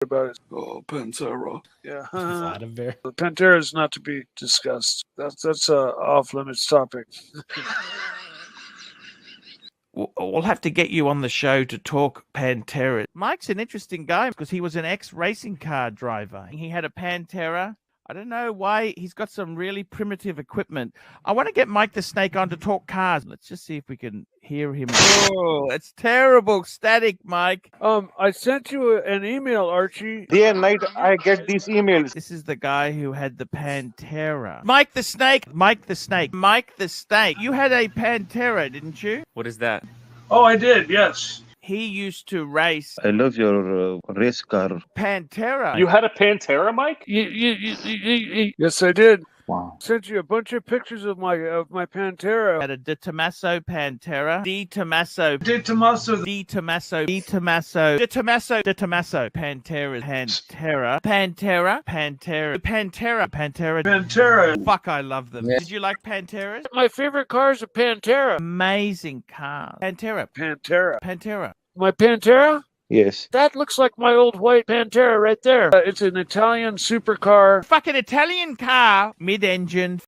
about it. Oh, Pantera. Yeah. Vladimir. Pantera is not to be discussed. That's a off-limits topic. We'll have to get you on the show to talk Pantera. Mike's an interesting guy because he was an ex-racing car driver. He had a Pantera. I don't know why he's got some really primitive equipment. I want to get Mike the Snake on to talk cars. Let's just see if we can hear him. Oh, it's terrible static, Mike. I sent you an email, Archie. Day and night I get these emails. This is the guy who had the Pantera. Mike the Snake. Mike the Snake. Mike the Snake. You had a Pantera, didn't you? What is that? Oh, I did, yes. He used to race I love your race car. Pantera. You had a Pantera, Mike? Yes, I did. Wow. Sent you a bunch of pictures of my Pantera. Had a De Tomaso Pantera. De Tomaso. De Tomaso. De Tomaso. De Tomaso. De Tomaso. De Tomaso. Pantera. Pantera. Pantera. Pantera. Pantera. Pantera. Pantera. Fuck, I love them. Yeah. Did you like Panteras? My favorite car is a Pantera. Amazing car. Pantera. Pantera. Pantera. My Pantera? Yes. That looks like my old white Pantera right there. It's an Italian supercar. Fucking Italian car. Mid-engine.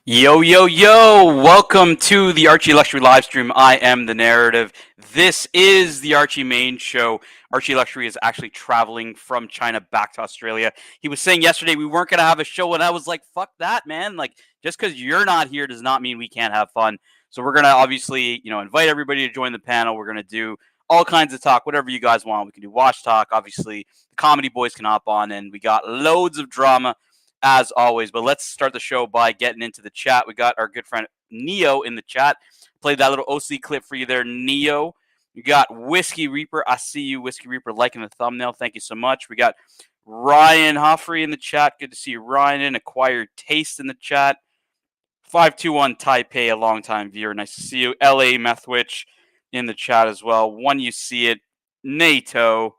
Yo, yo, yo! Welcome to the Archie Luxury livestream. I am the narrative. This is the Archie main show. Archie Luxury is actually traveling from China back to Australia. He was saying yesterday we weren't going to have a show, and I was like, fuck that, man. Like, just because you're not here does not mean we can't have fun. So we're going to obviously, invite everybody to join the panel. We're going to do all kinds of talk, whatever you guys want. We can do watch talk. Obviously, the comedy boys can hop on, and we got loads of drama as always. But let's start the show by getting into the chat. We got our good friend Neo in the chat. Played that little OC clip for you there, Neo. You got Whiskey Reaper. I see you, Whiskey Reaper, liking the thumbnail. Thank you so much. We got Ryan Hoffrey in the chat. Good to see you, Ryan. Acquired Taste in the chat. 521 Taipei, a longtime viewer. Nice to see you. LA Methwitch in the chat as well. When you see it, NATO.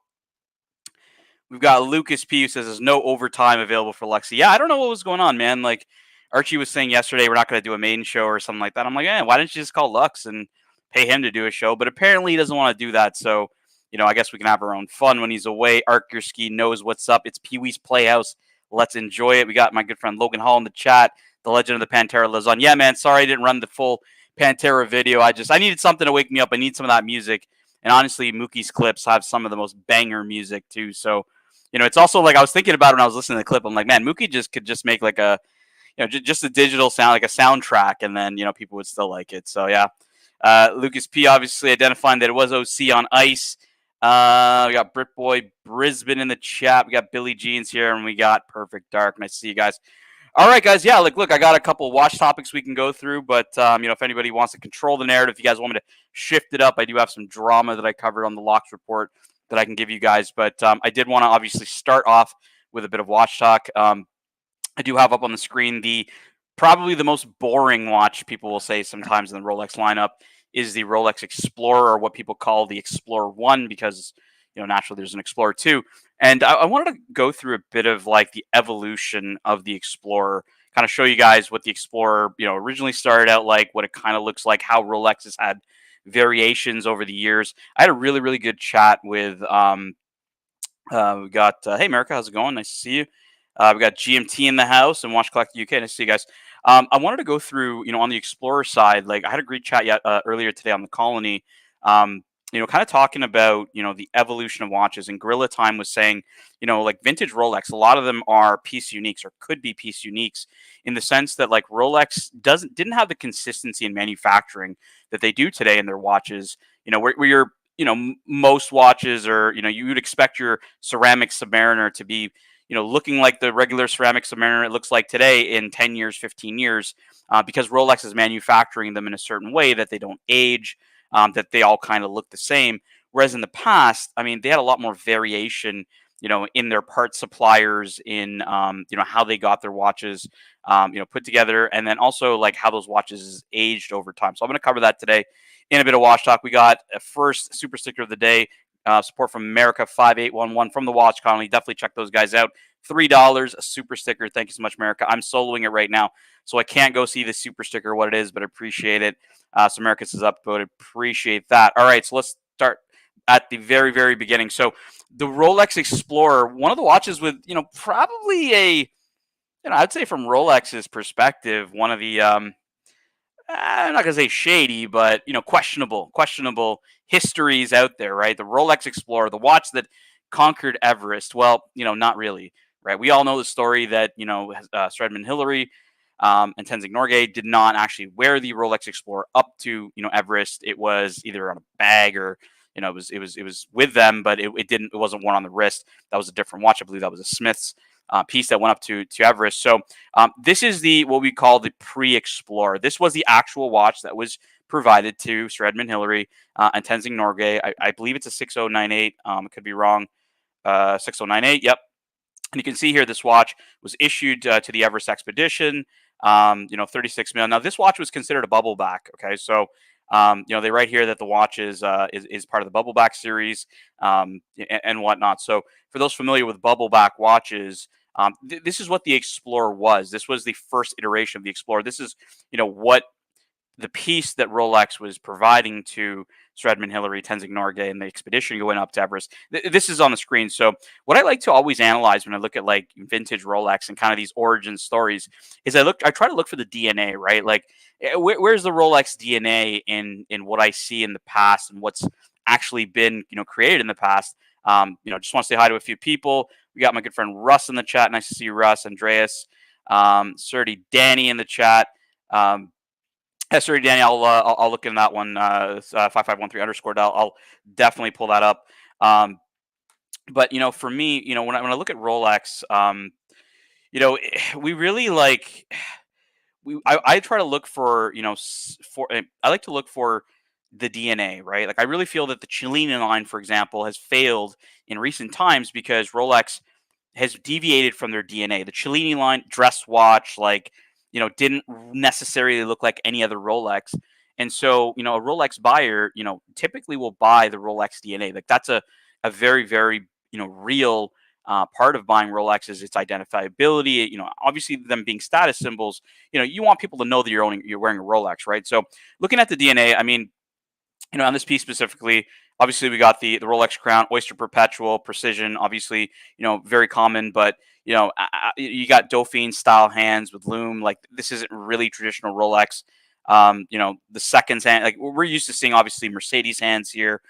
We've got Lucas P who says there's no overtime available for Lexi. Yeah, I don't know what was going on, man. Like Archie was saying yesterday, we're not going to do a main show or something like that. I'm like, why didn't you just call Lux and pay him to do a show? But apparently he doesn't want to do that. So, I guess we can have our own fun when he's away. Archerski knows what's up. It's Pee Wee's Playhouse. Let's enjoy it. We got my good friend Logan Hall in the chat. The Legend of the Pantera lives on. Yeah, man, sorry I didn't run the full Pantera video. I needed something to wake me up. I need some of that music. And honestly, Mookie's clips have some of the most banger music too. So, it's also like I was thinking about it when I was listening to the clip. I'm like, man, Mookie could just make like a, just a digital sound, like a soundtrack, and then people would still like it. So yeah, Lucas P obviously identifying that it was OC on ice. We got Britboy Brisbane in the chat. We got Billy Jeans here, and we got Perfect Dark. Nice to see you guys. All right, guys. Yeah, look, I got a couple watch topics we can go through, but if anybody wants to control the narrative, if you guys want me to shift it up, I do have some drama that I covered on the Locks report that I can give you guys. But I did want to obviously start off with a bit of watch talk. I do have up on the screen probably the most boring watch people will say sometimes in the Rolex lineup is the Rolex Explorer, or what people call the Explorer 1, because naturally there's an Explorer 2. And I wanted to go through a bit of like the evolution of the Explorer, kind of show you guys what the Explorer originally started out like, what it kind of looks like, how Rolex has had variations over the years. I had a really, really good chat with we got hey America, how's it going? Nice to see you. We got GMT in the house and Watch Collector UK. Nice to see you guys. I wanted to go through, on the Explorer side. Like I had a great chat earlier today on the Colony. Kind of talking about the evolution of watches. And Gorilla Time was saying, like vintage Rolex, a lot of them are piece uniques or could be piece uniques in the sense that like Rolex didn't have the consistency in manufacturing that they do today in their watches. Where you're most watches, or you would expect your ceramic Submariner to be looking like the regular ceramic Submariner it looks like today in 10 years, 15 years, because Rolex is manufacturing them in a certain way that they don't age, that they all kind of look the same. Whereas in the past, I mean, they had a lot more variation, in their part suppliers, in, how they got their watches, put together, and then also like how those watches aged over time. So I'm going to cover that today in a bit of watch talk. We got a first super sticker of the day. Support from America 5811 from the Watch Colony. Definitely check those guys out. $3 a super sticker. Thank you so much, America. I'm soloing it right now, so I can't go see the super sticker what it is, but I appreciate it. So America says upvoted. Appreciate that. All right, so let's start at the very, very beginning. So the Rolex Explorer, one of the watches with probably I'd say from Rolex's perspective, one of the I'm not gonna say shady, but questionable histories out there, right? The Rolex Explorer, the watch that conquered Everest. Well, not really, right? We all know the story that Stradman Hillary and Tenzing Norgay did not actually wear the Rolex Explorer up to Everest. It was either on a bag, or it was with them, but it wasn't worn on the wrist. That was a different watch. I believe that was a Smith's piece that went up to Everest. So this is what we call the pre-Explorer. This was the actual watch that was provided to Sir Edmund Hillary and Tenzing Norgay. I believe it's a 6098. It could be wrong. 6098. Yep. And you can see here, this watch was issued to the Everest expedition. 36 mil. Now this watch was considered a bubble back. Okay, so they write here that the watch is part of the bubble back series and whatnot. So for those familiar with bubble back watches, this is what the Explorer was. This was the first iteration of the Explorer. This is what the piece that Rolex was providing to Sir Edmund Hillary, Tenzing Norgay, and the expedition going up to Everest. This is on the screen. So what I like to always analyze when I look at like vintage Rolex and kind of these origin stories is I try to look for the DNA, right? Like where's the Rolex DNA in what I see in the past and what's actually been created in the past. Just want to say hi to a few people. We got my good friend Russ in the chat. Nice to see you, Russ. Andreas, Serdi, Danny in the chat. Sorry, Danny, I'll look in that one. 5513 _ I'll definitely pull that up. But for me, when I look at Rolex, we really like. I try to look for I like to look for the DNA, right? Like I really feel that the Cellini line, for example, has failed in recent times because Rolex has deviated from their DNA. The Cellini line dress watch, like didn't necessarily look like any other Rolex. And so, a Rolex buyer, typically will buy the Rolex DNA. Like that's a very, very, real part of buying Rolex is its identifiability. Obviously them being status symbols, you want people to know that you're wearing a Rolex, right? So looking at the DNA, I mean, on this piece specifically, obviously we got the Rolex Crown, Oyster Perpetual, Precision, obviously, very common, but you got Dauphine style hands with lume. Like this isn't really traditional Rolex. The seconds hand, like we're used to seeing obviously Mercedes hands here.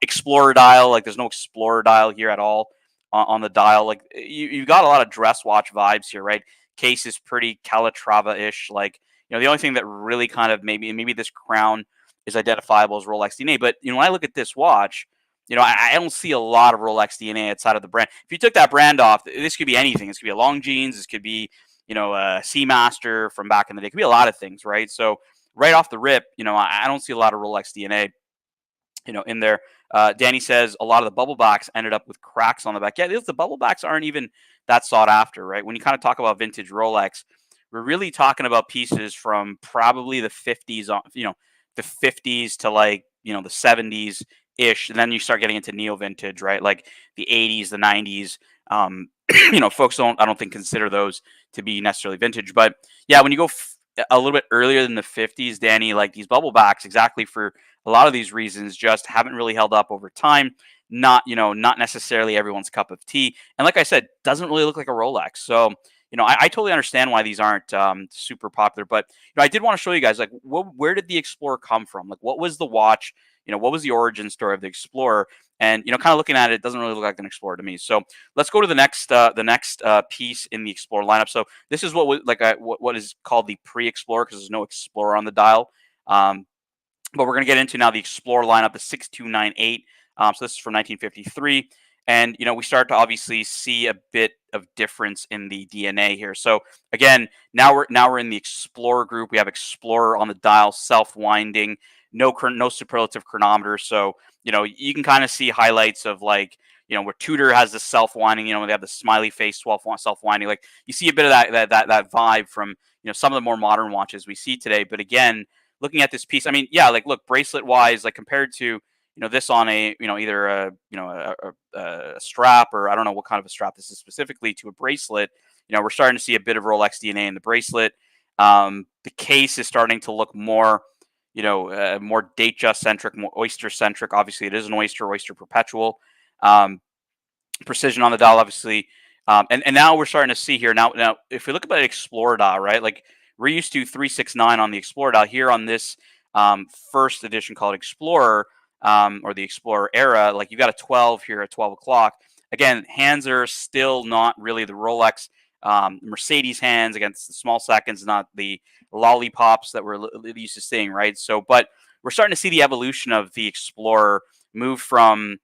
Explorer dial, like there's no Explorer dial here at all on the dial. Like you've got a lot of dress watch vibes here, right? Case is pretty Calatrava-ish. Like, the only thing that really kind of maybe this crown is identifiable as Rolex DNA. But when I look at this watch, I don't see a lot of Rolex DNA outside of the brand. If you took that brand off, this could be anything. This could be a Longines. This could be, a Seamaster from back in the day. It could be a lot of things, right? So right off the rip, I don't see a lot of Rolex DNA, in there. Danny says a lot of the bubble backs ended up with cracks on the back. Yeah, the bubble backs aren't even that sought after, right? When you kind of talk about vintage Rolex, we're really talking about pieces from probably the 50s on, the 50s to like, the 70s ish. And then you start getting into neo vintage, right? Like the 80s, the 90s. Folks I don't think consider those to be necessarily vintage. But yeah, when you go a little bit earlier than the 50s, Danny, like these bubble backs, exactly for a lot of these reasons, just haven't really held up over time. Not necessarily everyone's cup of tea. And like I said, doesn't really look like a Rolex. So, I totally understand why these aren't super popular. But, I did want to show you guys, like, where did the Explorer come from? Like, what was the watch? What was the origin story of the Explorer? And, kind of looking at it, it doesn't really look like an Explorer to me. So let's go to the next piece in the Explorer lineup. So this is what is called the pre-Explorer, because there's no Explorer on the dial. But we're going to get into now the Explorer lineup, the 6298. So this is from 1953. And, we start to obviously see a bit of difference in the DNA here. So again, now we're in the Explorer group. We have Explorer on the dial, self-winding, no superlative chronometer. So, you can kind of see highlights of like, where Tudor has the self-winding, when they have the smiley face self-winding. Like you see a bit of that vibe from, some of the more modern watches we see today. But again, looking at this piece, I mean, yeah, like look, bracelet wise, like compared to, this on a, either a strap, or I don't know what kind of a strap this is specifically, to a bracelet, we're starting to see a bit of Rolex DNA in the bracelet. The case is starting to look more, more Datejust centric, more oyster centric. Obviously it is an oyster perpetual. Precision on the dial, obviously. And now we're starting to see here. Now, if we look at the Explorer dial, right, like we're used to 369 on the Explorer dial. Here on this first edition called Explorer, or the Explorer era, like you got a 12 here at 12 o'clock. Again, hands are still not really the Rolex Mercedes hands against the small seconds, not the lollipops that we're used to seeing, right? So, but we're starting to see the evolution of the Explorer move from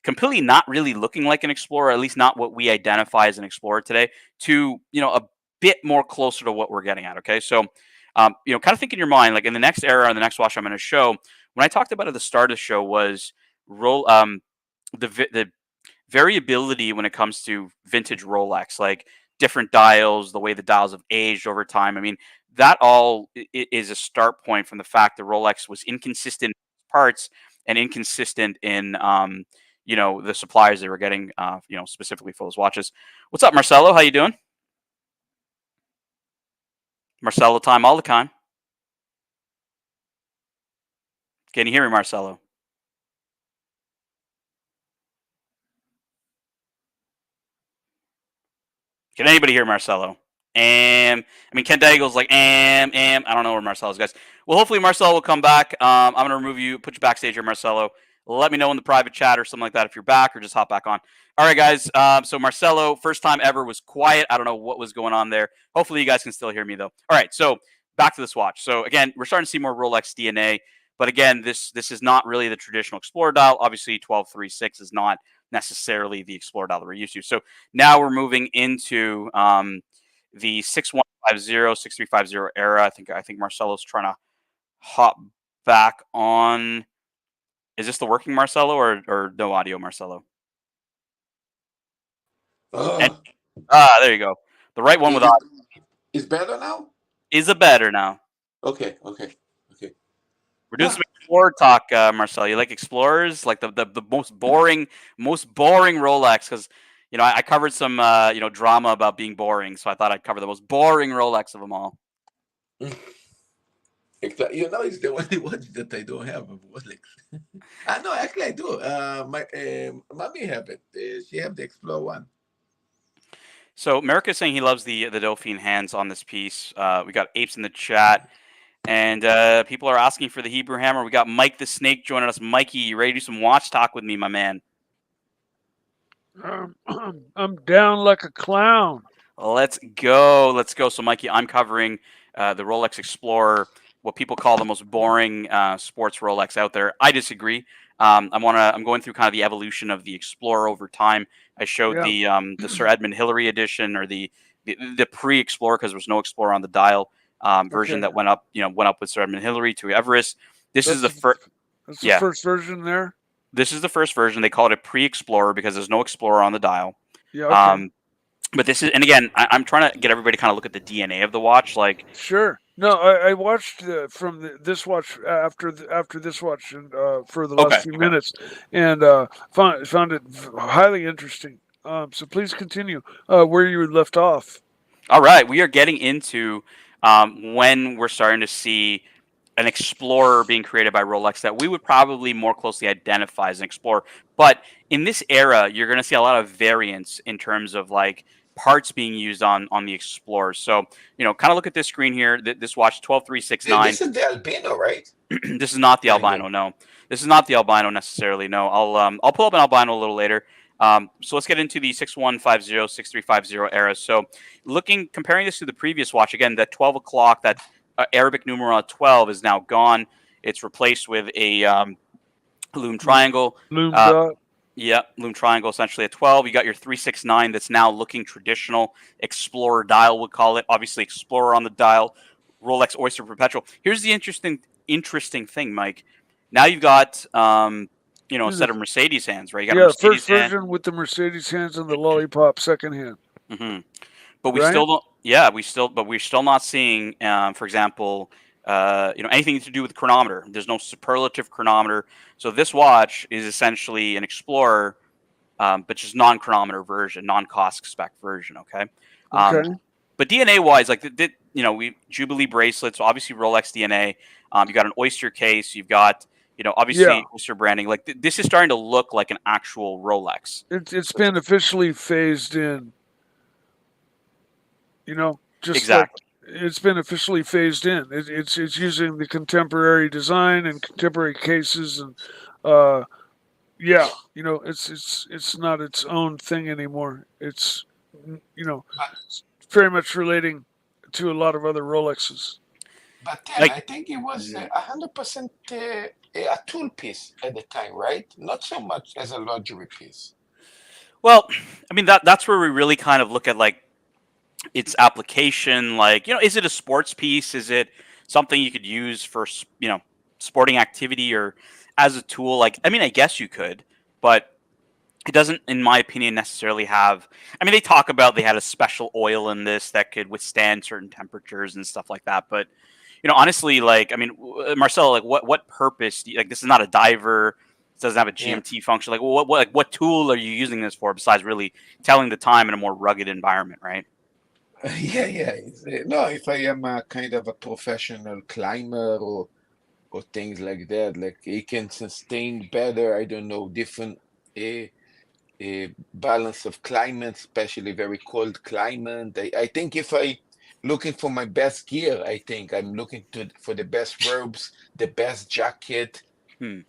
completely not really looking like an Explorer, at least not what we identify as an Explorer today, to, a bit more closer to what we're getting at. Okay. So, kind of think in your mind, like in the next era and the next watch I'm going to show, when I talked about at the start of the show was the variability when it comes to vintage Rolex, like different dials, the way the dials have aged over time. I mean, that all is a start point from the fact that Rolex was inconsistent in parts and inconsistent in, the suppliers they were getting, specifically for those watches. What's up, Marcelo? How you doing? Marcelo time all the time. Can you hear me, Marcelo? Can anybody hear Marcelo? I mean, Ken Daigle's like, I don't know where Marcelo's, guys. Well, hopefully Marcelo will come back. I'm going to remove you, put you backstage here, Marcelo. Let me know in the private chat or something like that if you're back, or just hop back on. All right, guys. So Marcelo, first time ever, was quiet. I don't know what was going on there. Hopefully you guys can still hear me, though. All right, so back to this watch. So, again, we're starting to see more Rolex DNA. But, again, this is not really the traditional Explorer dial. Obviously, 1236 is not necessarily the Explorer dial that we're used to. So now we're moving into the 6150, 6350 era. I think Marcelo's trying to hop back on. Is this the working Marcelo or no audio Marcelo? There you go. The right one with audio. Is better now? Is a better now. Okay. We're doing some Explorer talk, Marcel. You like Explorers? Like the most boring Rolex, because I covered some drama about being boring, so I thought I'd cover the most boring Rolex of them all. It's the only one that I don't have of Rolex. No, actually I do. My mommy have it. She have the Explorer one. So America is saying he loves the Dauphine hands on this piece. We got apes in the chat. And people are asking for the Hebrew hammer. We got Mike the Snake joining us. Mikey, you ready to do some watch talk with me, my man? I'm down like a clown. Let's go. So, Mikey, I'm covering the Rolex Explorer, what people call the most boring sports Rolex out there. I disagree. I'm going through kind of the evolution of the Explorer over time. I showed the Sir Edmund Hillary edition, or the pre-Explorer, because there was no Explorer on the dial. Version that went up with Sir Edmund Hillary to Everest. This is the first. That's the first version there. This is the first version. They call it a pre-Explorer because there's no Explorer on the dial. Yeah. Okay. But this is, and again, I'm trying to get everybody to kind of look at the DNA of the watch. Like, Sure. No, I watched from this watch after this watch and for the last few minutes, and found it highly interesting. So please continue where you left off. all right, we are getting into when we're starting to see an Explorer being created by Rolex that we would probably more closely identify as an Explorer. But in this era, you're going to see a lot of variance in terms of like parts being used on the Explorer. So, kind of look at this screen here. This watch 12369. This is the albino, right? This is not the albino. No, this is not the albino necessarily. No, I'll pull up an albino a little later. So let's get into the 6150, 6350 era. So comparing this to the previous watch, again, that 12 o'clock, that Arabic numeral 12 is now gone. It's replaced with a lume triangle. Lume dot. Yeah, lume triangle essentially at 12. You got your 369 that's now looking traditional. Explorer dial would call it. Obviously, Explorer on the dial. Rolex Oyster Perpetual. Here's the interesting thing, Mike. Now you've got a set of Mercedes hands, right? You got a Mercedes first version with the Mercedes hands and the lollipop second hand. Mm-hmm. But we still don't. Yeah, but we're still not seeing, for example, anything to do with chronometer. There's no superlative chronometer. So this watch is essentially an Explorer, but just non-chronometer version, non-cost spec version. Okay. Okay. But DNA wise, like we Jubilee bracelets, obviously Rolex DNA. You got an Oyster case. You've got obviously Oyster branding. Like this is starting to look like an actual Rolex. It's been officially phased in. Just exactly. It's been officially phased in. It's using the contemporary design and contemporary cases, and it's not its own thing anymore. It's very much relating to a lot of other Rolexes. But I think it was 100% a tool piece at the time, right? Not so much as a luxury piece. Well, I mean that's where we really kind of look at like its application. Like, is it a sports piece? Is it something you could use for sporting activity or as a tool? Like, I mean, I guess you could, but it doesn't, in my opinion, necessarily have. I mean, they talk about they had a special oil in this that could withstand certain temperatures and stuff like that. But honestly, like, I mean, Marcelo, like, what purpose? Like, this is not a diver. It doesn't have a GMT function. Like, what tool are you using this for besides really telling the time in a more rugged environment, right? Yeah. No, if I am a kind of a professional climber or things like that, like it can sustain better. I don't know, different a balance of climate, especially very cold climate. I think if I looking for my best gear, I think I'm looking for the best robes, the best jacket.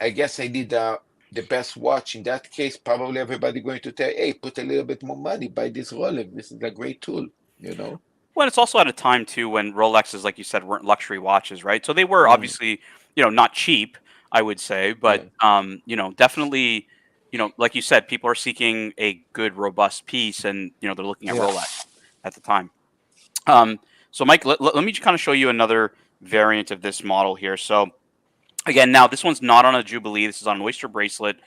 I guess I need the best watch. In that case, probably everybody going to tell, hey, put a little bit more money, buy this Rolex. This is a great tool. Well, it's also at a time too when Rolexes, like you said, weren't luxury watches, right? So they were obviously, not cheap, I would say, but definitely, like you said, people are seeking a good, robust piece, and they're looking at Rolex at the time. So Mike, let me just kind of show you another variant of this model here. So again, now this one's not on a Jubilee. This is on an Oyster bracelet,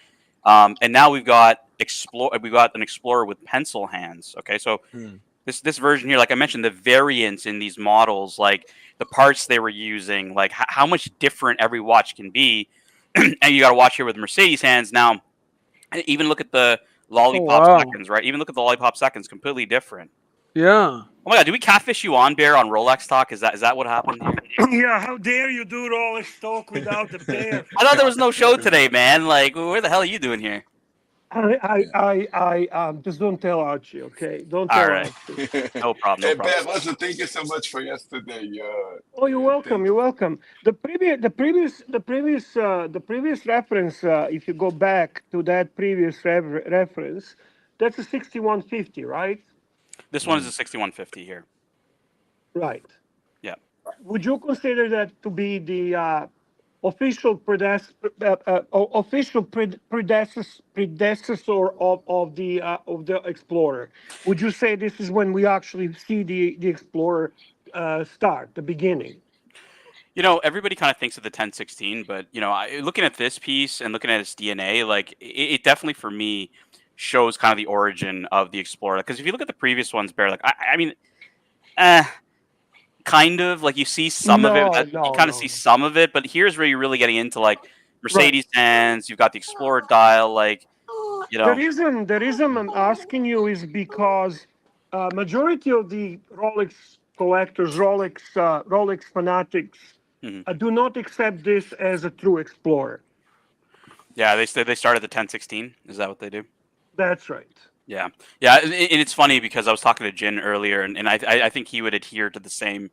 and now we've got an Explorer with pencil hands. Okay, so. This version here, like I mentioned, the variance in these models, like the parts they were using, like how much different every watch can be. And you got to watch here with Mercedes hands. Now, even look at the lollipop seconds, right? Even look at the lollipop seconds, completely different. Yeah. Oh my God, did we catfish you on, Bear, on Rolex Talk? Is that what happened here? Yeah, how dare you do Rolex Talk without the Bear? I thought there was no show today, man. Like, where the hell are you doing here? I just don't tell Archie, okay? Don't tell Archie. No problem. Hey, Ben, also, thank you so much for yesterday. Oh, you're welcome. You're welcome. The previous reference, if you go back to that previous reference, that's a 6150, right? This one is a 6150 here. Right. Yeah. Would you consider that to be the official predecessor of the Explorer? Would you say this is when we actually see the Explorer start, the beginning? Everybody kind of thinks of the 1016, but looking at this piece and looking at its DNA, like it definitely for me shows kind of the origin of the Explorer. Because if you look at the previous ones, Bear, like I mean, kind of like you see some of it. You kind of see some of it, but here's where you're really getting into like Mercedes hands. You've got the Explorer dial, like The reason I'm asking you is because majority of the Rolex collectors, Rolex fanatics, do not accept this as a true Explorer. Yeah, they start at the 1016. Is that what they do? That's right. Yeah, and it's funny because I was talking to Jin earlier, and I think he would adhere to the same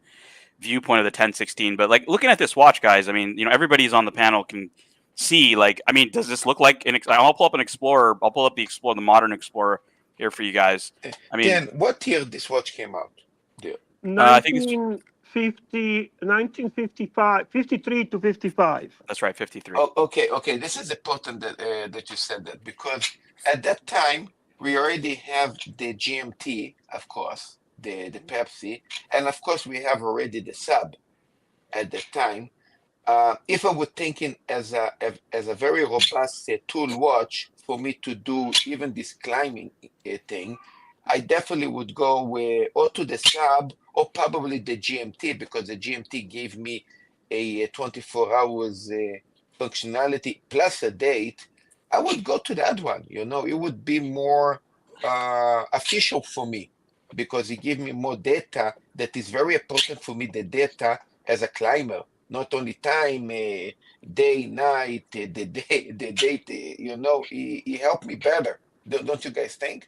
viewpoint of the 1016. But like looking at this watch, guys, I mean, everybody's on the panel can see, like, I mean, does this look like an? I'll pull up an Explorer. I'll pull up the Explorer, the modern Explorer here for you guys. I mean, Dan, what year this watch came out? I think it's 1955, 53 to 55. That's right, 53. Oh, okay. This is important that you said that, because at that time we already have the GMT, of course, the Pepsi, and of course we have already the sub at that time. If I were thinking as a very robust tool watch for me to do even this climbing thing, I definitely would go or to the sub or probably the GMT, because the GMT gave me a 24 hours functionality plus a date. I would go to that one. It would be more official for me, because it gave me more data that is very important for me, the data as a climber. Not only time, day, night, the date, it helped me better. Don't you guys think?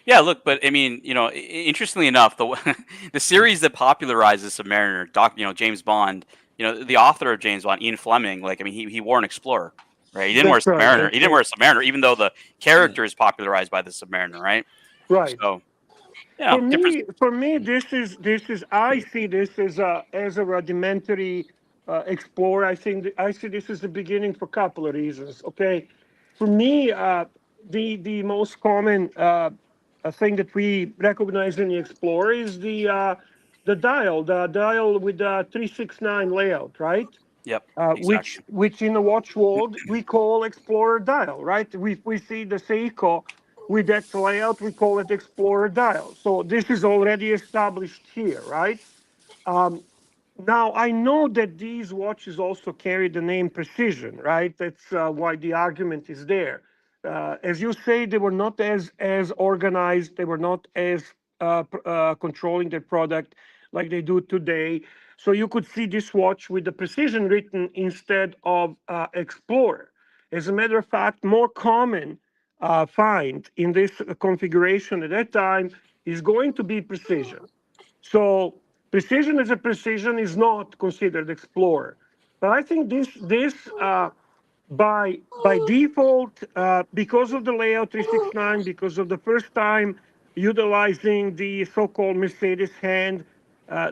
Yeah, look, but I mean, interestingly enough, the series that popularized the Submariner, James Bond, the author of James Bond, Ian Fleming, like, I mean, he wore an Explorer, right? He didn't wear a Submariner. He didn't wear a Submariner, even though the character is popularized by the Submariner, right? Right. So, for me, this is I see this as a rudimentary Explorer. I see this as the beginning for a couple of reasons. Okay, for me, the most common thing that we recognize in the Explorer is the dial with the 369 layout, right? Yep. Exactly. Which in the watch world we call Explorer dial, right? We see the Seiko with that layout, we call it Explorer dial. So this is already established here, right? Now I know that these watches also carry the name Precision, right? That's why the argument is there. As you say, they were not as organized. They were not as controlling their product like they do today. So you could see this watch with the Precision written instead of Explorer. As a matter of fact, more common find in this configuration at that time is going to be Precision. So Precision as a Precision is not considered Explorer. But I think this by default, because of the layout 369, because of the first time utilizing the so-called Mercedes hand,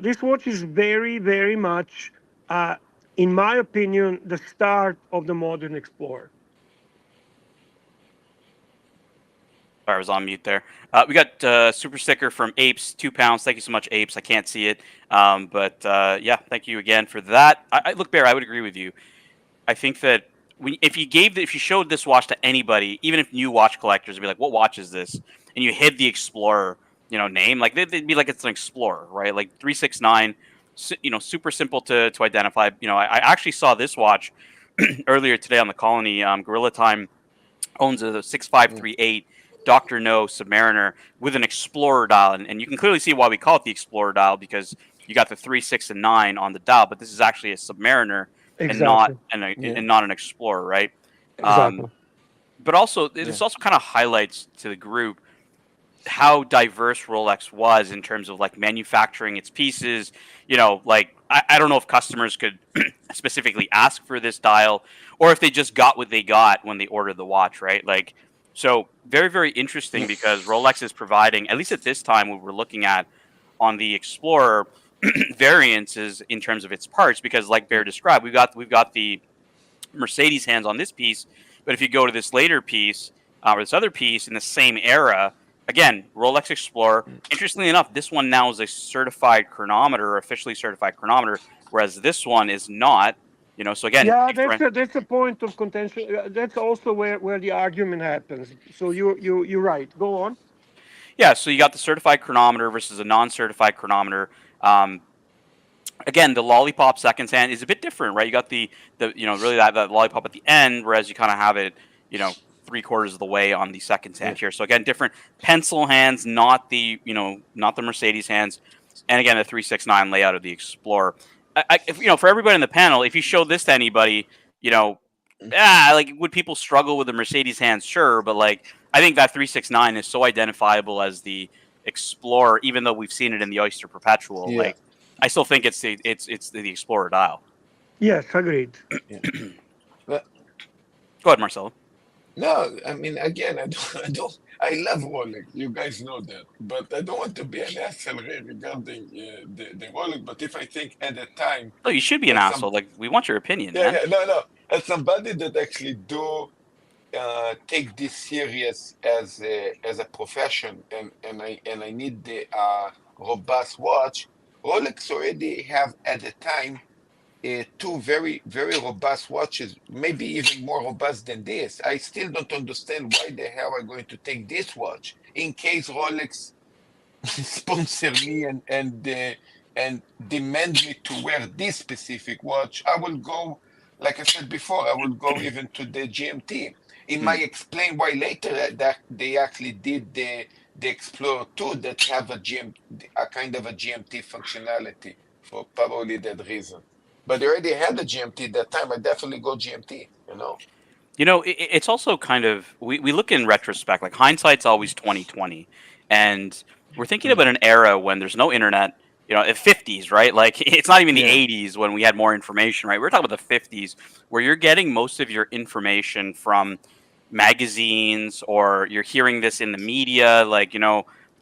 this watch is very, very much, in my opinion, the start of the modern Explorer. Sorry, I was on mute there. We got super sticker from Apes, £2. Thank you so much, Apes. I can't see it, but yeah, thank you again for that. Look, Bear, I would agree with you. I think that if you showed this watch to anybody, even if new watch collectors would be like, "What watch is this?" and you hid the Explorer, name, like they'd be like, "It's an Explorer, right?" Like 369, super simple to identify. I actually saw this watch earlier today on the Colony. Gorilla Time owns a 6538 Dr. No Submariner with an Explorer dial, and you can clearly see why we call it the Explorer dial, because you got the 3, 6, and 9 on the dial, but this is actually a Submariner. Exactly. And not an Explorer, right? Exactly. But also, this also kind of highlights to the group how diverse Rolex was in terms of like manufacturing its pieces. Like I don't know if customers could specifically ask for this dial, or if they just got what they got when they ordered the watch, right? Like, so very, very interesting, because Rolex is providing, at least at this time, what we're looking at on the Explorer, variances in terms of its parts, because like Bear described, we've got the Mercedes hands on this piece, but if you go to this later piece or this other piece in the same era, again, Rolex Explorer. Interestingly enough, this one now is a certified chronometer, or officially certified chronometer, whereas this one is not. So again, yeah, that's a point of contention. That's also where the argument happens. So you're right. Go on. Yeah, so you got the certified chronometer versus a non-certified chronometer. Again, the lollipop seconds hand is a bit different, right? You got the really that lollipop at the end, whereas you kind of have it, 3/4 of the way on the seconds hand here. So again, different pencil hands, not the not the Mercedes hands, and again the 369 layout of the Explorer. For everybody in the panel, if you show this to anybody, would people struggle with the Mercedes hands? Sure, but I think that 369 is so identifiable as the Explorer, even though we've seen it in the Oyster Perpetual. Yeah. I still think it's the Explorer dial. Yes, agreed. Yeah. But, Go ahead, Marcelo. no, I mean, again, I love Rolex. You guys know that, but I don't want to be an asshole regarding the Rolex. But if I think at the time, No, you should be an asshole. We want your opinion, man. no. As somebody that actually do take this serious as a profession, and I need the robust watch. Rolex already have at the time two very very robust watches, maybe even more robust than this. I still don't understand why the hell are going to take this watch in case Rolex sponsor me and demand me to wear this specific watch. I will go, like I said before, I will go even to the GMT. It might explain why later that they actually did the Explorer 2 that have a kind of a GMT functionality for probably that reason. But they already had the GMT that time. I definitely go GMT. It's also kind of we look in retrospect. Like hindsight's always 20/20, and we're thinking about an era when there's no internet. In 50s, right? Like it's not even the 80s when we had more information, right? We're talking about the 50s where you're getting most of your information from magazines, or you're hearing this in the media.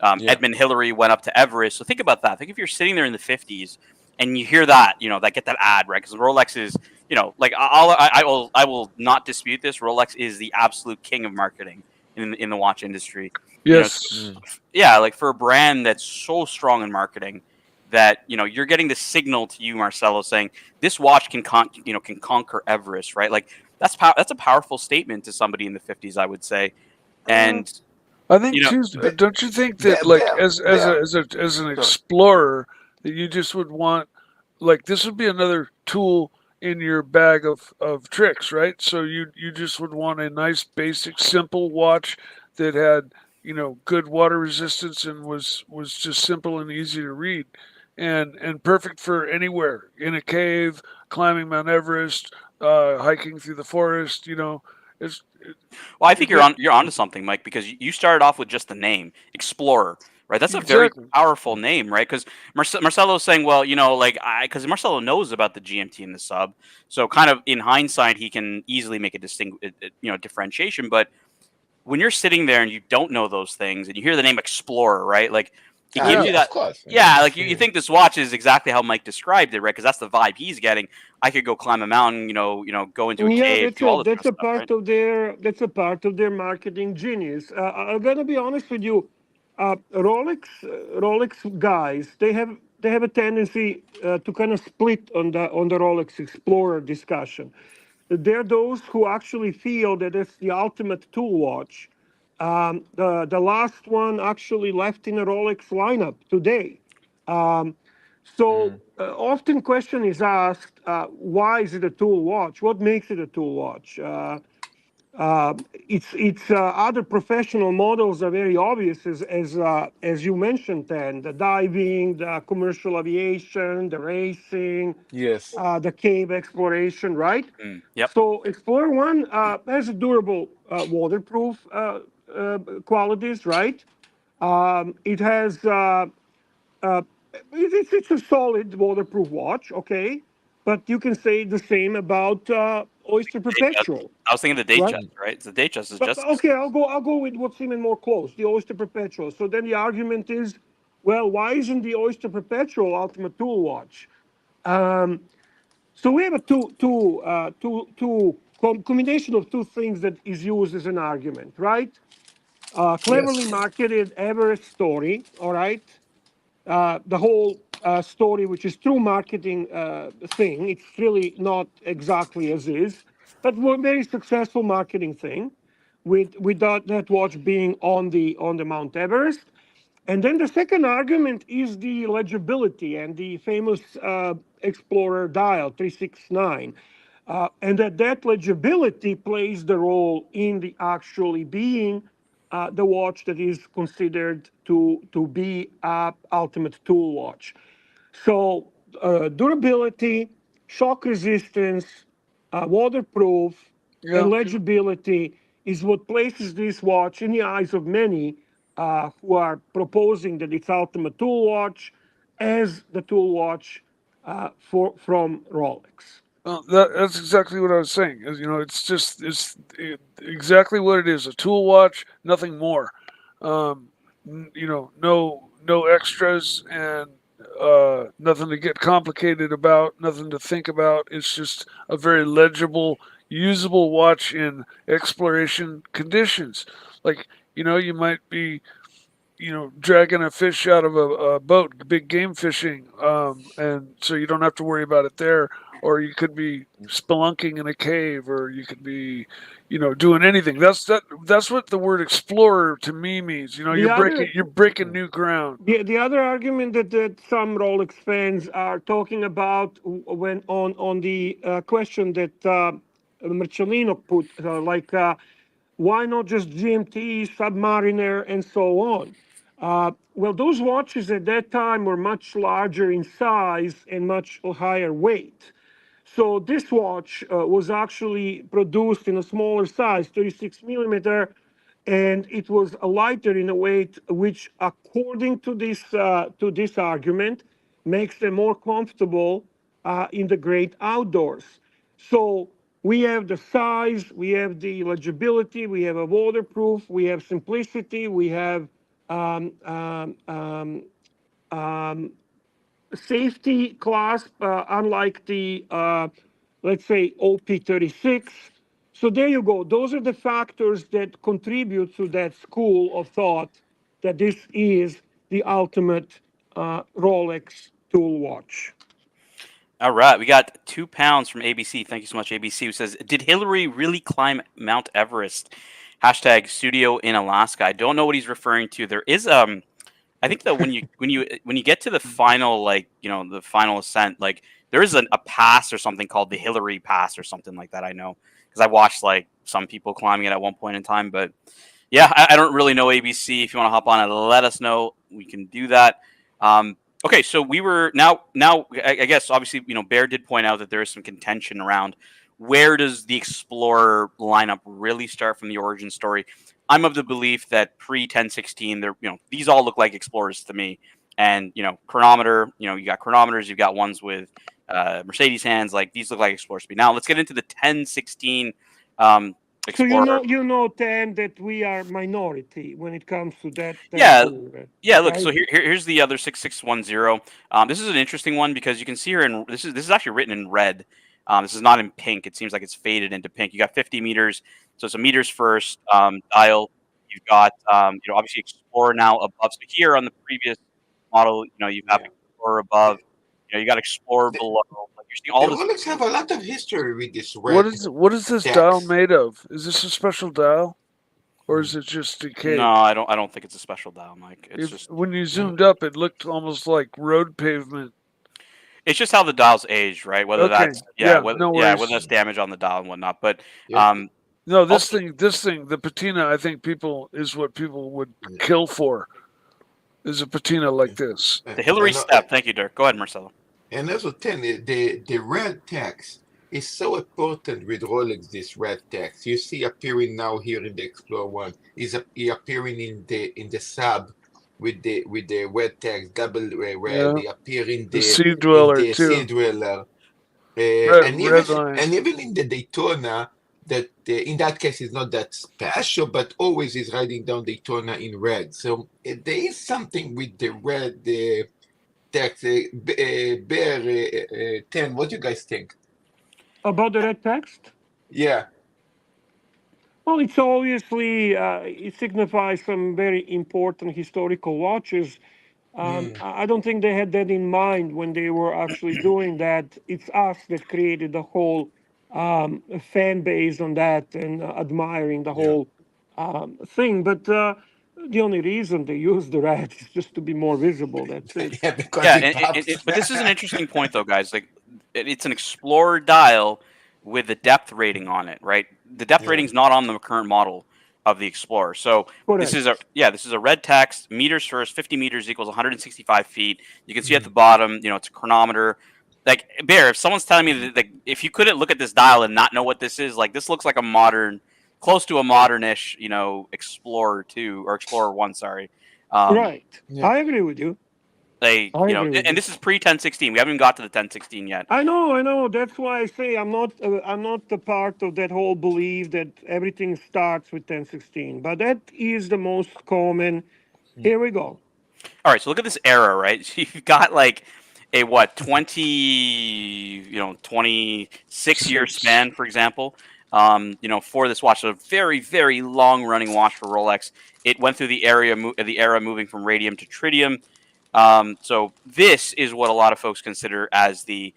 Edmund Hillary went up to Everest. So think about that. Think if you're sitting there in the 50s and you hear that, that get that ad, right? Because Rolex is, I will not dispute this. Rolex is the absolute king of marketing in the watch industry. Yes. For a brand that's so strong in marketing that you're getting the signal to you, Marcelo, saying this watch can conquer Everest, right? That's a powerful statement to somebody in the 50s, I would say. And I think too. Don't you think that as an explorer that you just would want, this would be another tool in your bag of tricks, right? So you just would want a nice, basic, simple watch that had good water resistance and was just simple and easy to read, and perfect for anywhere, in a cave, climbing Mount Everest, hiking through the forest. I think you're onto something, Mike, because you started off with just the name Explorer, right? That's a very powerful name, right? Because Marcelo's saying, well, because Marcelo knows about the GMT and the sub, so kind of in hindsight he can easily make a differentiation. But when you're sitting there and you don't know those things, and you hear the name Explorer, right? It gives you that. Of course. Yeah, you think this watch is exactly how Mike described it, right? Because that's the vibe he's getting. I could go climb a mountain, go into a cave, do all this that's a stuff, part right? of their marketing genius. I'm gonna be honest with you, Rolex guys, they have a tendency to kind of split on the Rolex Explorer discussion. They're those who actually feel that it's the ultimate tool watch. The last one actually left in a Rolex lineup today. Often question is asked, why is it a tool watch? What makes it a tool watch? It's other professional models are very obvious, as you mentioned, then the diving, the commercial aviation, the racing, the cave exploration, right? Yep. So Explorer One has a durable, waterproof qualities, right? It has it's a solid waterproof watch, okay, but you can say the same about Oyster Perpetual. I was thinking the date Right. chest, right? The date chest is But, just okay, I'll go with what's even more close, the Oyster Perpetual. So then the argument is, well, why isn't the Oyster Perpetual ultimate tool watch? So we have a combination of two things that is used as an argument, right? Cleverly marketed Everest story, all right? The whole story, which is true marketing thing. It's really not exactly as is, but very successful marketing thing, with that watch being on the Mount Everest. And then the second argument is the legibility and the famous Explorer dial 369. And that legibility plays the role in the actually being the watch that is considered to be a ultimate tool watch. So durability, shock resistance, waterproof, Yeah. and legibility is what places this watch in the eyes of many who are proposing that it's ultimate tool watch as the tool watch from Rolex. Well, that's exactly what I was saying. You know, it's exactly what it is—a tool watch, nothing more. You know, no extras and nothing to get complicated about, nothing to think about. It's just a very legible, usable watch in exploration conditions. Like, you know, you might be, you know, dragging a fish out of a boat, big game fishing, and so you don't have to worry about it there. Or you could be spelunking in a cave, or you could be, you know, doing anything. That's what the word explorer to me means. You know, The other you're breaking new ground. the other argument that some Rolex fans are talking about when on the question that Marcellino put, why not just GMT, Submariner, and so on? Well, those watches at that time were much larger in size and much higher weight. So this watch was actually produced in a smaller size, 36 millimeter, and it was a lighter in a weight, which, according to this argument, makes them more comfortable in the great outdoors. So we have the size, we have the legibility, we have a waterproof, we have simplicity, we have um, um, um, um, safety clasp, unlike the, let's say, OP36. So there you go. Those are the factors that contribute to that school of thought that this is the ultimate Rolex tool watch. All right, we got £2 from ABC. Thank you so much, ABC. Who says, "Did Hillary really climb Mount Everest?" Hashtag studio in Alaska. I don't know what he's referring to. There is I think that when you get to the final, like, you know, the final ascent, like there is a pass or something called the Hillary Pass or something like that. I know because I watched like some people climbing it at one point in time. But yeah, I don't really know ABC. If you want to hop on it, let us know. We can do that. Okay, so we were now. I guess obviously, you know, Bear did point out that there is some contention around where does the Explorer lineup really start from the origin story. I'm of the belief that pre 1016, they're, you know, these all look like Explorers to me. And, you know, chronometer, you know, you got chronometers, you've got ones with Mercedes hands, like these look like Explorers to me. Now let's get into the 1016 Explorer. So you know, Tan, that we are minority when it comes to that. Yeah, rule, yeah. Look, right? so here's the other 6610. This is an interesting one because you can see here in this is actually written in red. This is not in pink. It seems like it's faded into pink. You got 50 meters, so it's a meters first dial. You've got you know, obviously Explorer now above. So here on the previous model, you know, you have Yeah. Explorer above. The, You know, you got Explorer the, below. Like you're seeing the all this. Rolex have a lot of history with this red What is this dial text. made of? Is this a special dial, or is it just decayed? No, I don't think it's a special dial, Mike. It's If just when you zoomed up, it looked almost like road pavement. it's just how the dial's aged, right? Whether Okay, that's yeah, no whether worries. that's damage on the dial and whatnot. But Yeah. No, also, this thing, the patina, I think is what people would kill for. Is a patina like this. the Hillary step. Thank you, Dirk. Go ahead, Marcelo. And also, the red text is so important with Rolex. This red text you see appearing now here in the Explorer One is appearing in the sub with the red text double red. Yeah, They appear the sea dweller Sea too. Dweller, Red line. and even in the Daytona. That in that case is not that special, but always is riding down Daytona in red. So there is something with the red. Text, Bear 10, what do you guys think? About the red text? Yeah. Well, it's obviously, it signifies some very important historical watches. I don't think they had that in mind when they were actually doing that. It's us that created the whole fan base on that and admiring the Yeah. whole thing. But the only reason they use the red is just to be more visible. That's it. Yeah, because Yeah, it pops. but this is an interesting point, though, guys. Like, it's an Explorer dial with the depth rating on it, right? The depth Yeah. rating's not on the current model of the Explorer. So this is Correct. this is a red text, meters first, 50 meters equals 165 feet. You can see at the bottom, it's a chronometer. Like, Bear, if someone's telling me that, like, if you couldn't look at this dial and not know what this is, like, this looks like a modern, close to a modernish, Explorer 2 or Explorer 1, sorry. Right. Yeah. I agree with you. Like, I agree with and you. this is pre 1016. We haven't even got to the 1016 yet. I know. That's why I say I'm not a part of that whole belief that everything starts with 1016. But that is the most common. Here we go. All right, so look at this era, right? You've got like a 26-year span, for example. For this watch, a very, very long running watch for Rolex. It went through the era moving from radium to tritium. So this is what a lot of folks consider as the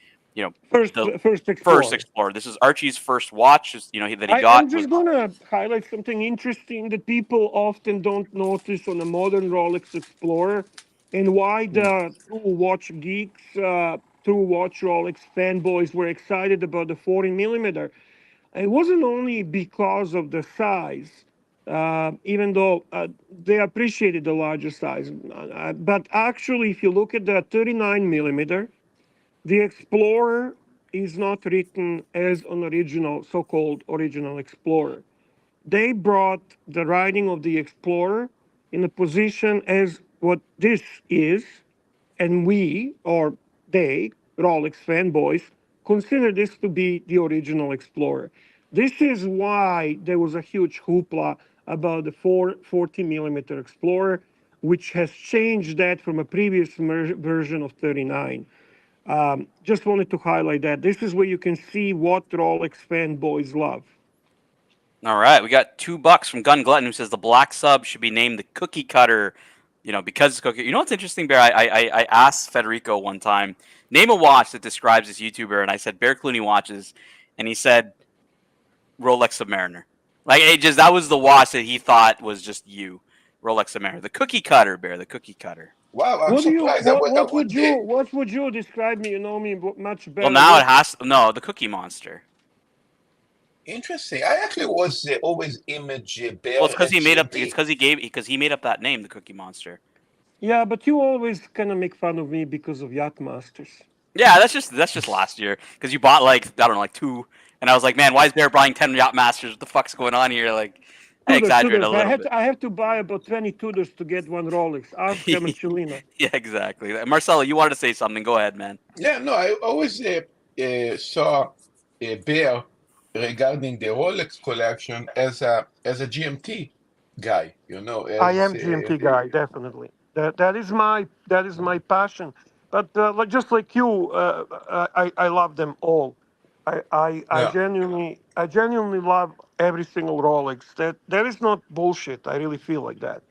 First Explorer. first Explorer. This is Archie's first watch, that he got. I'm just gonna highlight something interesting that people often don't notice on a modern Rolex Explorer, and why the true watch geeks, true watch Rolex fanboys were excited about the 40 millimeter. It wasn't only because of the size, even though they appreciated the larger size, but actually, if you look at the 39 millimeter, the Explorer is not written as an original, so-called original Explorer. They brought the writing of the Explorer in a position as what this is, and we, or they, Rolex fanboys, consider this to be the original Explorer. This is why there was a huge hoopla about the 40 millimeter Explorer, which has changed that from a previous version of 39. Just wanted to highlight that. This is where you can see what Rolex fanboys love. All right, we got $2 from Gun Glutton who says the black sub should be named the Cookie Cutter, because it's cookie. You know what's interesting, Bear? I asked Federico one time, name a watch that describes this YouTuber, and I said Bear Clooney watches, and he said Rolex Submariner. Like, that was the watch that he thought was just you, Rolex Submariner, the Cookie Cutter, Bear, the Cookie Cutter. Wow, I'm What do you? surprised. What would you describe me? You know me much better. Well, now it has the Cookie Monster. Interesting. I actually was always image Bear. Well, it's because he made up. GMT. It's because he made up that name, the Cookie Monster. Yeah, but you always kind of make fun of me because of Yacht Masters. Yeah, that's just last year because you bought like 2, and I was like, man, why is Bear buying 10 Yacht Masters? What the fuck's going on here? Like, I exaggerated a little bit. I have to buy about 20 Tudors to get one Rolex. Ask Chelina. Yeah, exactly. Marcelo, you wanted to say something? Go ahead, man. Yeah, no, I always saw Bear regarding the Rolex collection as a GMT guy. I am GMT guy, definitely. That is my passion. But just like you, I love them all. I genuinely love every single Rolex. That is not bullshit. I really feel like that.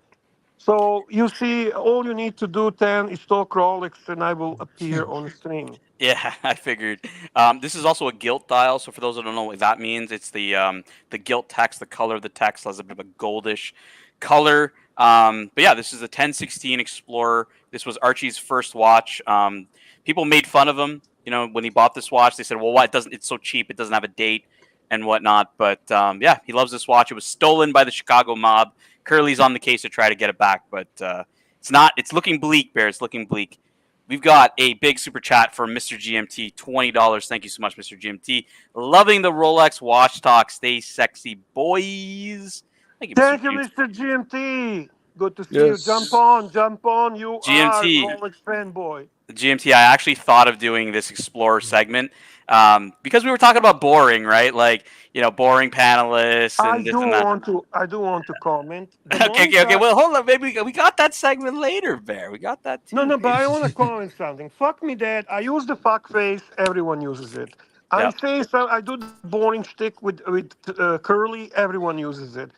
So you see, all you need to do, 10, is talk Rolex, and I will appear on stream. Yeah, I figured. This is also a gilt dial, so for those that don't know what that means, it's the gilt text. The color of the text has a bit of a goldish color. But yeah, this is a 1016 Explorer. This was Archie's first watch. People made fun of him, when he bought this watch. They said, "Well, why it's so cheap? It doesn't have a date and whatnot." But yeah, he loves this watch. It was stolen by the Chicago mob. Curly's on the case to try to get it back, but it's not. It's looking bleak, Bear. It's looking bleak. We've got a big super chat from Mr. GMT, $20. Thank you so much, Mr. GMT. Loving the Rolex watch talk. Stay sexy, boys. Thank you, Mr. GMT. Good to see you. Jump on. You GMT. are Rolex fanboy. GMT, I actually thought of doing this Explorer segment because we were talking about boring, right? Like, boring panelists and this and that. I do want to comment. Okay. Well, hold on. Maybe we got that segment later, Bear. We got that too. No, but I want to comment something. Fuck me, Dad. I use the fuck face. Everyone uses it. I do the boring shtick with Curly. Everyone uses it.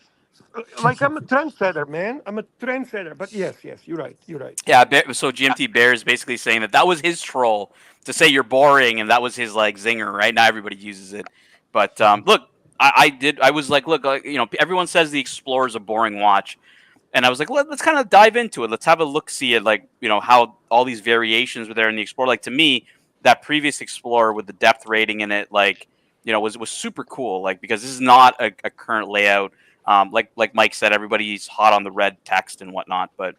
like I'm a trendsetter, man. I'm a trendsetter. But yes, you're right. You're right. Yeah, so GMT Bear is basically saying that was his troll to say you're boring, and that was his like zinger, right? Now everybody uses it. But look, I was like, look, everyone says the Explorer is a boring watch, and I was like, let's kind of dive into it. Let's have a look, see at like how all these variations were there in the Explorer. Like to me, that previous Explorer with the depth rating in it, like was super cool. Like because this is not a current layout. Like Mike said, everybody's hot on the red text and whatnot, but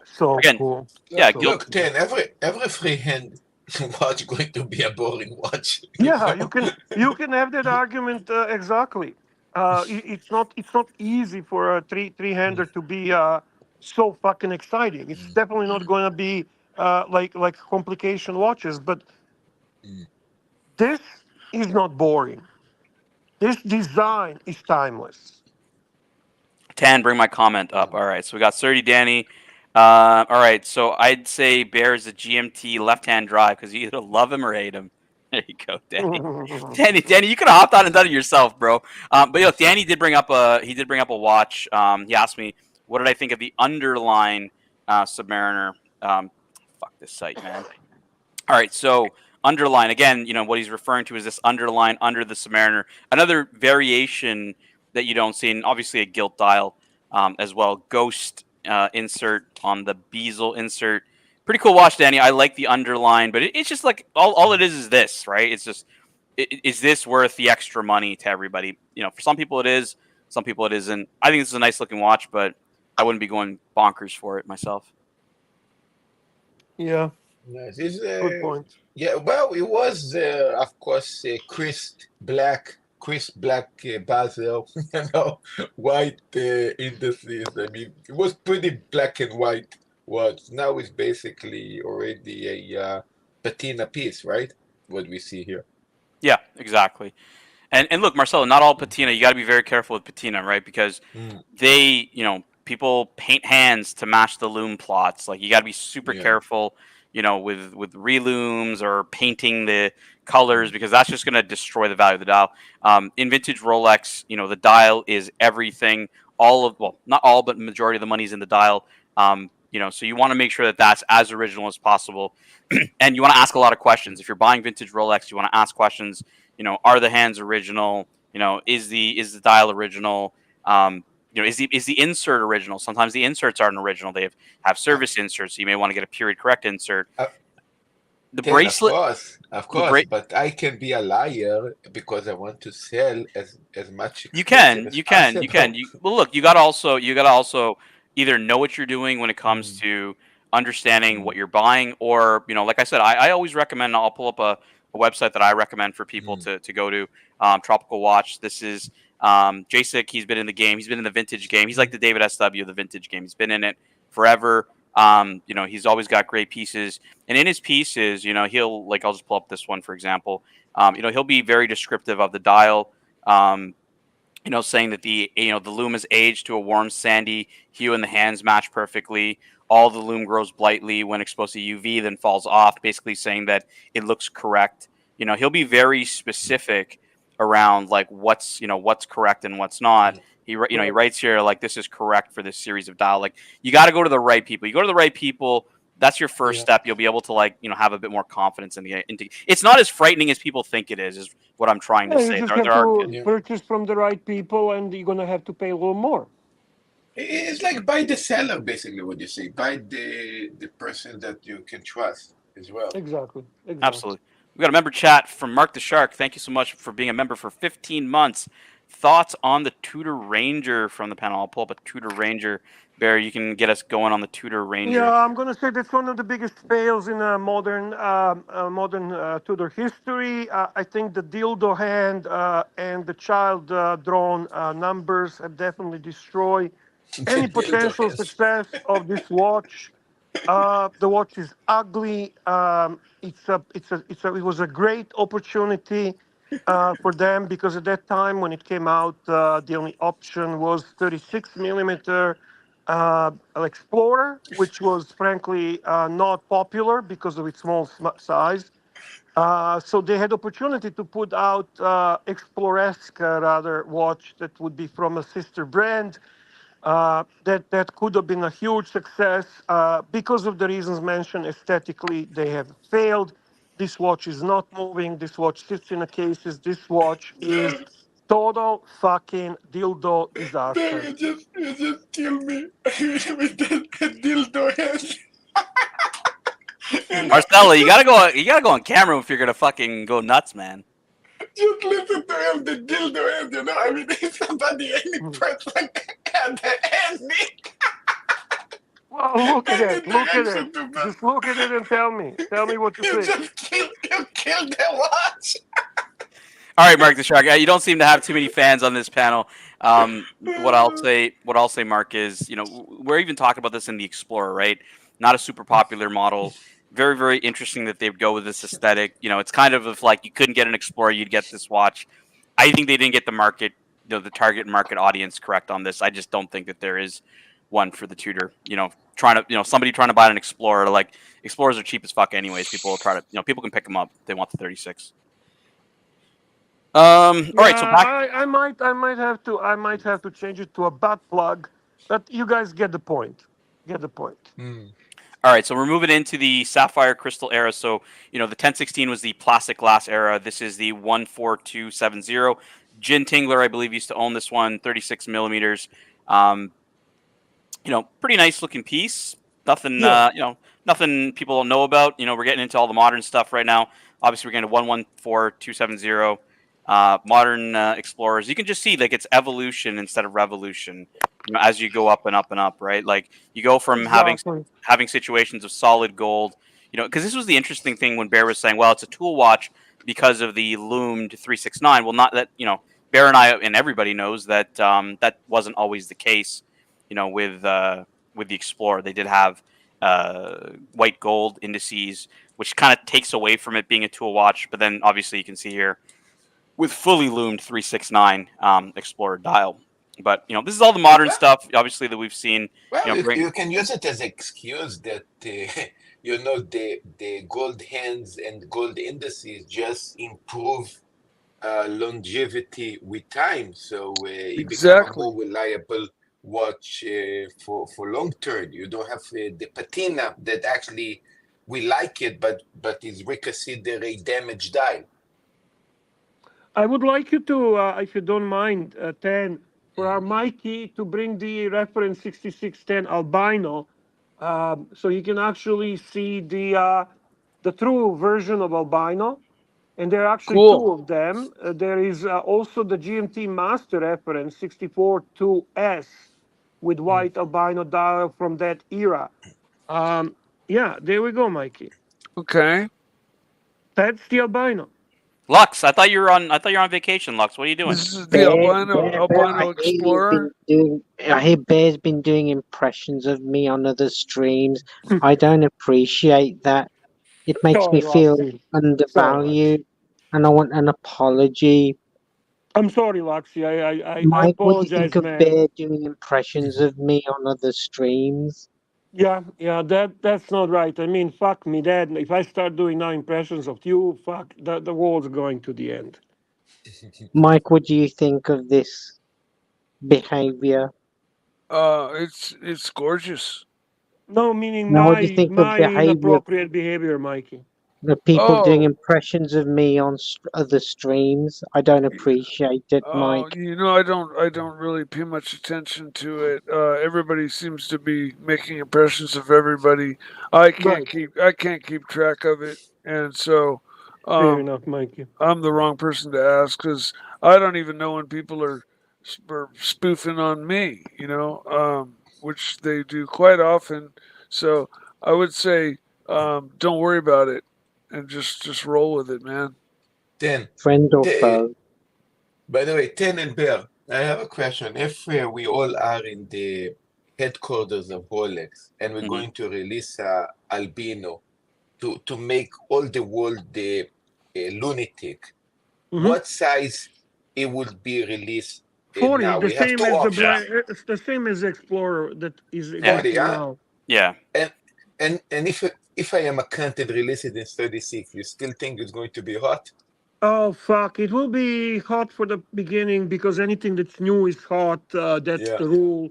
So again, cool. yeah, Look, Ten, every freehand watch going to be a boring watch. Yeah, you can have that argument exactly. It's not easy for a three-hander to be so fucking exciting. It's definitely not going to be like complication watches, but this is not boring. This design is timeless. 10, bring my comment up. All right, so we got 30 Danny. All right, so I'd say Bear is a GMT left-hand drive because you either love him or hate him. There you go, Danny. Danny, you could have hopped on and done it yourself, bro. But look, Danny did bring up a watch. He asked me what did I think of the underline Submariner. Fuck this site, man. All right, so underline again. What he's referring to is this underline under the Submariner. Another variation that you don't see, and obviously a gilt dial as well. Ghost insert on the bezel insert. Pretty cool watch, Danny. I like the underline, but it's just like all it is this, right? It's just is this worth the extra money to everybody? For some people it is, some people it isn't. I think this is a nice looking watch, but I wouldn't be going bonkers for it myself. Yeah. Nice. Good point. Yeah, well, it was, of course, crisp black bezel, white indices. I mean, it was pretty black and white watch. Now it's basically already a patina piece, right? What we see here. Yeah, exactly. And look, Marcelo, not all patina. You got to be very careful with patina, right? Because they, people paint hands to match the loom plots. Like you got to be super careful, with relooms or painting the colors because that's just going to destroy the value of the dial. In vintage Rolex, the dial is everything. Not all, but majority of the money's in the dial. So you want to make sure that that's as original as possible, and you want to ask a lot of questions. If you're buying vintage Rolex, you want to ask questions. Are the hands original? Is the dial original? Is the insert original? Sometimes the inserts aren't original. They have service inserts, so you may want to get a period correct insert. The bracelet, of course, but I can be a liar because I want to sell as much. You can. Well, look, you gotta also either know what you're doing when it comes to understanding what you're buying, or like I said, I always recommend. I'll pull up a website that I recommend for people to go to. Tropical Watch. This is Jacek. He's been in the game. He's been in the vintage game. He's like the David SW of the vintage game. He's been in it forever. He's always got great pieces, and in his pieces, he'll I'll just pull up this one for example. He'll be very descriptive of the dial. Saying that the loom is aged to a warm sandy hue and the hands match perfectly. All the loom grows brightly when exposed to UV, then falls off. Basically saying that it looks correct. He'll be very specific around like what's correct and what's not. He writes here like this is correct for this series of dial. Like you got to go to the right people. You go to the right people. That's your first step. You'll be able to have a bit more confidence in the. It's not as frightening as people think it is. Is what I'm trying to say. You just have to purchase from the right people, and you're gonna have to pay a little more. It's like buy the seller, basically. What you say, buy the person that you can trust as well. Exactly. Absolutely. We got a member chat from Mark the Shark. Thank you so much for being a member for 15 months. Thoughts on the Tudor Ranger from the panel? I'll pull up a Tudor Ranger. Barry, you can get us going on the Tudor Ranger. Yeah, I'm going to say that's one of the biggest fails in modern Tudor history. I think the dildo hand and the child drawn numbers have definitely destroyed any potential success of this watch. The watch is ugly. It was a great opportunity for them because at that time when it came out, the only option was 36 millimeter Explorer, which was frankly not popular because of its small size. So they had opportunity to put out Exploresque rather watch that would be from a sister brand. That could have been a huge success because of the reasons mentioned. Aesthetically, they have failed. This watch is not moving. This watch sits in a cases. This watch is total fucking dildo disaster. You just kill me with that dildo head. Marcelo, you gotta go on camera if you're gonna fucking go nuts, man. Just listen to him, the dildo head, you know. I mean, if somebody, any person had any Well, look at it. Look at direction it. to that, Just look at it and tell me. Tell me what you you think. just killed the watch. All right, Mark the Shark. You don't seem to have too many fans on this panel. What I'll say, Mark, is we're even talking about this in the Explorer, right? Not a super popular model. Very, very interesting that they would go with this aesthetic. It's kind of if like you couldn't get an Explorer, you'd get this watch. I think they didn't get the market, the target market audience correct on this. I just don't think that there is one for the Tudor. Somebody trying to buy an Explorer, like Explorers are cheap as fuck anyways. People will try to, people can pick them up. They want the 36. All right, so back. I might have to change it to a butt plug, but you guys get the point. Get the point. All right, so we're moving into the sapphire crystal era. So, the 1016 was the plastic glass era. This is the 14270. Gin Tingler, I believe, used to own this one, 36 millimeters. Pretty nice looking piece. Nothing, nothing people don't know about. We're getting into all the modern stuff right now. Obviously, we're getting to 114270. Modern Explorers. You can just see like it's evolution instead of revolution. As you go up and up and up, right? Like you go from having situations of solid gold, because this was the interesting thing when Bear was saying, well, it's a tool watch because of the loomed 369. Well, not that, Bear and I and everybody knows that that wasn't always the case, with the Explorer. They did have white gold indices, which kind of takes away from it being a tool watch. But then obviously you can see here with fully loomed 369 Explorer dial. But this is all the modern stuff, obviously, that we've seen. Well, you can use it as an excuse that the gold hands and gold indices just improve longevity with time, so it becomes a more reliable watch for long term. You don't have the patina that actually we like it, but is reconsidered a damaged dial. I would like you to, if you don't mind, 10, for our Mikey to bring the reference 6610 albino, so you can actually see the true version of albino. And there are actually two of them. There is also the GMT Master reference 642S with white albino dial from that era. Yeah, there we go, Mikey. Okay. That's the albino. Lux, I thought you were on vacation, Lux. What are you doing? This is the albino Explorer. I hear Bear's been doing impressions of me on other streams. I don't appreciate that. It makes me feel undervalued, and I want an apology. I'm sorry, Luxy. I Mike, apologize, what do you think of man. Bear doing impressions of me on other streams? Yeah, that's not right. I mean, fuck me, Dad. If I start doing now impressions of you, fuck, the world's going to the end. Mike, what do you think of this behavior? It's gorgeous. No, meaning what do you think my of behavior? inappropriate behavior, Mikey. The people doing impressions of me on other streams. I don't appreciate it, Mike. I don't really pay much attention to it. Everybody seems to be making impressions of everybody. I can't keep track of it, and so fair enough, Mikey. I'm the wrong person to ask because I don't even know when people are spoofing on me. Which they do quite often. So I would say don't worry about it. And just roll with it, man. 10. Friend or foe? By the way, 10 and Bear, I have a question. If we all are in the headquarters of Rolex and we're going to release albino to make all the world the lunatic, what size it would be released? 40. Now? The We have same two as options. it's the same as Explorer that is 40, now. Yeah. And if if I am a content release it in 36, you still think it's going to be hot? Oh fuck! It will be hot for the beginning because anything that's new is hot. That's Yeah. the rule.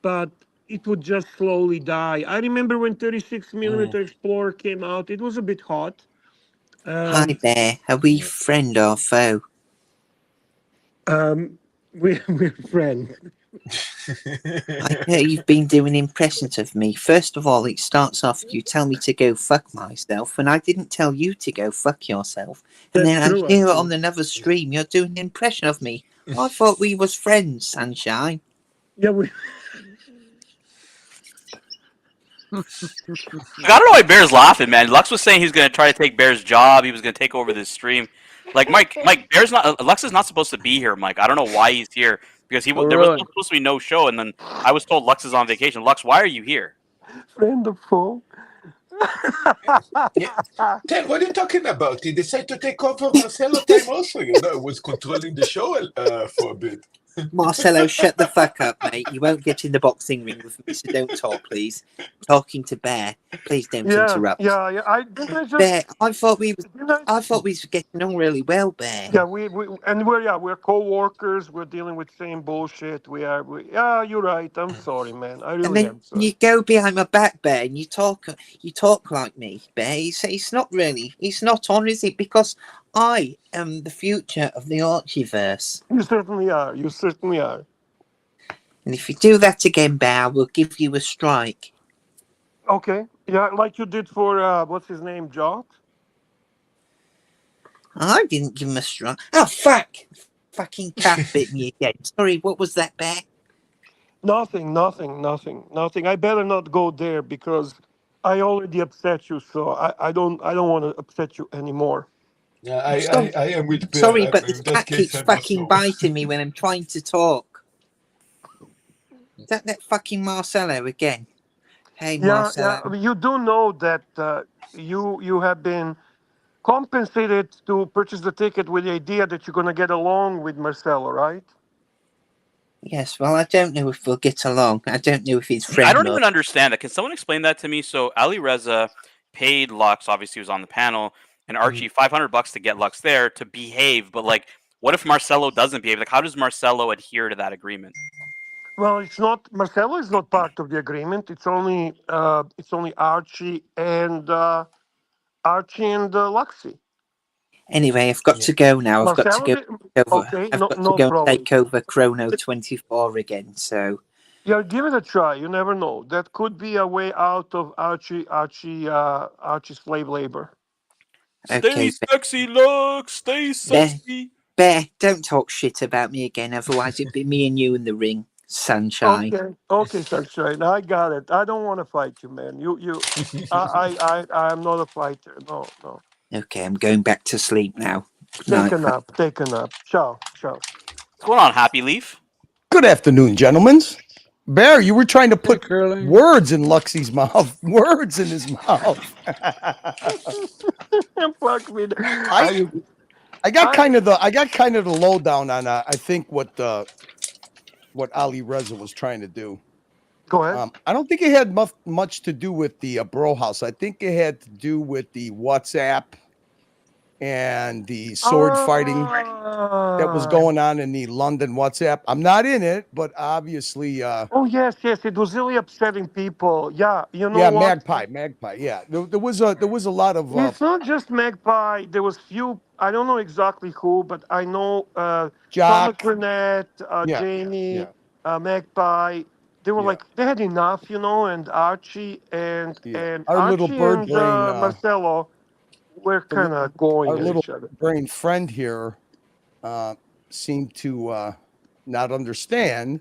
But it would just slowly die. I remember when 36 millimeter Explorer came out, it was a bit hot. Hi there. Are we friend or foe? We're friends. I know you've been doing impressions of me. First of all, it starts off, you tell me to go fuck myself, and I didn't tell you to go fuck yourself. And That's then true, I hear actually. on another stream you're doing an impression of me. I thought we was friends, Sunshine. Yeah, we. I don't know why Bear's laughing, man. Lux was saying he was going to try to take Bear's job. He was going to take over this stream. Like Mike, Bear's not. Lux is not supposed to be here, Mike. I don't know why he's here because there was really? supposed to be no show, and then I was told Lux is on vacation. Lux, why are you here? Friend of foe. Yeah. Ted, what are you talking about? He decided to take over Marcelo time also, was controlling the show for a bit. Marcelo, shut the fuck up, mate. You won't get in the boxing ring with me, so don't talk, please. Talking to Bear, please don't interrupt. Yeah. Bear, I thought we was getting on really well, Bear. Yeah, we're co-workers. We're dealing with same bullshit. Yeah, you're right. I'm sorry, man. I really And then am sorry. you go behind my back, Bear, and you talk like me, Bear. It's not on, is it? Because I am the future of the ARCHIEVERSE. You certainly are. You certainly are. And if you do that again, Bear, we'll give you a strike. Okay. Yeah, like you did for what's his name, Jot? I didn't give him a strike. Oh, fuck! Fucking cat bit me again. Sorry, what was that, Bear? Nothing. I better not go there because I already upset you, so I don't want to upset you anymore. Yeah, I am with Bear. Sorry, but the cat keeps fucking biting me when I'm trying to talk. Is that fucking Marcelo again? Hey, Marcelo. Yeah. You do know that you have been compensated to purchase the ticket with the idea that you're going to get along with Marcelo, right? Yes, well, I don't know if we'll get along. I don't know if he's friendly. I don't even understand that. Can someone explain that to me? So Ali Reza paid Lux, obviously he was on the panel, and Archie $500 to get Lux there to behave. But like, what if Marcelo doesn't behave? Like, how does Marcelo adhere to that agreement? Well, it's not. Marcelo is not part of the agreement. It's only Archie and Luxy. Anyway, I've got to go now. I've got to go. Okay, I've got no to go problem. and take over Chrono 24 again. So yeah, give it a try. You never know. That could be a way out of Archie's slave labor. Stay sexy, Lux. Stay sexy. Bear, don't talk shit about me again. Otherwise, it'd be me and you in the ring, Sunshine. Okay, Sunshine. I got it. I don't want to fight you, man. I'm not a fighter. No. Okay, I'm going back to sleep now. Take a nap. Ciao. What's going on, Happy Leaf? Good afternoon, gentlemen. Bear, you were trying to put words in Luxy's mouth. Words in his mouth. Fuck me. I got kind of the lowdown on I think what Ali Reza was trying to do. Go ahead. I don't think it had much to do with the bro house. I think it had to do with the WhatsApp and the sword fighting that was going on in the London WhatsApp. I'm not in it, but obviously. Oh yes, it was really upsetting people. Yeah, you know. Yeah, what? Magpie. Yeah, there was a lot of. It's not just Magpie. There was few. I don't know exactly who, but I know Pomegranate, Jamie, Magpie. They were they had enough, and Archie and our Archie little bird and brain, Marcelo were kind of going our at little each other. brain friend here seemed to not understand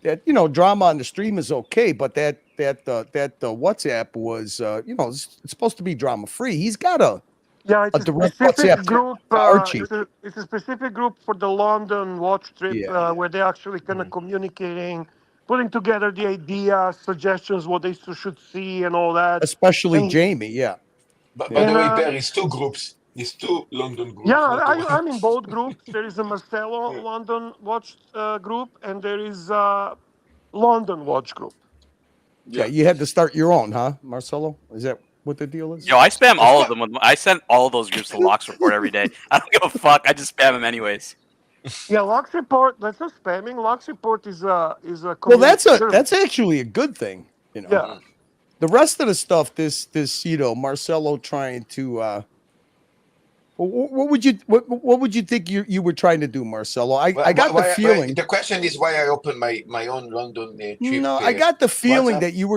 that drama on the stream is okay, but that WhatsApp was it's supposed to be drama free. He's got a it's a direct specific WhatsApp group. to Archie. It's a specific group for the London watch trip where they're actually kind of communicating, putting together the ideas, suggestions, what they should see, and all that. Especially Jamie, yeah. By the way, Bear is two groups. It's two London groups. Yeah, I'm in both groups. There is a Marcelo London watch group, and there is a London watch group. Yeah, you had to start your own, huh, Marcelo? Is that? what the deal is? Yo, I spam all of them. I send all of those groups to Locks Report every day. I don't give a fuck. I just spam them anyways. Yeah, Lux Report. That's not spamming. Lux Report is a well, that's service. actually a good thing. You know, Yeah. the rest of the stuff, this Marcelo trying to. What would you think you were trying to do, Marcelo? I got the feeling. The question is why I opened my own London trip. No, I got the feeling WhatsApp. that you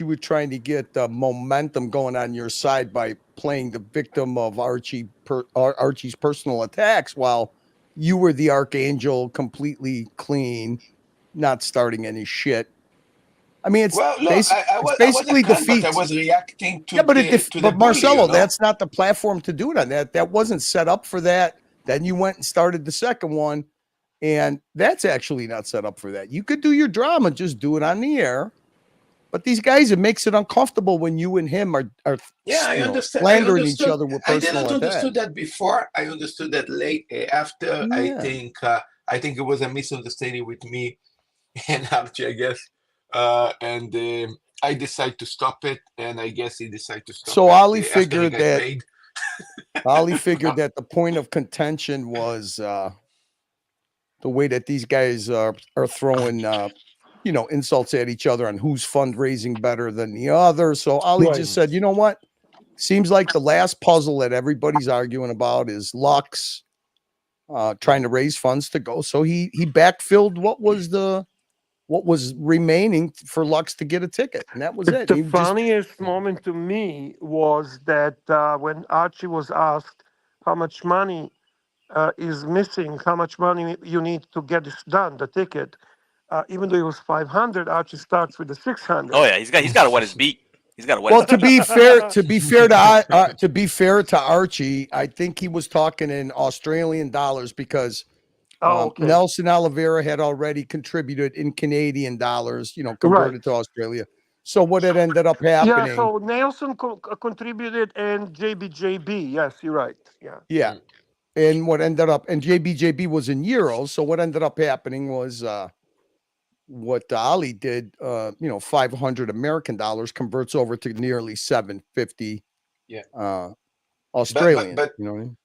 were trying to get momentum going on your side by playing the victim of Archie's personal attacks, while you were the archangel, completely clean, not starting any shit. I mean, it's basically defeat. I was reacting to but Marcelo, that's not the platform to do it on. That wasn't set up for that. Then you went and started the second one, and that's actually not set up for that. You could do your drama, just do it on the air. But these guys, it makes it uncomfortable when you and him are I understand. slandering each other with I personal didn't attacks. understood that before. I understood that late after. Yeah. I think it was a misunderstanding with me and Archie, I guess. And I decided to stop it, and I guess he decided to stop. So it Ali after he figured got that. paid. Ali figured that the point of contention was the way that these guys are throwing, insults at each other on who's fundraising better than the other. So Ali just said, you know what? Seems like the last puzzle that everybody's arguing about is Lux trying to raise funds to go. So he backfilled what was remaining for Lux to get a ticket, and that was it. The funniest moment to me was that when Archie was asked how much money is missing, how much money you need to get this done, the ticket. Even though it was 500, Archie starts with the 600. Oh yeah, he's got to wet his beak. He's got to wet. Well, to be fair to Archie, I think he was talking in Australian dollars because Nelson Oliveira had already contributed in Canadian dollars, converted to Australia. So what had ended up happening? Yeah, so Nelson contributed and JBJB. Yes, you're right. Yeah. Yeah. And what ended up, and JBJB was in euros. So what ended up happening was what Ali did, 500 American dollars converts over to nearly 750 Australian. But you know what I mean?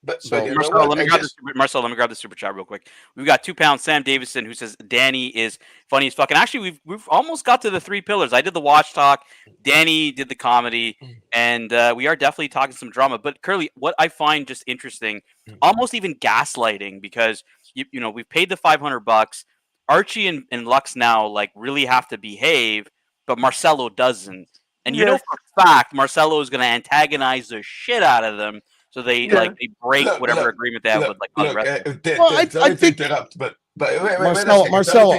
Marcelo, let me grab the super chat real quick. We've got £2 Sam Davison who says Danny is funny as fuck. And actually, we've almost got to the 3 pillars. I did the watch talk, Danny did the comedy, and we are definitely talking some drama. But Curly, what I find just interesting, almost even gaslighting, because we've paid the $500. Archie and Lux now really have to behave, but Marcelo doesn't. And for a fact, Marcelo is going to antagonize the shit out of them, so they break whatever agreement they have with other wrestlers. I think interrupt, but Marcelo,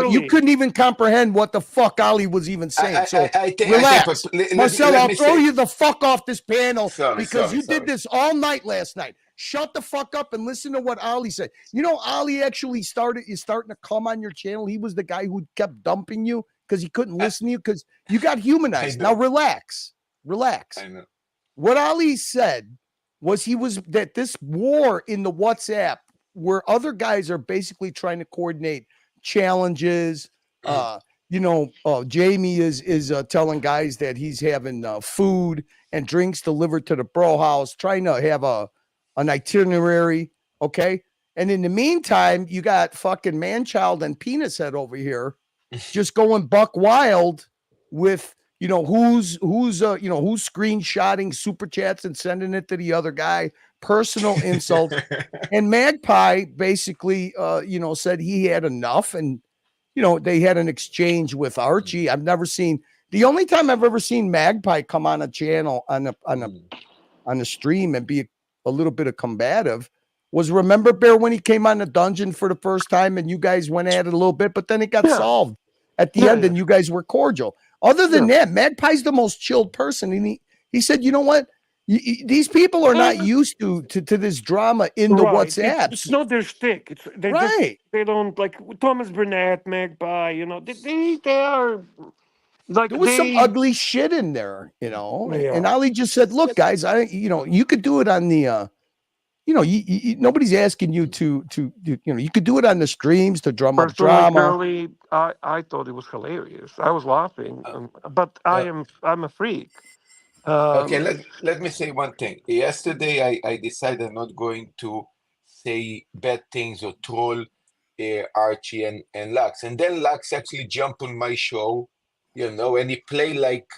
you couldn't even comprehend what the fuck Ali was even saying. So relax, Marcelo. I'll throw you the fuck off this panel because you did this all night last night. Shut the fuck up and listen to what Ali said. Ali actually is starting to come on your channel. He was the guy who kept dumping you because he couldn't listen to you because you got humanized. Now relax. I know. What Ali said was that this war in the WhatsApp where other guys are basically trying to coordinate challenges. Jamie is telling guys that he's having food and drinks delivered to the bro house, trying to have an itinerary. Okay. And in the meantime, you got fucking Manchild and Penis Head over here just going buck wild with, who's screenshotting super chats and sending it to the other guy, personal insults. And Magpie basically, said he had enough. And, they had an exchange with Archie. The only time I've ever seen Magpie come on a channel on a stream and be a little bit of combative was, remember, Bear, when he came on the dungeon for the first time and you guys went at it a little bit, but then it got solved at the end and you guys were cordial. Other than that, Magpie's the most chilled person. And he said, you know what? These people are not used to this drama in the WhatsApps. It's not their shtick. They don't like Thomas Burnett, Magpie, they are like, there was some ugly shit in there, and Ali just said, look, guys, you could do it on the you know, nobody's asking you to you know, you could do it on the streams to drum up Personally, drama. Curly, I thought it was hilarious. I was laughing, but I'm a freak. Okay, let me say one thing. Yesterday, I decided I'm not going to say bad things or troll Archie and Lux. And then Lux actually jumped on my show, you know, and he played like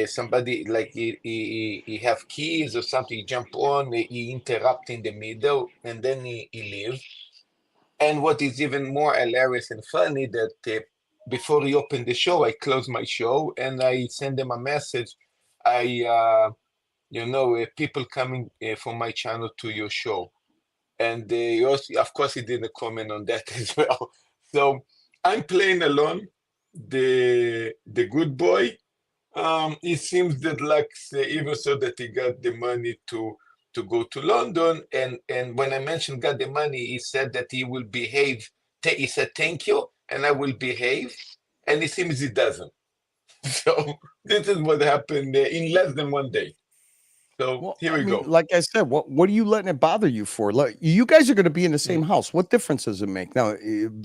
somebody, like he have keys or something. He jump on, he interrupt in the middle, and then he leave. And what is even more hilarious and funny that before he opened the show, I closed my show and I send them a message. You know, people coming from my channel to your show. And also, of course, he didn't comment on that as well. So I'm playing alone, the good boy. It seems that Lux, even so that he got the money to go to London, and when I mentioned got the money, he said that he will behave. He said thank you, and I will behave, and it seems he doesn't. So this is what happened in less than 1 day. So Well, here we go. Like I said, what are you letting it bother you for? Like, you guys are going to be in the same house. What difference does it make? Now,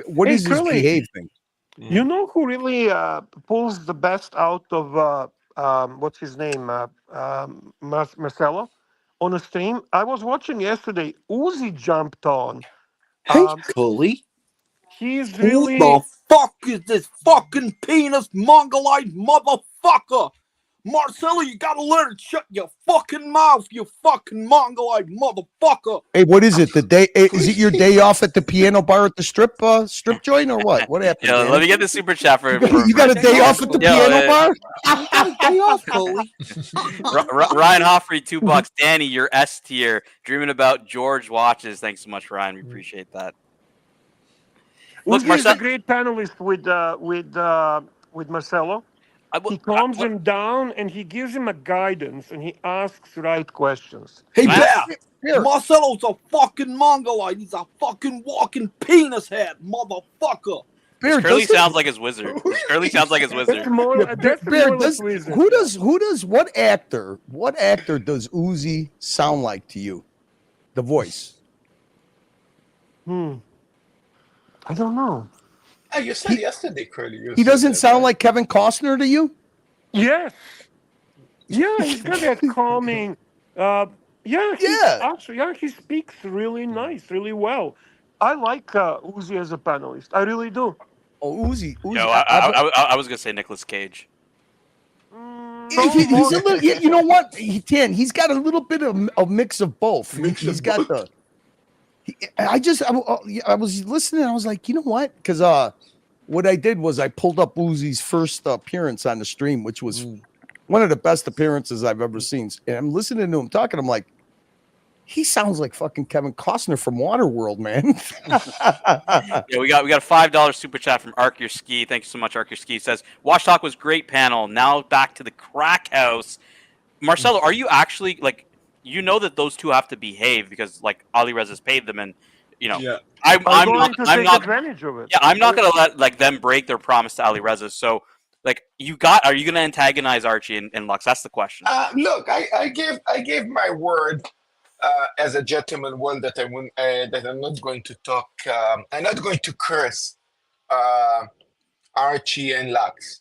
what Hey, is this Curly, behave thing? you know who really pulls the best out of what's his name, Marcelo, on a stream? I was watching yesterday. Uzi jumped on. Hey, Um, Cully. he's Who really. the fuck is this fucking penis mongoloid motherfucker? Marcelo, you gotta learn to shut your fucking mouth, you fucking mongoloid motherfucker. Hey, what is it? The day is it your day off at the piano bar at the strip joint or what? What happened? Yo, Danny? let me get the super chat for You got a day off at the piano bar? You got a day off, Cully. Ryan Hoffrey, $2. Danny, you're S tier. Dreaming about George watches. Thanks so much, Ryan. We appreciate that. Look, Uzi is a great panelist with Marcelo. He calms him down and he gives him a guidance and he asks right questions. Hey, Bear, Marcelo's a fucking mongoloid. He's a fucking walking penis head, motherfucker. Curly sounds like his wizard. Curly sounds like his wizard. That's more like wizard. What actor does Uzi sound like to you? The voice. I don't know. You said yesterday, Curly. He doesn't sound like Kevin Costner to you? Yes. Yeah, he's got that calming. He speaks really nice, really well. I like Uzi as a panelist. I really do. Oh, Uzi. Yo, I was gonna say Nicolas Cage. He's a little. You know what? He's got a little bit of mix of both. He's got the. I was listening. I was like, you know what? Because what I did was I pulled up Uzi's first appearance on the stream, which was one of the best appearances I've ever seen. And I'm listening to him talking. I'm like, he sounds like fucking Kevin Costner from Waterworld, man. Yeah, we got a $5 super chat from Arc Your Ski. Thank you so much, Arc Your Ski. Says Watch Talk was great panel. Now back to the crack house. Marcelo, are you actually like? You know that those two have to behave because like Ali Rez has paid them, and you know I'm not advantage of it. Yeah, I'm not gonna let like them break their promise to Ali Reza. So like are you gonna antagonize Archie and Lux? That's the question. Look, I gave my word as a gentleman word that that I'm not going to talk. I'm not going to curse Archie and Lux.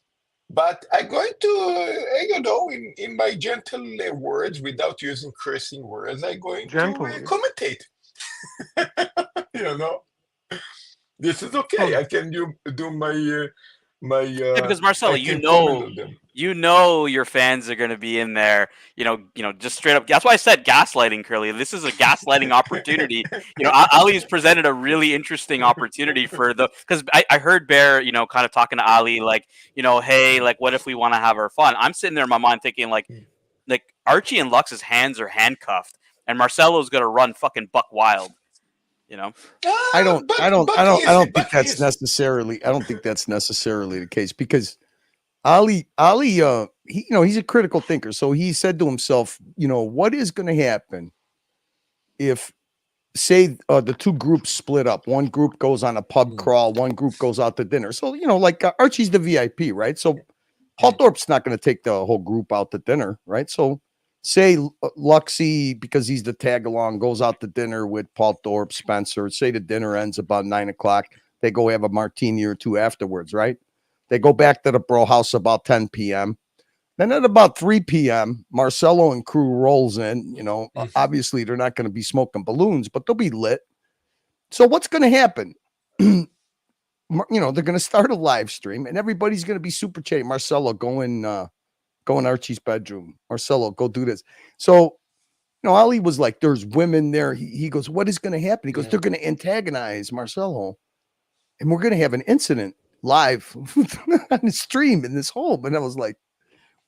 But I'm going to, in my gentle words, without using cursing words, I'm going to commentate. This is okay. I can do my because Marcelo, you know your fans are going to be in there. Just straight up. That's why I said gaslighting, Curly. This is a gaslighting opportunity. Ali's presented a really interesting opportunity because I heard Bear, kind of talking to Ali, like, hey, like, what if we want to have our fun? I'm sitting there in my mind thinking, like Archie and Lux's hands are handcuffed, and Marcelo's going to run fucking buck wild. I don't think that's necessarily the case because Ali, he's a critical thinker. So he said to himself, what is going to happen if, say, the two groups split up? One group goes on a pub crawl, one group goes out to dinner. So, like Archie's the VIP, right? So Paul Thorpe's not going to take the whole group out to dinner, right? So say Luxie, because he's the tag along, goes out to dinner with Paul Thorpe, Spencer. Say the dinner ends about 9 o'clock. They go have a martini or two afterwards, right? They go back to the bro house about 10 p.m. Then at about 3 p.m., Marcelo and crew rolls in. You know, obviously they're not going to be smoking balloons, but they'll be lit. So what's going to happen? You know, they're going to start a live stream and everybody's going to be super chatting. Marcelo, go in Archie's bedroom. Marcelo, go do this. So, you know, Ali was like, there's women there. He goes, what is going to happen? He goes, they're going to antagonize Marcelo and we're going to have an incident live on the stream in this home. And I was like,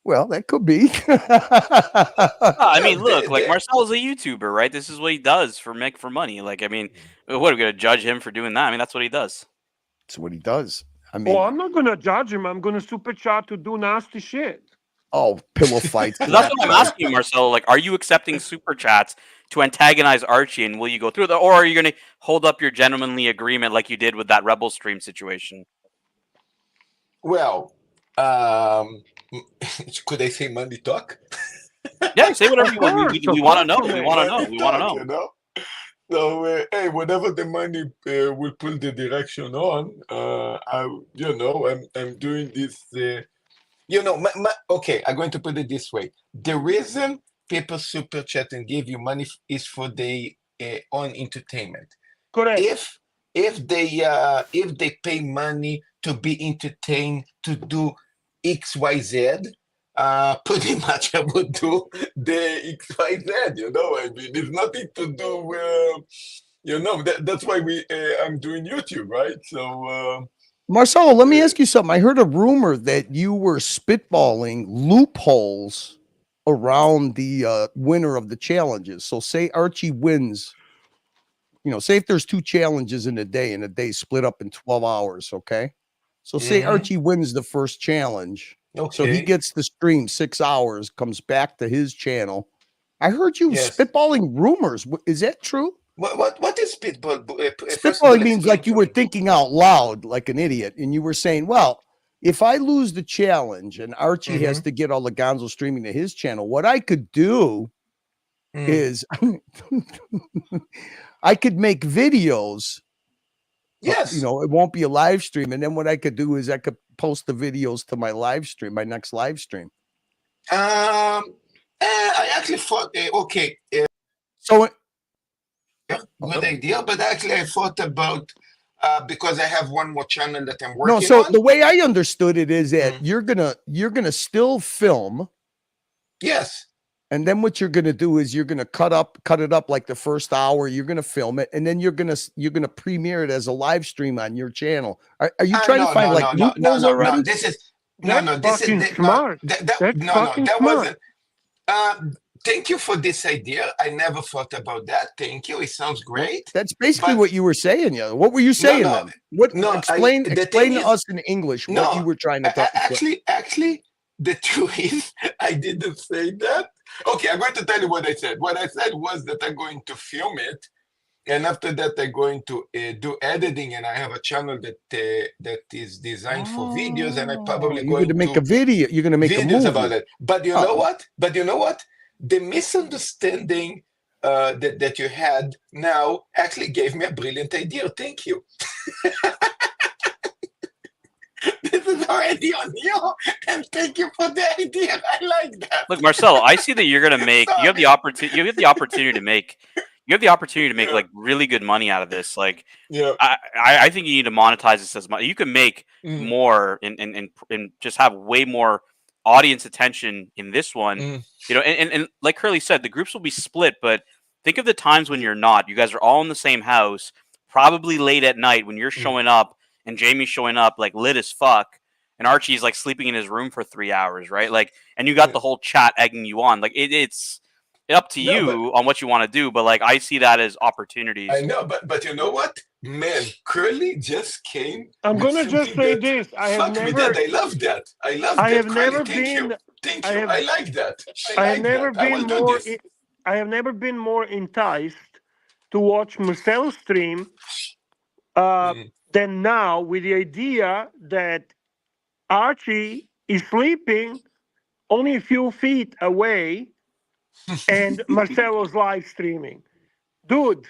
well, that could be. I mean, look, like Marcelo's a YouTuber, right? This is what he does for money. Like, I mean, what are we gonna judge him for doing that? I mean, that's what he does. That's what he does. I mean, I'm not gonna judge him. I'm gonna super chat to do nasty shit. Oh, pillow fights. That's what I'm asking you, Marcelo. Like, are you accepting super chats to antagonize Archie, and will you go through that, or are you gonna hold up your gentlemanly agreement like you did with that Rebel stream situation? Well, could I say money talk? Yeah, say whatever you want. We want to know. We want to know. We want to know. You know? So, hey, whenever the money will pull the direction on, I'm doing this. Okay, I'm going to put it this way: the reason people super chat and give you money is for their own entertainment. Correct. If they pay money to be entertained to do XYZ, pretty much I would do the XYZ, you know. I mean, it's nothing to do with, that's why I'm doing YouTube, right? So, Marcelo, let me ask you something. I heard a rumor that you were spitballing loopholes around the winner of the challenges. So say Archie wins, you know, say if there's 2 challenges in a day and a day split up in 12 hours, okay? So say Archie wins the first challenge. okay. So he gets the stream 6 hours, comes back to his channel. I heard you spitballing rumors. Is that true? What is spitball? Spitballing means like you were thinking out loud like an idiot, and you were saying, well, if I lose the challenge and Archie has to get all the Gonzo streaming to his channel, what I could do is I could make videos. Yes. You know, it won't be a live stream. And then what I could do is I could post the videos to my live stream, my next live stream. I actually thought, okay. So good idea, but actually I thought about, because I have one more channel that I'm working on. No, so the way I understood it is that you're gonna still film. Yes. And then what you're gonna do is you're gonna cut it up like the first hour. You're gonna film it, and then you're gonna premiere it as a live stream on your channel. Are you trying to find loopholes already? No, this is smart. That wasn't. Thank you for this idea. I never thought about that. Thank you. It sounds great. That's basically what you were saying. Yeah. What were you saying then? Explain to us in English what you were trying to talk about. Actually, the truth is, I didn't say that. Okay, I'm going to tell you what I said. What I said was that I'm going to film it, and after that, I'm going to do editing, and I have a channel that is designed for videos, and I'm probably going to make a video. You're going to make a movie about it. But you know what? The misunderstanding that you had now actually gave me a brilliant idea. Thank you. This is already on you, and thank you for the idea. I like that. Look, Marcelo, I see that you're gonna make. You have the opportunity. You have the opportunity to make. You have the opportunity to make like really good money out of this. Like, I think you need to monetize this as much. You can make more and just have way more audience attention in this one. You know, and like Curly said, the groups will be split. But think of the times when you're not. You guys are all in the same house, probably late at night when you're showing up. And Jamie's showing up like lit as fuck, and Archie's like sleeping in his room for 3 hours, right? Like, and you got the whole chat egging you on. Like, it's up to you on what you want to do, but like I see that as opportunities. I know, but you know what, man? Curly just came. I'm gonna just say this: I have never. I love that. I love that. I have Curly, never thank been. You. Thank you. I like that. I have never been more. I have never been more enticed to watch Marcelo stream. Than now, with the idea that Archie is sleeping only a few feet away and Marcelo's live streaming. Dude,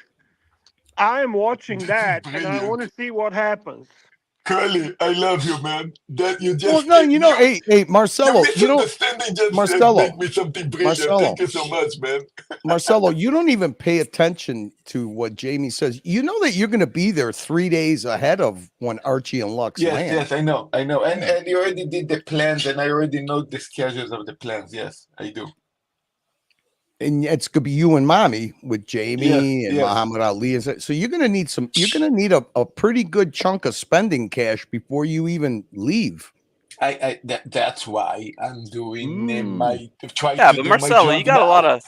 I am watching that, and I want to see what happens. Curly, I love you, man. That you Well, just no, hey, Marcelo, your misunderstanding just Marcelo, make me something brilliant. Marcelo, Thank you so much, man. Marcelo, you don't even pay attention to what Jamie says. You know that you're going to be there 3 days ahead of when Archie and Lux land. Yes, I know. And you already did the plans, and I already know the schedules of the plans. Yes, I do. And it's gonna be you and Mommy with Jamie and Muhammad Ali. So you're gonna need a pretty good chunk of spending cash before you even leave. That's why I'm doing my but Marcelo, you got a lot of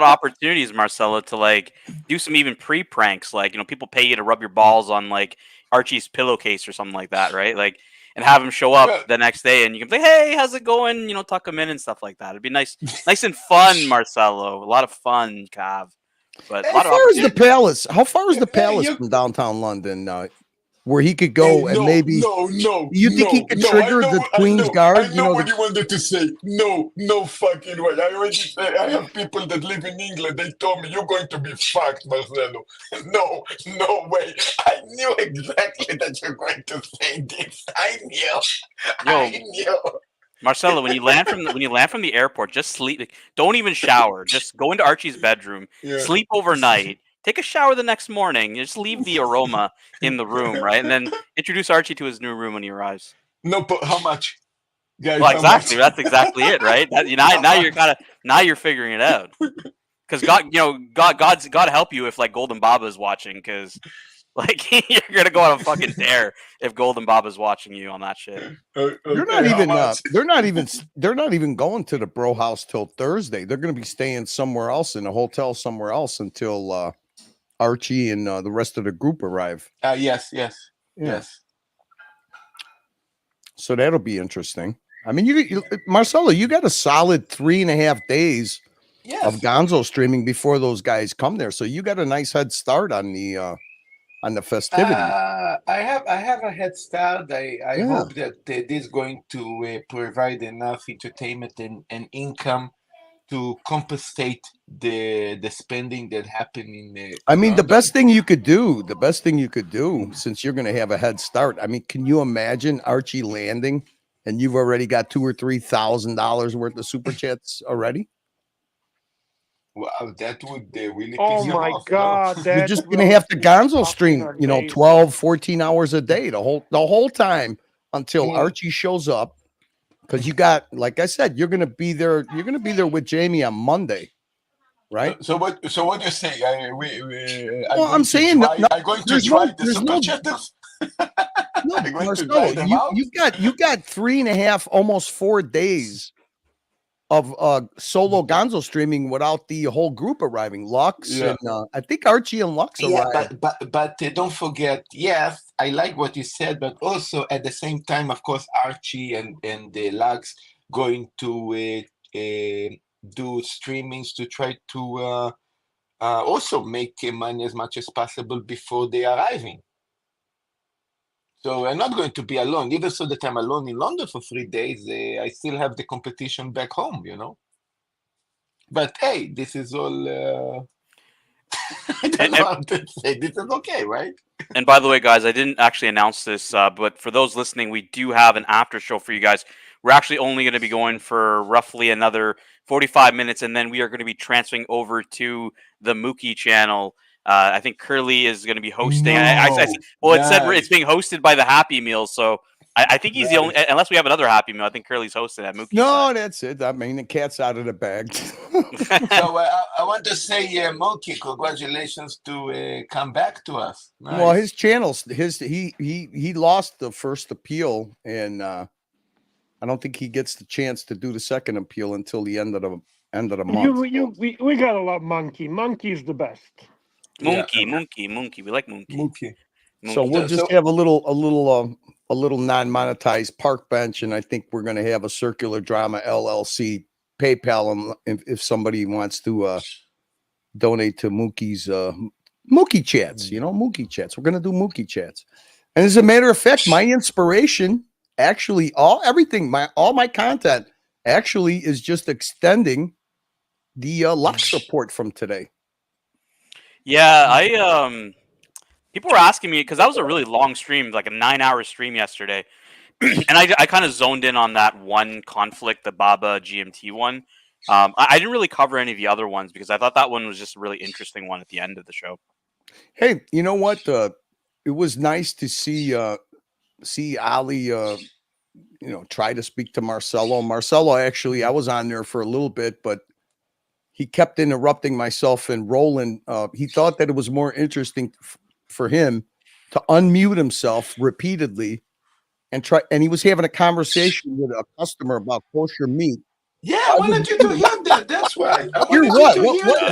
opportunities, Marcelo, to like do some even pre-pranks. Like, people pay you to rub your balls on like Archie's pillowcase or something like that, right? Like, and have him show up the next day, and you can say, "Hey, how's it going?" Tuck him in and stuff like that. It'd be nice and fun, Marcelo. A lot of fun, Cav. But how far is the Palace? How far is the Palace from downtown London? Where he could go and maybe you think he could trigger the Queen's Guard? I know what you wanted to say. No fucking way. I already said I have people that live in England. They told me you're going to be fucked, Marcelo. No way. I knew exactly that you're going to say this. I knew. Marcelo, when you land from the airport, just sleep. Don't even shower. Just go into Archie's bedroom, sleep overnight. Take a shower the next morning. Just leave the aroma in the room, right? And then introduce Archie to his new room when he arrives. No, but how much? Guys, well, exactly. That's exactly it, right? Now you're figuring it out. Because God help you if like Golden Baba is watching, because like you're gonna go on a fucking dare if Golden Baba's watching you on that shit. They're not even going to the bro house till Thursday. They're gonna be staying somewhere else in a hotel somewhere else until Archie and the rest of the group arrive. Yes. So that'll be interesting. I mean, you Marcelo, you got a solid 3.5 days of Gonzo streaming before those guys come there. So you got a nice head start on the festivity. I have a head start. I hope that this is going to provide enough entertainment and income to compensate the spending that happened in the. I mean, the best thing you could do, since you're going to have a head start. I mean, can you imagine Archie landing and you've already got $2,000 or $3,000 worth of super chats already? Wow, that would really. Oh my God! You're just going to have to Gonzo stream, 12, 14 hours a day the whole time until Archie shows up. Because you got, like I said, you're gonna be there. You're gonna be there with Jamie on Monday, right? So what do you say? I'm saying I'm going to try the super chatters. No, Marcelo, you got 3.5, almost 4 days of solo Gonzo streaming without the whole group arriving. Lux and I think Archie and Lux arrived. But don't forget, yes, I like what you said, but also at the same time, of course, Archie and the Lux going to do streamings to try to also make money as much as possible before they are arriving. So I'm not going to be alone. Even so that I'm alone in London for 3 days, I still have the competition back home, But hey, this is all. I don't know how to say. This is okay, right? And by the way, guys, I didn't actually announce this, but for those listening, we do have an after show for you guys. We're actually only going to be going for roughly another 45 minutes, and then we are going to be transferring over to the Mookie channel. I think Curly is going to be hosting. It said it's being hosted by the Happy Meal, so I think he's the only. Unless we have another Happy Meal, I think Curly's hosting at Mookie. No, that's it. I mean, the cat's out of the bag. So I want to say, Mookie, congratulations to come back to us. Nice. Well, his channels, he lost the first appeal, and I don't think he gets the chance to do the second appeal until the end of the month. We gotta love Monkey. Monkey's the best. Monkey. We like Monkey. So we'll just have a little non-monetized park bench, and I think we're going to have a Circular Drama LLC PayPal if somebody wants to donate to Mookie's Mookie chats. Mookie chats. We're going to do Mookie chats, and as a matter of fact, my inspiration actually all my content actually is just extending the Lux report from today. Yeah, people were asking me because that was a really long stream, like a 9-hour stream yesterday, and I kind of zoned in on that one conflict, the Baba GMT one. I didn't really cover any of the other ones because I thought that one was just a really interesting one at the end of the show. Hey, you know what? It was nice to see Ali, try to speak to Marcelo. Marcelo, actually, I was on there for a little bit, but he kept interrupting myself and Roland. He thought that it was more interesting for him to unmute himself repeatedly and he was having a conversation with a customer about kosher meat. Yeah, I wanted you to hear that. That's why. Hear what?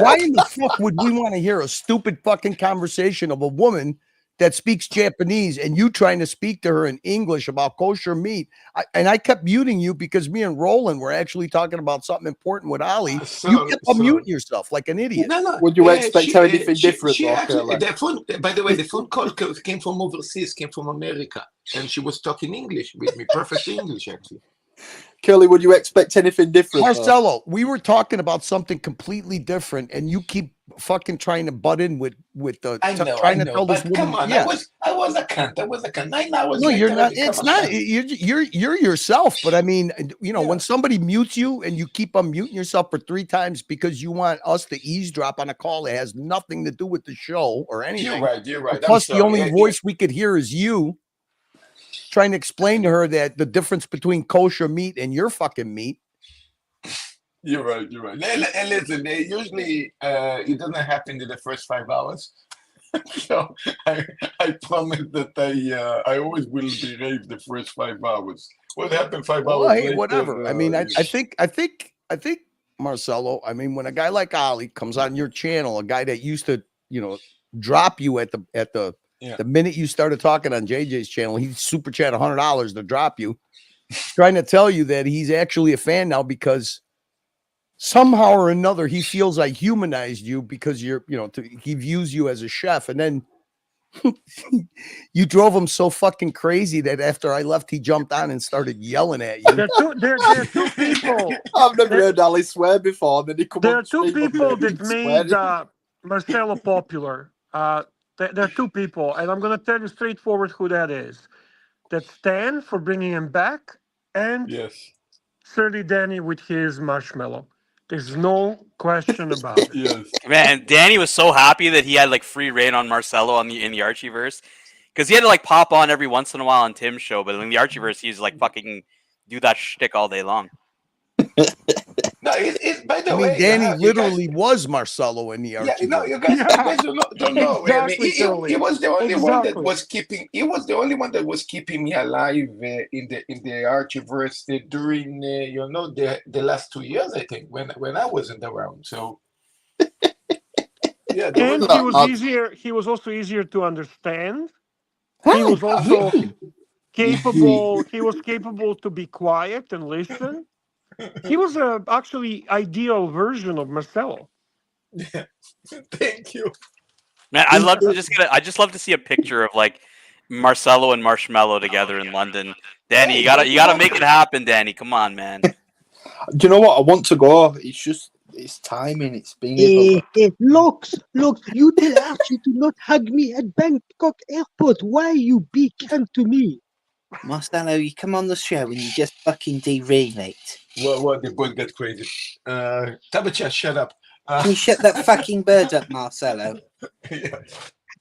Why in the fuck would we want to hear a stupid fucking conversation of a woman that speaks Japanese and you trying to speak to her in English about kosher meat? I kept muting you because me and Roland were actually talking about something important with Ali. You kept unmuting yourself like an idiot. No. Would you expect anything different? By the way, the phone call came from overseas, came from America, and she was talking English with me, perfect English, actually. Curly, would you expect anything different? Marcelo, we were talking about something completely different, and you keep fucking trying to butt in with the trying to tell this woman. Come on, yeah. I was a cunt. 9 hours. No, later, you're not. It's not. You're yourself. But I mean, when somebody mutes you and you keep unmuting yourself for 3 times because you want us to eavesdrop on a call that has nothing to do with the show or anything. You're right. Plus, the only voice we could hear is you trying to explain to her that the difference between kosher meat and your fucking meat. You're right. And listen, usually it doesn't happen in the first 5 hours. So I promise that I always will behave the first 5 hours. What happened 5 hours later? Whatever. I mean, I think Marcelo. I mean, when a guy like Ali comes on your channel, a guy that used to drop you at the minute you started talking on JJ's channel, he super chat $100 to drop you. He's trying to tell you that he's actually a fan now because somehow or another he feels I humanized you because he views you as a chef, and then you drove him so fucking crazy that after I left, he jumped on and started yelling at you. There are two people. I've never heard Ali swear before. Then there are two people that made Marcelo popular. There are two people, and I'm going to tell you straightforward who that is. That's Stan for bringing him back, and Surly Danny with his marshmallow. There's no question about it. Yes. Man, Danny was so happy that he had like free reign on Marcelo in the Archieverse, because he had to like pop on every once in a while on Tim's show, but in the Archieverse he's like fucking do that shtick all day long. No, by the way, Danny literally was Marcelo in the Archieverse. Yeah, no, you guys don't know. Exactly, I mean, he was the only one that Exactly. was keeping. He was the only one that was keeping me alive in the Archieverse during the last 2 years. I think when I wasn't around. So yeah, And he was easier. He was also easier to understand. He was also capable. He was capable to be quiet and listen. He was a actually ideal version of Marcelo. Yeah. Thank you. Man, I just love to see a picture of like Marcelo and Marshmallow together in London. Danny, you gotta make it happen, Danny. Come on, man. Do you know what? I want to go. It's timing. It's being. Lux, you tell Archie to not hug me at Bangkok airport. Why you be kind to me? Marcelo, you come on the show and you just fucking derail it. What the boy got crazy. Tabacha, shut up. Can you shut that fucking bird up, Marcelo? Yeah.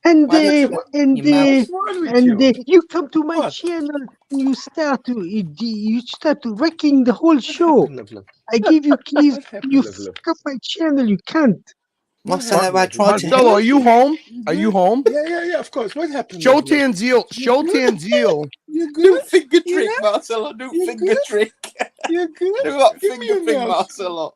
And Your mouth. you come to my channel and you start to wrecking the whole show. I give you keys, you fuck up my channel. You can't. Marcelo, I tried to. Marcelo, are you home? Are you home? Yeah, of course. What happened? Show Tanzil. You do a finger trick, Marcelo. Do finger trick. You're good. Do that Give me finger a thing, mouse. Marcelo.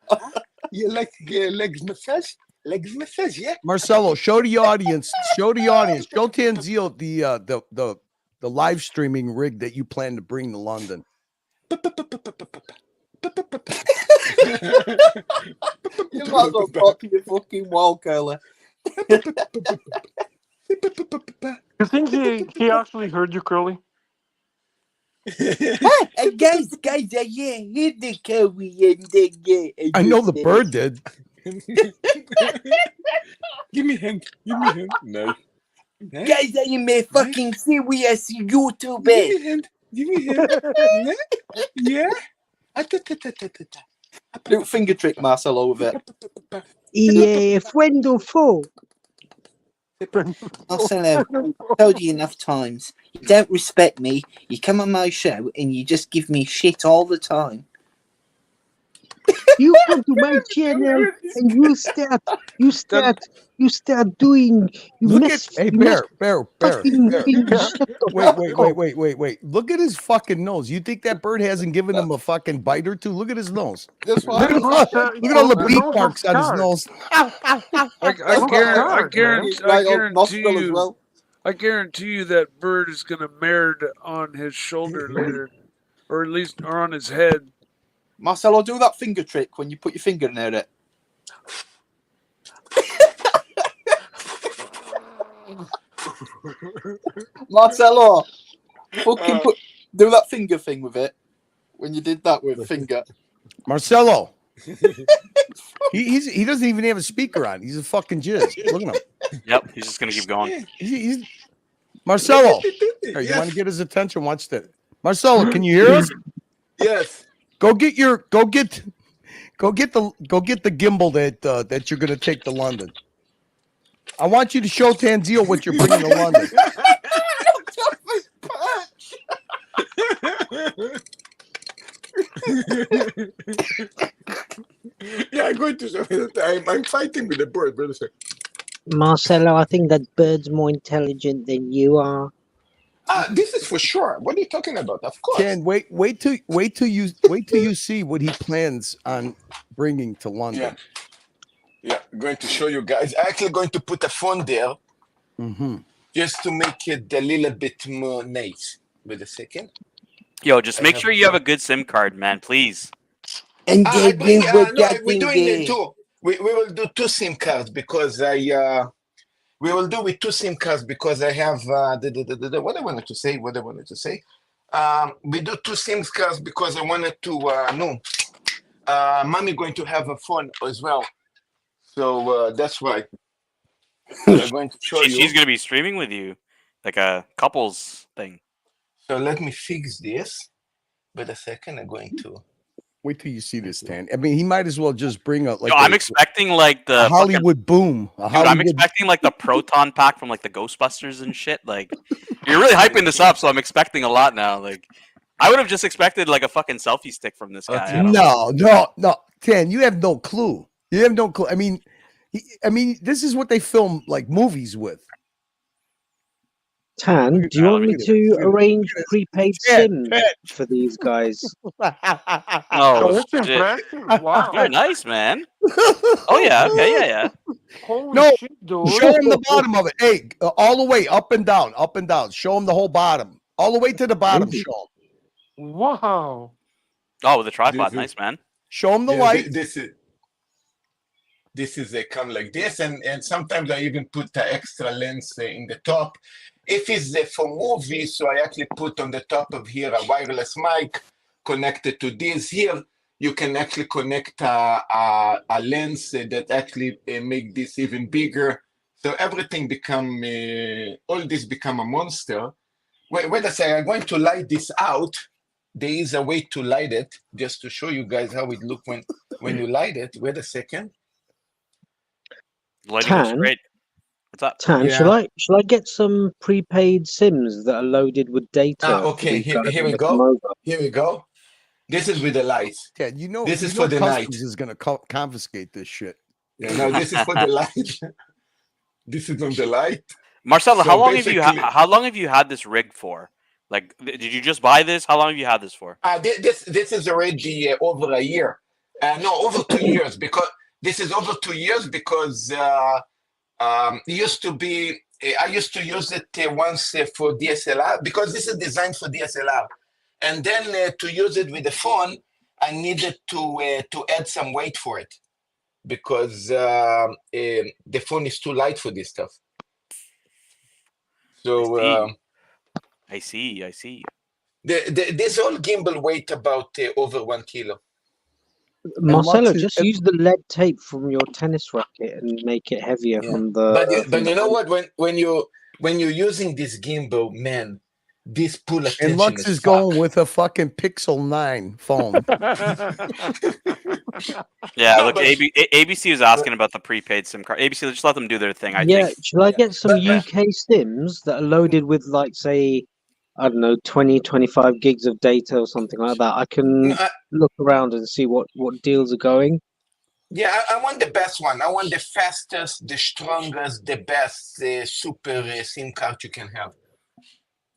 You like legs massage? Legs massage, yeah. Marcelo, show the audience. Show Tanzil the live streaming rig that you plan to bring to London. You might as well talk to your fucking wall, Curly. You think he actually heard you, Curly? Guys, yeah, hit the Curly and I know the bird did. Give me hand. Give me hand. No. Guys, I am a fucking serious YouTuber. Give me hand. Give me hand. Yeah. Do a finger trick, Marcelo, with it. Yeah, friend or foe? Marcelo, I've told you enough times. You don't respect me. You come on my show and you just give me shit all the time. You come to my channel and you start doing. You Look mess. at, hey, you mess Bear. fucking things. Shut the Wait. Look at his fucking nose. You think that bird hasn't given him a fucking bite or two? Look at his nose. That's Look why. at all the beak marks on his nose. I guarantee you that bird is gonna merd on his shoulder later, or at least on his head. Marcelo, do that finger trick when you put your finger near it. Marcelo, fucking do that finger thing with it. When you did that with finger. Marcelo. he doesn't even have a speaker on. He's a fucking jizz. Look at him. Yep, he's just gonna keep going. He's Marcelo. Here, you want to get his attention? Watch that. Marcelo, can you hear us? Yes. Go get the gimbal that you're gonna take to London. I want you to show Tanzio what you're bringing to London. Yeah, I'm going to show you that I'm fighting with the bird. Marcelo, I think that bird's more intelligent than you are. This is for sure. What are you talking about? Of course. Ken, wait till you see what he plans on bringing to London. Yeah, I'm going to show you guys. I'm actually going to put a phone there, just to make it a little bit more nice. Wait a second. Yo, just make sure you have a good SIM card, man, please. And we're doing it too. We will do 2 SIM cards because we will do with 2 SIM cards because I have what I wanted to say. We do 2 SIM cards because I wanted to mommy going to have a phone as well, so that's why we're going to show you. She's gonna be streaming with you, like a couples thing. So let me fix this. Wait a second. I'm going to wait till you see this, Tan. I mean, he might as well just bring up like. I'm expecting like the Hollywood boom. I'm expecting like the proton pack from like the Ghostbusters and shit. Like, you're really hyping this up, so I'm expecting a lot now. Like, I would have just expected like a fucking selfie stick from this guy. No, Tan, you have no clue. You have no clue. I mean, this is what they film like movies with. Tan, do you want me to arrange prepaid SIM for these guys? Oh, that's impressive. Wow. You're nice, man. Oh yeah, okay, yeah. Holy shit, dude. Show him the bottom of it. Hey, all the way up and down. Show him the whole bottom, all the way to the bottom. Show him. Wow. Oh, with the tripod, nice, man. Show him the light. This is a come like this, and sometimes I even put the extra lens in the top. If it's for movies, so I actually put on the top of here a wireless mic connected to this here. You can actually connect a lens that actually make this even bigger. So everything become, all this become a monster. Wait a second, I'm going to light this out. There is a way to light it, just to show you guys how it look when you light it. Wait a second. Lighting looks great. What's up? Tan, shall I get some prepaid SIMs that are loaded with data? Okay, here we go. Here we go. This is with the lights. Yeah, this is for the night. Is going to confiscate this shit. Yeah, no, this is for the light. This is on the light. Marcelo, so how long have you had this rig for? Like, did you just buy this? How long have you had this for? This is already over a year. No, over 2 years, because this is over 2 years because it used to be. I used to use it once for DSLR because this is designed for DSLR, and then to use it with the phone, I needed to add some weight for it because the phone is too light for this stuff. So I see. This whole gimbal weight about over 1 kilo. Marcelo, is- just use the lead tape from your tennis racket and make it heavier Yeah. from the. But you know what? When you're using this gimbal, man, this pull And attention Lux is is fuck. going with a fucking Pixel 9 phone. Yeah, No, look, but- ABC was asking about the prepaid SIM card. ABC, just let them do their thing. I Yeah, think. shall I get some But- UK Sims that are loaded with, like, say, I don't know, 20, 25 gigs of data or something like that? I can No, look around and see what deals are going. yeah, I want the best one. I want the fastest, the strongest, the best super SIM card you can have.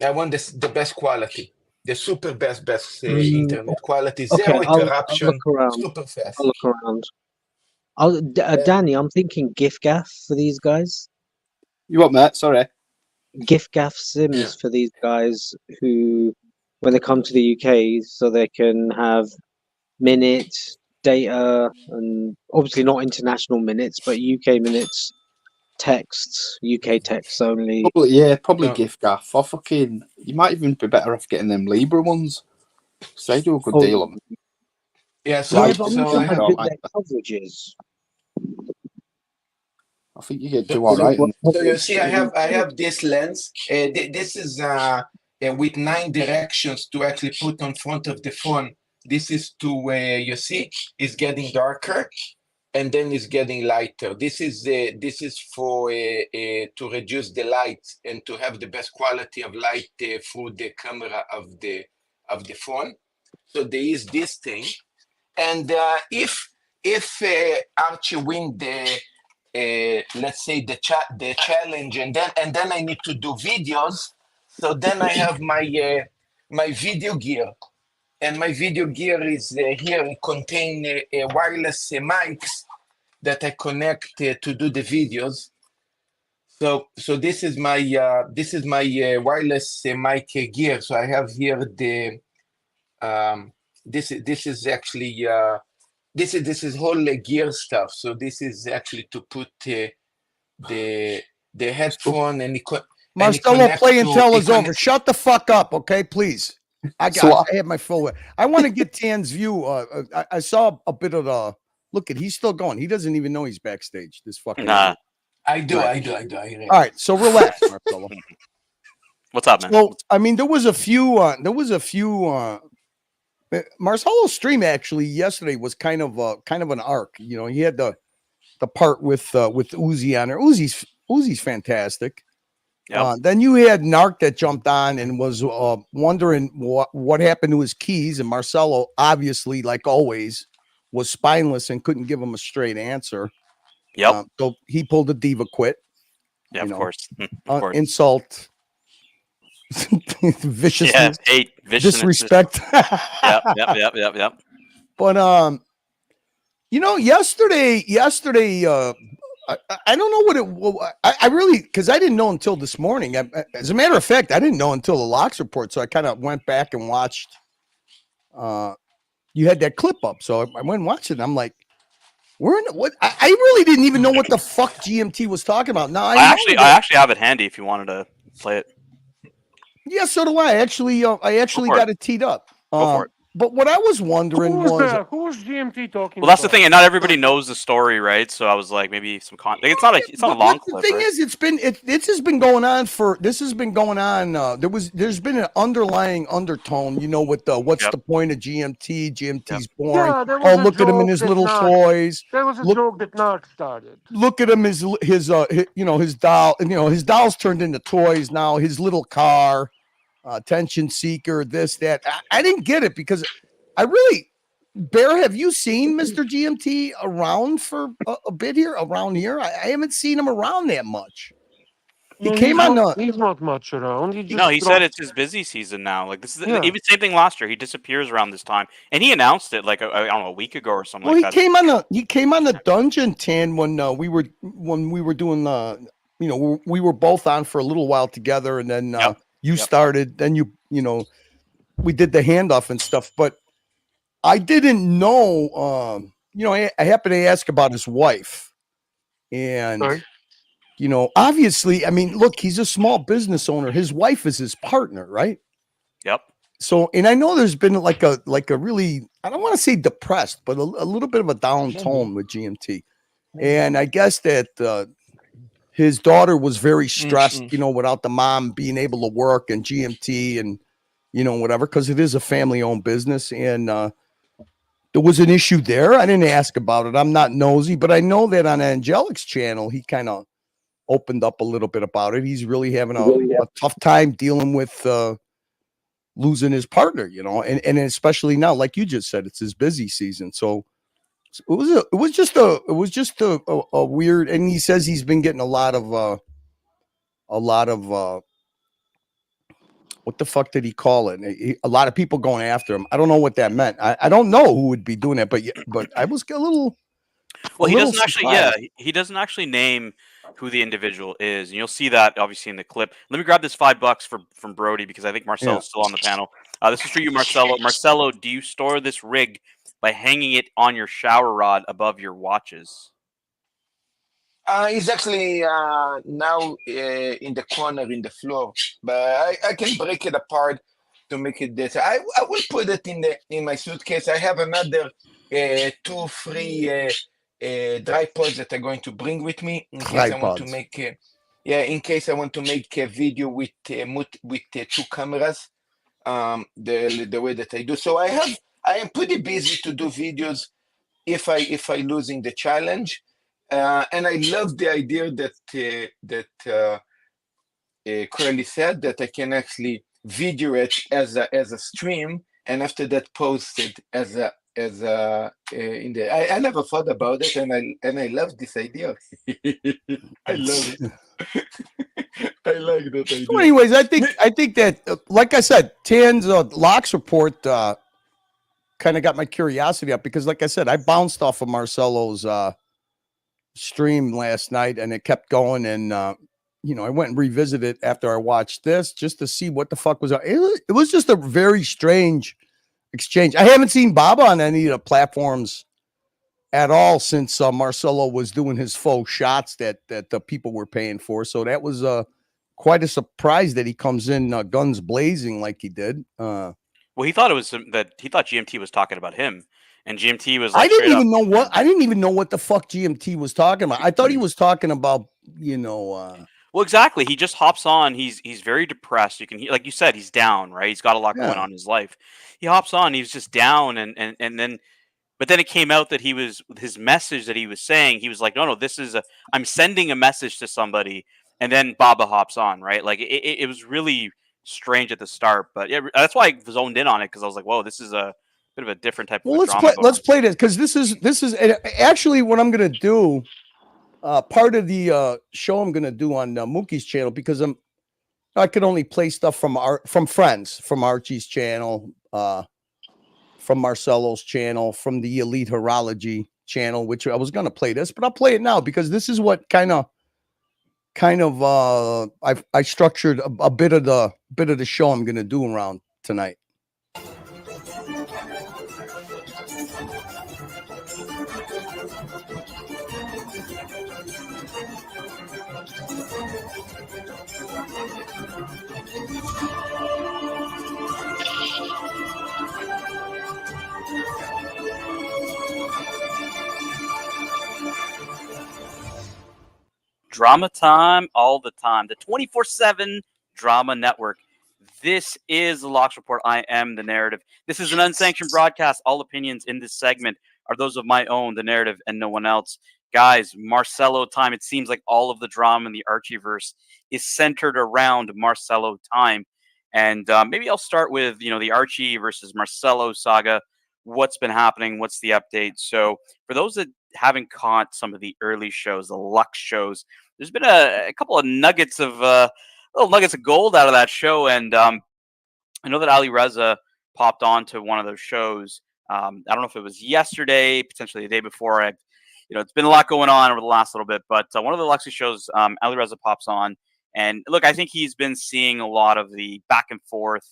I want the best quality, the super best internet quality, Okay, zero I'll interruption, look around. super fast. I'll look around. Danny, I'm thinking GIF-GAF for these guys. You what, Matt? Sorry. GIF-GAF Sims for these guys who, when they come to the UK, so they can have minutes, data, and obviously not international minutes, but UK minutes, texts, UK texts only. Probably gift gaff. Or fucking, you might even be better off getting them Libra ones. So they do a good deal on them. Yeah, Yeah, but I'm so looking I at how have, good their coverage is. I think you get do all right. So you see, I have this lens. This is with 9 directions to actually put on front of the phone. This is to you see, it's getting darker, and then it's getting lighter. This is for to reduce the light and to have the best quality of light through the camera of the phone. So there is this thing, and if Archie win the let's say the challenge, and then I need to do videos. So then I have my my video gear, and my video gear is here. It contain wireless mics that I connect to do the videos. So this is my wireless mic gear. So I have here the this is actually this is whole gear stuff. So this is actually to put the headphone and Marcelo, play and tell is over. Shut the fuck up, okay, please. I have my full. I want to get Tan's view. I saw a bit of the look at. He's still going. He doesn't even know he's backstage. This fucking. Nah. I do. All right, so relax, Marcelo. What's up, man? So I mean, there was a few. Marcelo's stream actually yesterday was kind of an arc. You know, he had the part with Uzi on there. Uzi's fantastic. Yep. Then you had Narc that jumped on and was wondering what happened to his keys, and Marcelo obviously, like always, was spineless and couldn't give him a straight answer. Yep. So he pulled a diva quit. Yeah, of course. Of course. Insult. Viciousness, hate, disrespect. Yep. But you know, yesterday, I don't know what it. I really, because I didn't know until this morning. As a matter of fact, I didn't know until the Locks report. So I kind of went back and watched. You had that clip up, so I went and watched it. And I'm like, we're in what? I really didn't even know what the fuck GMT was talking about. Now I actually have it handy if you wanted to play it. Yeah, so do I. Actually, got it teed up. Go for it. But what I was wondering who's GMT talking? Well, that's the thing, and not everybody knows the story, right? So I was like, maybe some context. It's not a long clip. The thing right? is, this has been going on. There's been an underlying undertone, you know, with the what's the point of GMT? GMT's boring. Yeah, look at him in his little toys. There was a joke that Narc started. Look at him, his doll. His doll's turned into toys now. His little car. Attention seeker, this, that. I didn't get it because I really, Bear, have you seen Mr. GMT around for a bit here? Around here? I haven't seen him around that much. He came on. He's not much around. He said it's his busy season now. Like this is even same thing last year. He disappears around this time, and he announced it like I don't know, a week ago or something. Well, he came on the Dungeon Tan when we were doing we were both on for a little while together, and then. You started, then we did the handoff and stuff, but I didn't know, I happened to ask about his wife and, obviously, I mean, look, he's a small business owner. His wife is his partner, right? Yep. So, and I know there's been like a really, I don't want to say depressed, but a little bit of a down tone with GMT. And I guess that his daughter was very stressed, you know, without the mom being able to work and GMT and, you know, whatever, because it is a family owned business. And there was an issue there. I didn't ask about it. I'm not nosy, but I know that on Angelic's channel, he kind of opened up a little bit about it. He's really having a tough time dealing with losing his partner, you know, and especially now, like you just said, it's his busy season. So it was just a weird, and he says he's been getting a lot of what the fuck did he call it? A lot of people going after him. I don't know what that meant. I don't know who would be doing that, but I was a little. Well, he doesn't actually. Yeah, he doesn't actually name who the individual is, and you'll see that obviously in the clip. Let me grab this $5 from Brody because I think Marcelo's still on the panel. This is for you, Marcelo. Marcelo, do you store this rig by hanging it on your shower rod above your watches? It's actually now in the corner in the floor, but I can break it apart to make it this. I will put it in my suitcase. I have another 2 free tripods that I'm going to bring with me in case I want to make in case I want to make a video with 2 cameras. The way that I do. So I am pretty busy to do videos if I losing the challenge. And I love the idea that Curly said that I can actually video it as a stream, and after that post it as a in the. I never thought about it, and I love this idea. I love it. I like that idea. So anyways, I think that like I said, Tan's locks report kind of got my curiosity up because, like I said, I bounced off of Marcelo's stream last night and it kept going, and you know, I went and revisited it after I watched this just to see what the fuck was it was just a very strange exchange. I haven't seen Baba on any of the platforms at all since Marcelo was doing his faux shots that the people were paying for, so that was quite a surprise that he comes in guns blazing like he did. Well, he thought it was that he thought GMT was talking about him. And GMT was like, I didn't even know what the fuck GMT was talking about. I thought he was talking about, you know. Well, exactly. He just hops on. He's very depressed. You can hear, like you said, he's down, right? He's got a lot going on in his life. He hops on. He was just down, and then, but then it came out that he was his message that he was saying. He was like, no, this is I'm sending a message to somebody, and then Baba hops on, right? Like it was really strange at the start, but yeah, that's why I zoned in on it because I was like, whoa, this is a bit of a different type of drama. Let's play this because this is actually what I'm gonna do. Part of the show I'm gonna do on Mookie's channel because I could only play stuff from friends, from Archie's channel, from Marcelo's channel, from the Elite Horology channel, which I was gonna play this, but I'll play it now because this is what kind of I structured a bit of the show I'm gonna do around tonight. Drama time all the time. The 24/7 Drama Network. This is the Locks Report. I am the narrative. This is an unsanctioned broadcast. All opinions in this segment are those of my own, the narrative, and no one else. Guys, Marcelo time. It seems like all of the drama in the Archieverse is centered around Marcelo time. And maybe I'll start with, the Archie versus Marcelo saga. What's been happening? What's the update? So for those that haven't caught some of the early shows, the Lux shows, there's been a couple of nuggets of little nuggets of gold out of that show, and I know that Ali Reza popped on to one of those shows. I don't know if it was yesterday, potentially the day before. It's been a lot going on over the last little bit, but one of the Luxy shows, Ali Reza pops on, and look, I think he's been seeing a lot of the back and forth,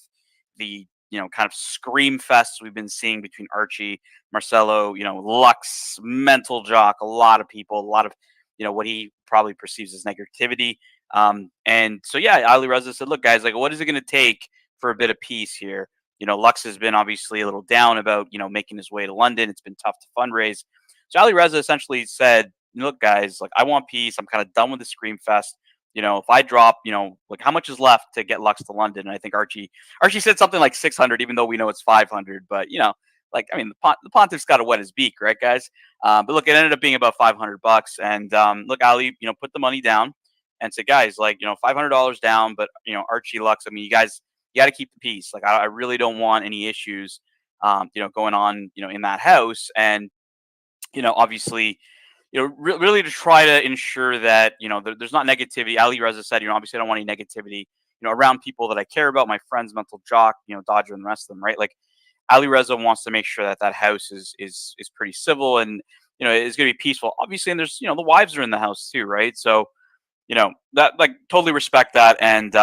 the kind of scream fests we've been seeing between Archie, Marcelo, Lux, mental jock, a lot of people, a lot of what he probably perceives as negativity. And so, yeah, Ali Reza said, look, guys, like, what is it going to take for a bit of peace here? Lux has been obviously a little down about, making his way to London. It's been tough to fundraise. So Ali Reza essentially said, look, guys, like, I want peace. I'm kind of done with the Scream Fest. If I drop, like, how much is left to get Lux to London? And I think Archie said something like 600, even though we know it's 500. But, like, I mean, the pontiff's got to wet his beak, right, guys? But look, it ended up being about $500. And look, Ali, put the money down and said, guys, like, $500 down. But, Archie, Lux, I mean, you guys, you got to keep the peace. Like, I really don't want any issues, going on, in that house. And, obviously, really to try to ensure that, there's not negativity. Ali Reza said, obviously I don't want any negativity, around people that I care about, my friends, Mental Jock, Dodger and the rest of them, right? Like, Ali Reza wants to make sure that that house is pretty civil and, is going to be peaceful, obviously. And there's, the wives are in the house too, right? So, that, like, totally respect that. And,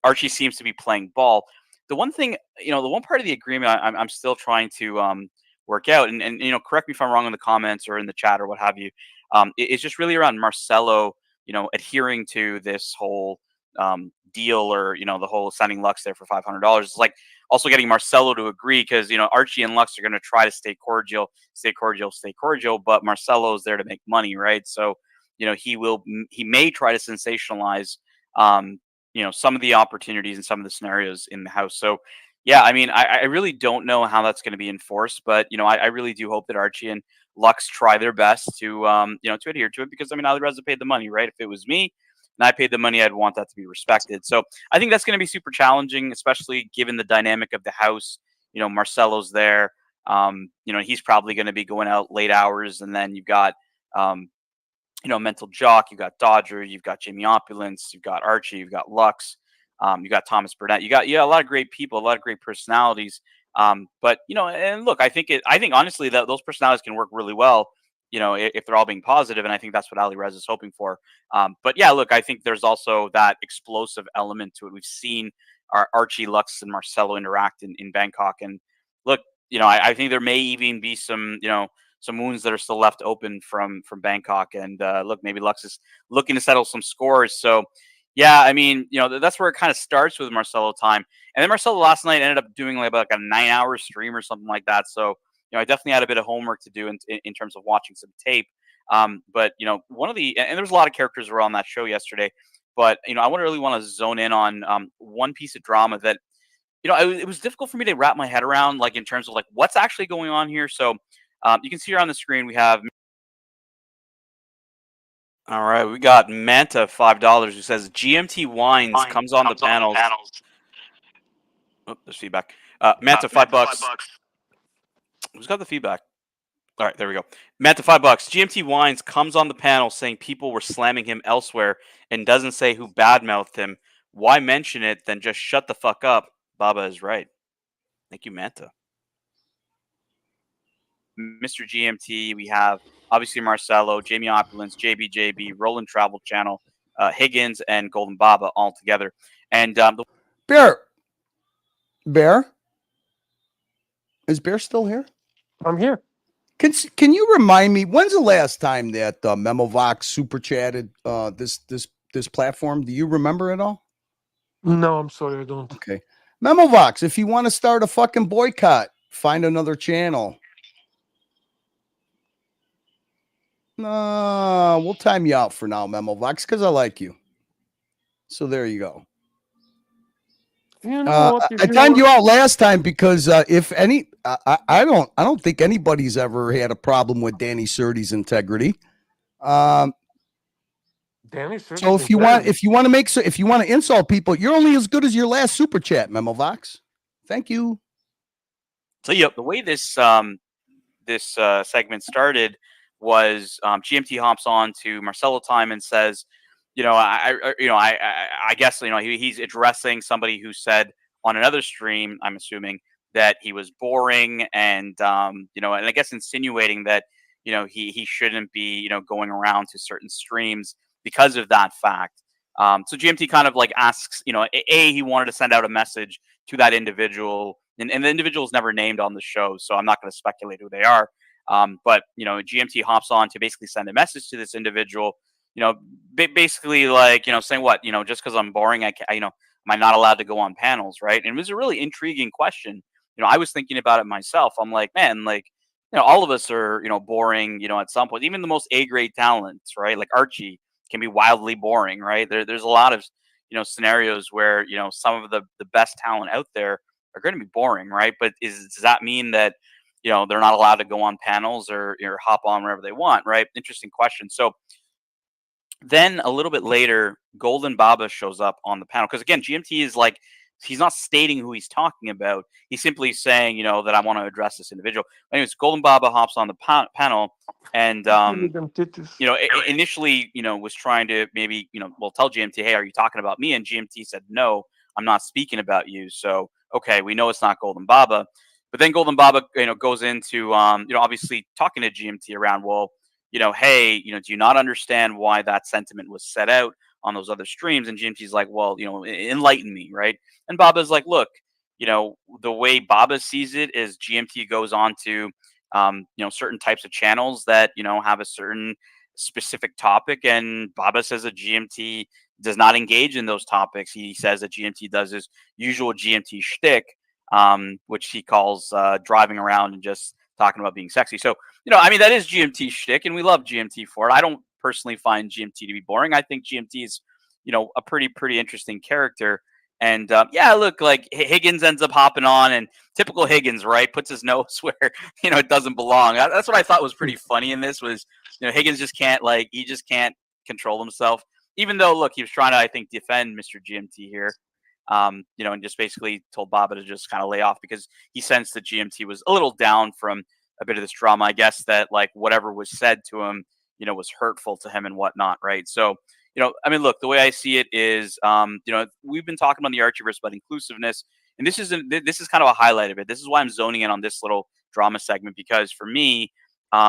Archie seems to be playing ball. The one thing, the one part of the agreement I'm still trying to work out, and correct me if I'm wrong in the comments or in the chat or what have you, it's just really around Marcelo, adhering to this whole deal, or, the whole sending Lux there for $500. It's like also getting Marcelo to agree, because, Archie and Lux are going to try to stay cordial, but Marcelo's there to make money, right? So, he may try to sensationalize, some of the opportunities and some of the scenarios in the house. So, yeah, I mean, I really don't know how that's going to be enforced, but, I really do hope that Archie and Lux try their best to, to adhere to it, because, I mean, Ali Reza paid the money, right? If it was me and I paid the money, I'd want that to be respected. So I think that's going to be super challenging, especially given the dynamic of the house. Marcelo's there. He's probably going to be going out late hours, and then you've got, Mental Jock, you've got Dodger, you've got Jamie Opulence, you've got Archie, you've got Lux, you got Thomas Burnett, you got a lot of great people, a lot of great personalities. But and look, I think honestly that those personalities can work really well, if they're all being positive, and I think that's what Ali Reza is hoping for. But yeah, look, I think there's also that explosive element to it. We've seen our Archie, Lux, and Marcelo interact in Bangkok, and look, I think there may even be some, some wounds that are still left open from Bangkok. And look, maybe Lux is looking to settle some scores. So, yeah, I mean, that's where it kind of starts with Marcelo time. And then Marcelo last night ended up doing like about a 9-hour stream or something like that. So, I definitely had a bit of homework to do in terms of watching some tape. But, one of the, and there was a lot of characters who were on that show yesterday. But, I really want to zone in on one piece of drama that, it was difficult for me to wrap my head around, like, in terms of like what's actually going on here. So, you can see here on the screen, we have, all right, we got Manta $5 who says GMT Wines comes on the panels. Oh, there's feedback. Manta $5. Who's got the feedback? All right, there we go. Manta $5. GMT Wines comes on the panel saying people were slamming him elsewhere and doesn't say who badmouthed him. Why mention it? Then just shut the fuck up. Baba is right. Thank you, Manta. Mr. GMT, we have obviously Marcelo, Jamie Opulence, JBJB, Roland Travel Channel, Higgins, and Golden Baba all together. And Bear, is Bear still here? I'm here. Can you remind me, when's the last time that Memovox super chatted this platform? Do you remember it all? No, I'm sorry, I don't. Okay, Memovox, if you want to start a fucking boycott, find another channel. No, we'll time you out for now, Memovox, because I like you. So there you go. I timed you out last time because if any, I don't think anybody's ever had a problem with Danny Surtees' integrity. So if you want to insult people, you're only as good as your last super chat, Memovox. Thank you. So yeah, the way this segment started was GMT hops on to Marcelo time and says, I guess he's addressing somebody who said on another stream, I'm assuming, that he was boring, and and I guess insinuating that he shouldn't be going around to certain streams because of that fact. So GMT kind of like asks, he wanted to send out a message to that individual, and the individual is never named on the show, so I'm not going to speculate who they are. But GMT hops on to basically send a message to this individual, basically like saying what, just because I'm boring, I'm Am I not allowed to go on panels, right? And it was a really intriguing question. I was thinking about it myself. I'm like, man, like, all of us are, boring, at some point. Even the most A-grade talents, right? Like Archie can be wildly boring, right? There's a lot of, scenarios where, some of the best talent out there are going to be boring, right? But does that mean that, they're not allowed to go on panels or hop on wherever they want, right? Interesting question. So then a little bit later, Golden Baba shows up on the panel because again, GMT is like he's not stating who he's talking about. He's simply saying, that I want to address this individual. Anyways, Golden Baba hops on the panel and initially, was trying to maybe, tell GMT, hey, are you talking about me? And GMT said, no, I'm not speaking about you. So okay, we know it's not Golden Baba. But then Golden Baba, goes into obviously talking to GMT around, well, hey, do you not understand why that sentiment was set out on those other streams? And GMT's like, well, enlighten me, right? And Baba's like, look, the way Baba sees it is GMT goes on to, certain types of channels that, have a certain specific topic. And Baba says that GMT does not engage in those topics. He says that GMT does his usual GMT shtick, which he calls driving around and just talking about being sexy. So, that is GMT shtick, and we love GMT for it. I don't personally find GMT to be boring. I think GMT is, a pretty interesting character. And look, like Higgins ends up hopping on, and typical Higgins, right, puts his nose where it doesn't belong. That's what I thought was pretty funny in this was, Higgins just can't control himself. Even though, look, he was trying to, I think, defend Mr. GMT here. And just basically told Baba to just kind of lay off because he sensed that GMT was a little down from a bit of this drama. I guess that like whatever was said to him, was hurtful to him and whatnot, right? So, look, the way I see it is, we've been talking on the Archieverse about inclusiveness, and this is kind of a highlight of it. This is why I'm zoning in on this little drama segment because for me,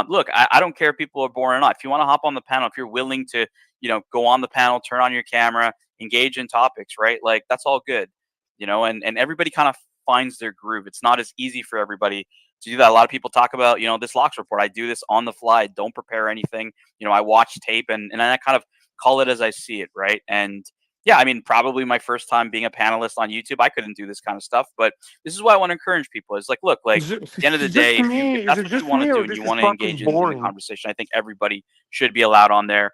look, I don't care if people are boring or not. If you want to hop on the panel, if you're willing to, go on the panel, turn on your camera, engage in topics, right? Like that's all good, and everybody kind of finds their groove. It's not as easy for everybody to do that. A lot of people talk about, this locks report. I do this on the fly. Don't prepare anything. I watch tape and I kind of call it as I see it, right? And yeah, probably my first time being a panelist on YouTube, I couldn't do this kind of stuff. But this is why I want to encourage people. It's like, look, like at the end of the day, if that's what you want to do and you want to engage in the conversation, I think everybody should be allowed on there.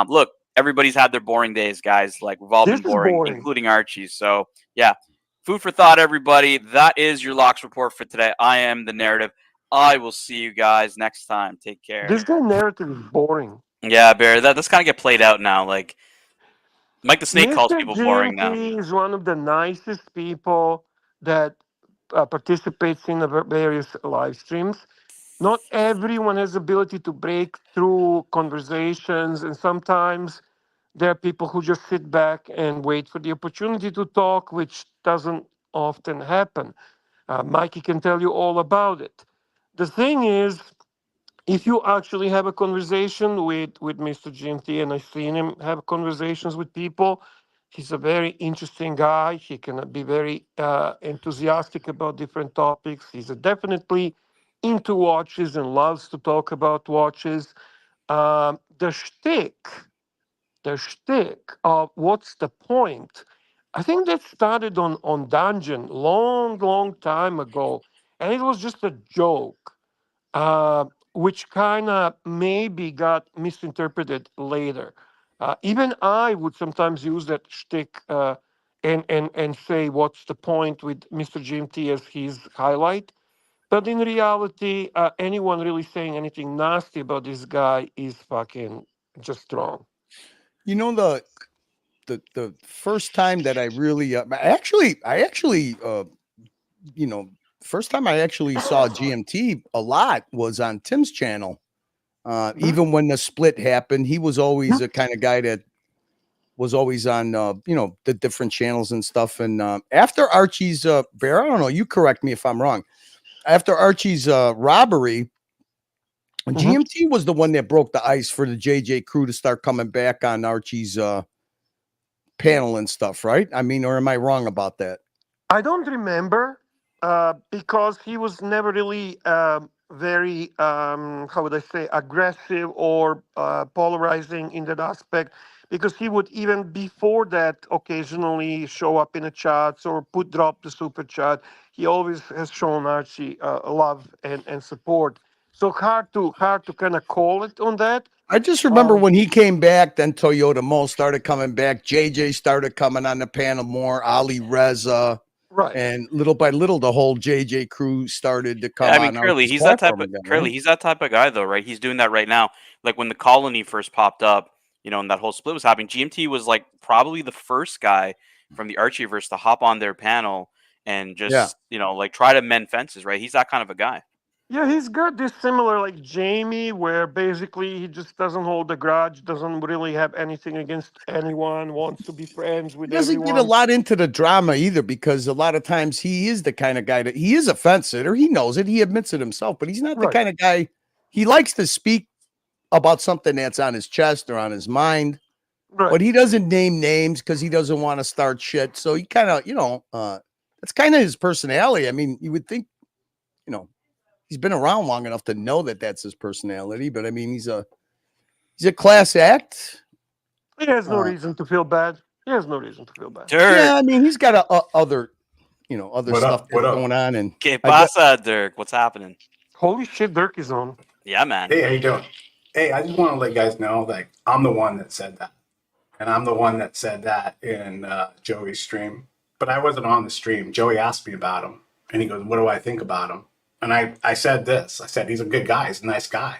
Look, everybody's had their boring days, guys. Like we've all been boring, including Archie. So yeah, food for thought, everybody. That is your locks report for today. I am the narrative. I will see you guys next time. Take care. This guy narrative is boring. Yeah, Bear. That's kind of get played out now. Like Mike the Snake calls people boring now. He is one of the nicest people that participates in the various live streams. Not everyone has the ability to break through conversations, and sometimes there are people who just sit back and wait for the opportunity to talk, which doesn't often happen. Mikey can tell you all about it. The thing is, if you actually have a conversation with Mr. GMT, and I've seen him have conversations with people, he's a very interesting guy. He can be very enthusiastic about different topics. He's definitely into watches and loves to talk about watches. The shtick of what's the point? I think that started on Dungeon long time ago, and it was just a joke, which kind of maybe got misinterpreted later. Even I would sometimes use that shtick and say, "What's the point?" with Mr. GMT as his highlight. But in reality, anyone really saying anything nasty about this guy is fucking just wrong. The first time that I really first time I actually saw GMT a lot was on Tim's channel. Even when the split happened, he was always a kind of guy that was always on the different channels and stuff. And after Archie's Bear, I don't know, you correct me if I'm wrong. After Archie's robbery, GMT was the one that broke the ice for the JJ crew to start coming back on Archie's panel and stuff, right? Or am I wrong about that? I don't remember because he was never really very how would I say aggressive or polarizing in that aspect, because he would even before that occasionally show up in the chats or drop the super chat. He always has shown Archie love and support. So hard to kind of call it on that. I just remember when he came back, then Toyota Mo started coming back. JJ started coming on the panel more. Ali Reza. Right. And little by little, the whole JJ crew started to come I mean, on. Curly, he's that type of Curly. He's that type of guy, though, right? He's doing that right now. Like when the Colony first popped up, you know, and that whole split was happening. GMT was like probably the first guy from the Archieverse to hop on their panel and just, you know, like try to mend fences, right? He's that kind of a guy. Yeah, he's got this similar like Jamie, where basically he just doesn't hold a grudge, doesn't really have anything against anyone, wants to be friends with doesn't everyone. get a lot into the drama either, because a lot of times he is the kind of guy that he is a fence sitter. He knows it. He admits it himself, but he's not the kind of guy. He likes to speak about something that's on his chest or on his mind, but he doesn't name names because he doesn't want to start shit. So he kind of, you know, that's kind of his personality. I mean, you would think, you know, he's been around long enough to know that that's his personality, but I mean, he's a class act. He has no reason to feel bad. He has no reason to feel bad. Yeah, I mean, he's got other, you know, other stuff that's going on. And ¿Qué pasa, Dirk? What's happening? Holy shit, Dirk is on. Yeah, man. Hey, how you doing? Hey, I just want to let you guys know, like, I'm the one that said that. And I'm the one that said that in Joey's stream. But I wasn't on the stream. Joey asked me about him. And he goes, what do I think about him? And I said this. I said, he's a good guy. He's a nice guy.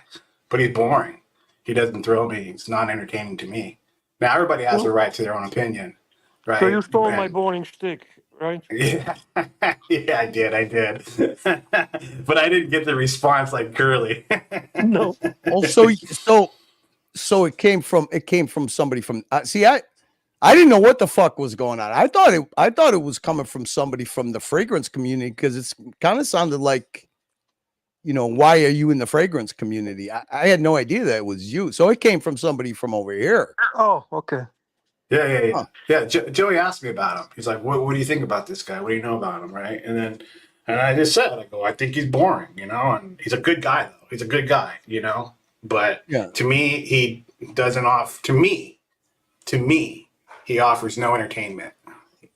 But he's boring. He doesn't thrill me. He's not entertaining to me. Now, everybody has a right to their own opinion, right? So you stole my boring shtick, right? Yeah, yeah, I did. But I didn't get the response like Curly. No. Also, so it came from somebody from. See, I didn't know what the fuck was going on. I thought it was coming from somebody from the fragrance community, because it's kind of sounded like, you know, why are you in the fragrance community? I had no idea that it was you. So it came from somebody from over here. Oh, okay. Yeah. Joey asked me about him. He's like, what do you think about this guy? What do you know about him? Right. And I just said, I think he's boring, you know, and he's a good guy, though. He's a good guy, you know, but to me, he doesn't to me, he offers no entertainment,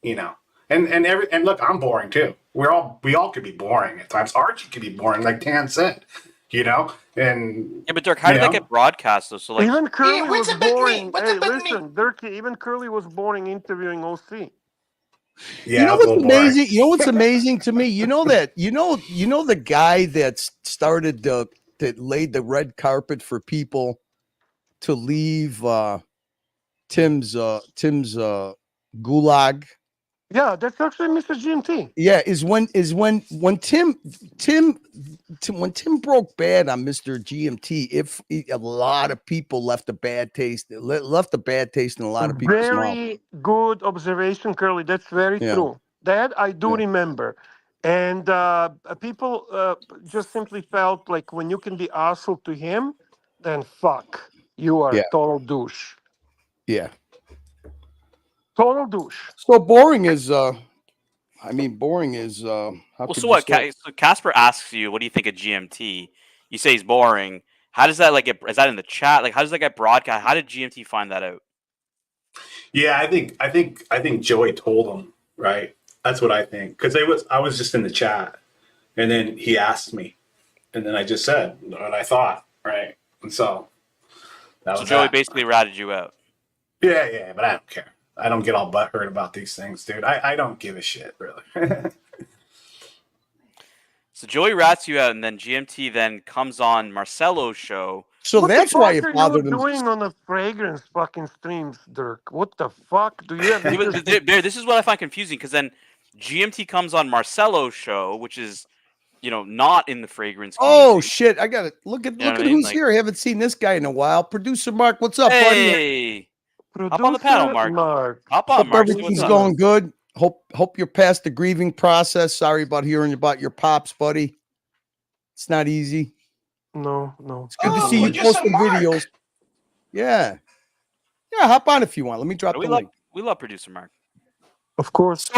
you know, and look, I'm boring too. We all could be boring at times. Archie could be boring, like Tan said, you know. And yeah, but Dirk, how did that get broadcast though? So like, even Curly was boring. Hey, listen, Dirk, even Curly was boring interviewing OC. Yeah, you know what's amazing? You know what's amazing to me? You know the guy that started that laid the red carpet for people to leave Tim's gulag. Yeah, that's actually Mr. GMT. Yeah, when Tim broke bad on Mr. GMT, a lot of people left a bad taste. Left a bad taste in a lot of people's mouth. Very good observation, Curly. That's very true. That I do remember. And people just simply felt like when you can be asshole to him, then fuck, you are a total douche. Yeah. Total douche. So boring is boring is well, so what? So Casper asks you, what do you think of GMT? You say he's boring. How does that is that in the chat? Like, how does that get broadcast? How did GMT find that out? Yeah, I think Joey told him, right? That's what I think, because I was just in the chat, and then he asked me, and then I just said what I thought, right? And so Joey basically ratted you out. Yeah, but I don't care. I don't get all butthurt about these things, dude. I don't give a shit, really. So Joey rats you out, and then GMT then comes on Marcelo's show. So that's why it bothered him. What are you doing on the fragrance fucking streams, Dirk? What the fuck? Do you have... Bear, this is what I find confusing, because then GMT comes on Marcelo's show, which is, you know, not in the fragrance community. Oh shit! I got it. Look at who's here. I haven't seen this guy in a while. Producer Mark, what's up, buddy? Hop on the panel, Mark. Hop on, Mark. Everything's going good. Hope you're past the grieving process. Sorry about hearing about your pops, buddy. It's not easy. No. It's good to see you posting videos. Yeah, hop on if you want. Let me drop the link. We love producer Mark. Of course.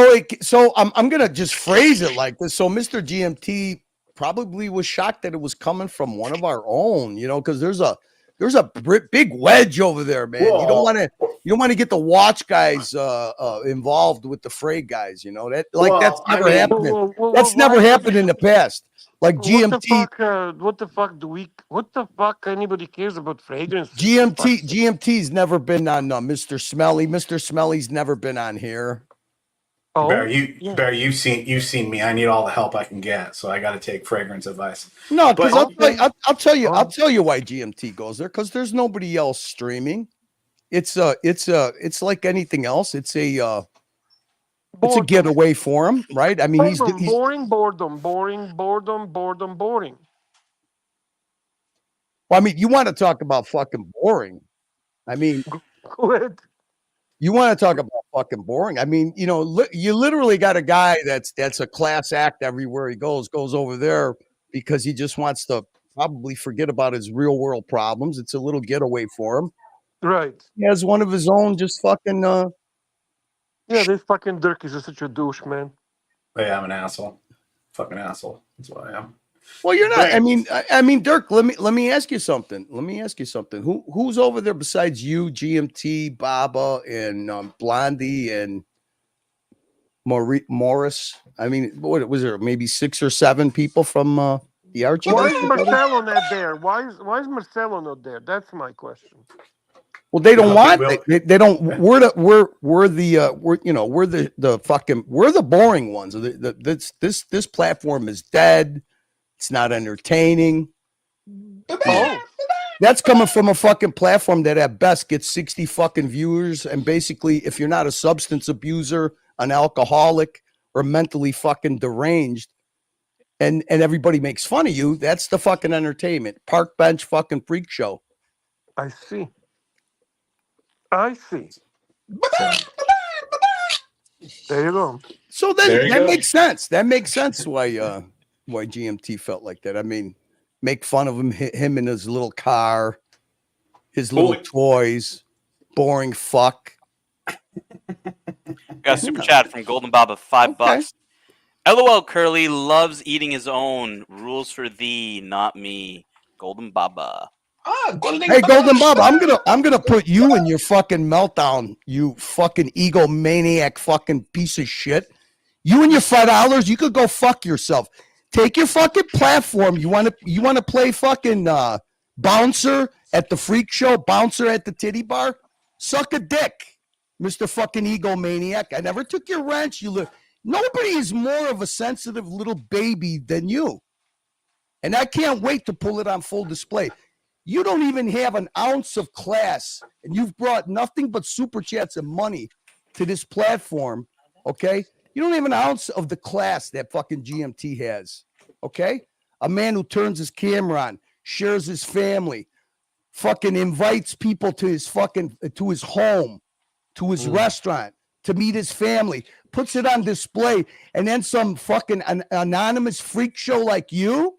So I'm gonna just phrase it like this. So Mr. GMT probably was shocked that it was coming from one of our own, you know, because there's a big wedge over there, man. You don't want to get the watch guys involved with the freight guys, you know. That's never happened. That's never happened in the past. Like GMT. What the fuck anybody cares about fragrances? GMT's never been on Mr. Smelly. Mr. Smelly's never been on here. Oh, Barry, you've seen me. I need all the help I can get, so I got to take fragrance advice. No, because I'll tell you why GMT goes there. Because there's nobody else streaming. It's like anything else. It's a getaway for him, right? I mean, he's boredom. Well, I mean, you want to talk about fucking boring? I mean, go ahead. You want to talk about fucking boring? I mean, you know, you literally got a guy that's a class act everywhere he goes over there because he just wants to probably forget about his real world problems. It's a little getaway for him. Right. He has one of his own just fucking Yeah, this fucking Dirk is just such a douche, man. Yeah, I'm an asshole. Fucking asshole. That's what I am. Well, you're not. I mean, Dirk. Let me ask you something. Who's over there besides you, GMT, Baba, and Blondie, and Morris? I mean, what was there? Maybe 6 or 7 people from the Archie. Why is Marcelo not there? Why is Marcelo not there? That's my question. Well, they don't want. They don't. We're the boring ones. This platform is dead. It's not entertaining. Oh, that's coming from a fucking platform that at best gets 60 fucking viewers. And basically, if you're not a substance abuser, an alcoholic, or mentally fucking deranged, and everybody makes fun of you, that's the fucking entertainment. Park bench fucking freak show. I see. There you go. So then that makes sense. That makes sense why GMT felt like that. I mean, make fun of him in his little car, his little toys, boring fuck. Got a super chat from Golden Bob of $5. LOL Curly loves eating his own. Rules for thee, not me. Golden Baba. Hey, Golden Baba, I'm gonna put you in your fucking meltdown, you fucking egomaniac fucking piece of shit. You and your $5, you could go fuck yourself. Take your fucking platform. You want to play fucking bouncer at the freak show, bouncer at the titty bar? Suck a dick, Mr. fucking egomaniac. I never took your wrench. Nobody is more of a sensitive little baby than you. And I can't wait to pull it on full display. You don't even have an ounce of class, and you've brought nothing but super chats and money to this platform, okay? You don't have an ounce of the class that fucking GMT has, okay? A man who turns his camera on, shares his family, fucking invites people to his home, to his restaurant, to meet his family, puts it on display, and then some fucking anonymous freak show like you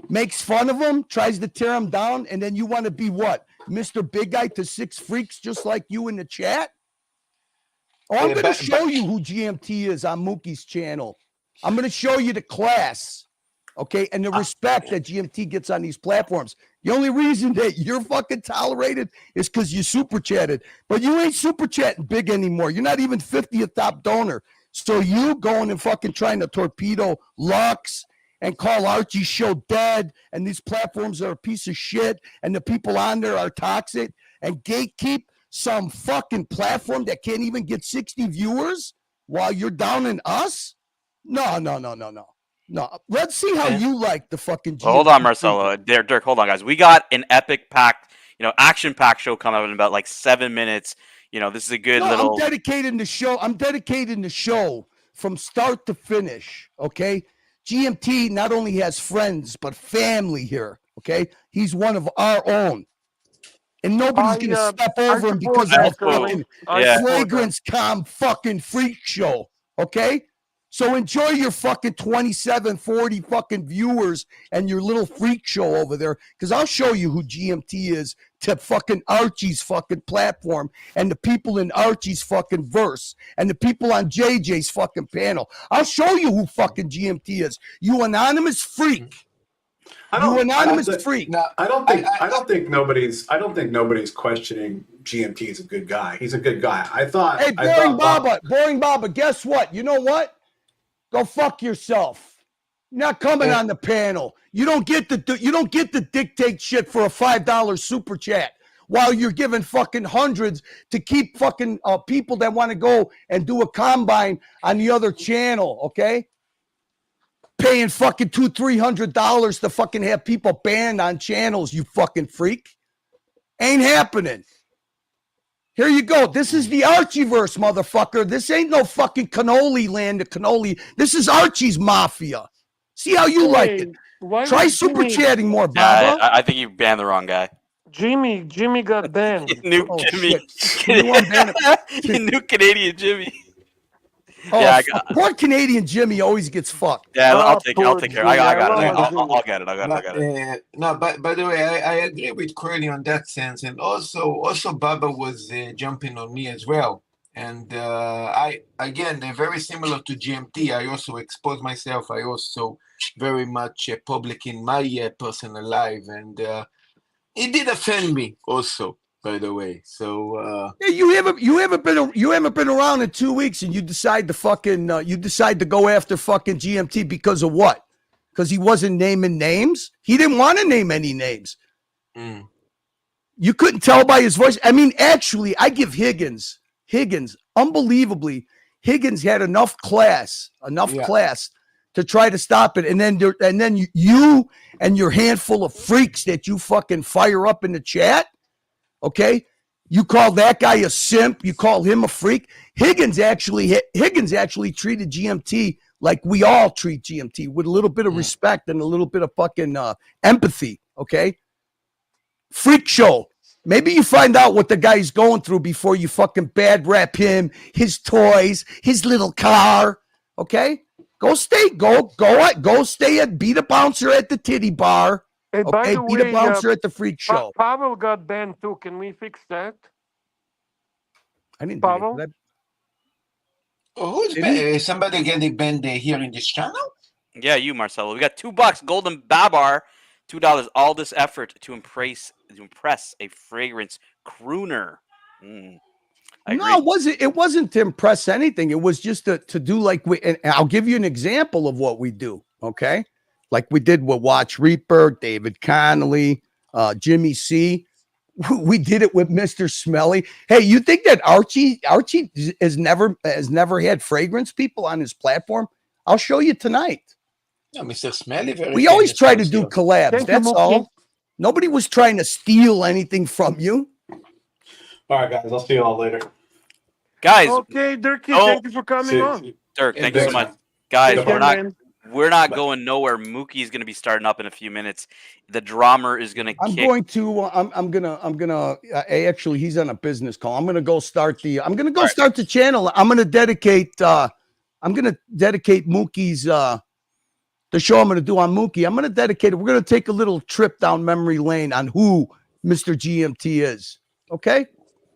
makes fun of him, tries to tear him down, and then you want to be what? Mr. Big Guy to 6 freaks just like you in the chat? Oh, I'm going to show you who GMT is on Mookie's channel. I'm going to show you the class, okay, and the respect that GMT gets on these platforms. The only reason that you're fucking tolerated is because you super chatted, but you ain't super chatting big anymore. You're not even 50th top donor. So you going and fucking trying to torpedo Lux and call Archie's show dead, and these platforms are a piece of shit, and the people on there are toxic, and gatekeep some fucking platform that can't even get 60 viewers while you're down in us? No. Let's see how you like the fucking Well, hold on, Marcelo. Dirk, hold on, guys. We got an epic packed, action-packed show coming up in about like 7 minutes. This is a good little. I'm dedicating the show from start to finish, okay? GMT not only has friends, but family here, okay? He's one of our own. And nobody's going to step over him because of a fucking fragrance com fucking freak show, okay? So enjoy your fucking 27, 40 fucking viewers and your little freak show over there, because I'll show you who GMT is to fucking Archie's fucking platform and the people in Archie's fucking verse and the people on JJ's fucking panel. I'll show you who fucking GMT is. You anonymous freak. I don't think nobody's questioning GMT is a good guy. He's a good guy. Hey, Boring Baba, guess what? You know what? Go fuck yourself. You're not coming on the panel. You don't get to dictate shit for a $5 super chat while you're giving fucking hundreds to keep fucking people that want to go and do a combine on the other channel, okay? Paying fucking $200-300 to fucking have people banned on channels, you fucking freak. Ain't happening. Here you go. This is the Archieverse, motherfucker. This ain't no fucking cannoli land of cannoli. This is Archie's Mafia. See how you like it. Try super chatting more, Baba. I think you banned the wrong guy. Jimmy got banned. New Jimmy. New Canadian Jimmy. Oh, yeah, poor Canadian Jimmy always gets fucked. Yeah, I'll take care. I got it. I'll get it. No, by the way, I agree with Curly on that sense, and also Baba was jumping on me as well. And I again, they're very similar to GMT. I also expose myself. I also very much public in my personal life, and it did offend me also. By the way, so you haven't been around in 2 weeks, and you decide to go after fucking GMT because of what? Because he wasn't naming names. He didn't want to name any names. You couldn't tell by his voice. I mean, actually, I give Higgins, unbelievably, Higgins had enough class to try to stop it, and then you and your handful of freaks that you fucking fire up in the chat. Okay, you call that guy a simp. You call him a freak. Higgins actually treated GMT like we all treat GMT, with a little bit of respect and a little bit of fucking empathy. Okay, freak show. Maybe you find out what the guy's going through before you fucking bad rap him, his toys, his little car. Okay, go stay at Be the Bouncer at the titty bar. Hey, by the way, be the bouncer at the freak show. Pavel got banned too. Can we fix that? I didn't. Pavel. Who's banned? Is somebody getting banned here in this channel? Yeah, you, Marcelo. We got $2. Golden Babar, $2. All this effort to impress a fragrance crooner. No, it wasn't to impress anything. It was just to do like and I'll give you an example of what we do. Okay. Like we did with Watch Reaper, David Connolly, Jimmy C. We did it with Mr. Smelly. Hey, you think that Archie has never had fragrance people on his platform? I'll show you tonight. No, Mr. Smelly. We always try to do collabs. That's all. Nobody was trying to steal anything from you. All right, guys. I'll see you all later. Guys. Okay, Dirk. Thank you for coming on. Dirk, thank you so much. Guys, we're not going nowhere. Mookie's going to be starting up in a few minutes. The drummer is going to actually, he's on a business call. I'm going to go start start the channel. I'm going to dedicate Mookie's, the show I'm going to do on Mookie. I'm going to dedicate it. We're going to take a little trip down memory lane on who Mr. GMT is. Okay.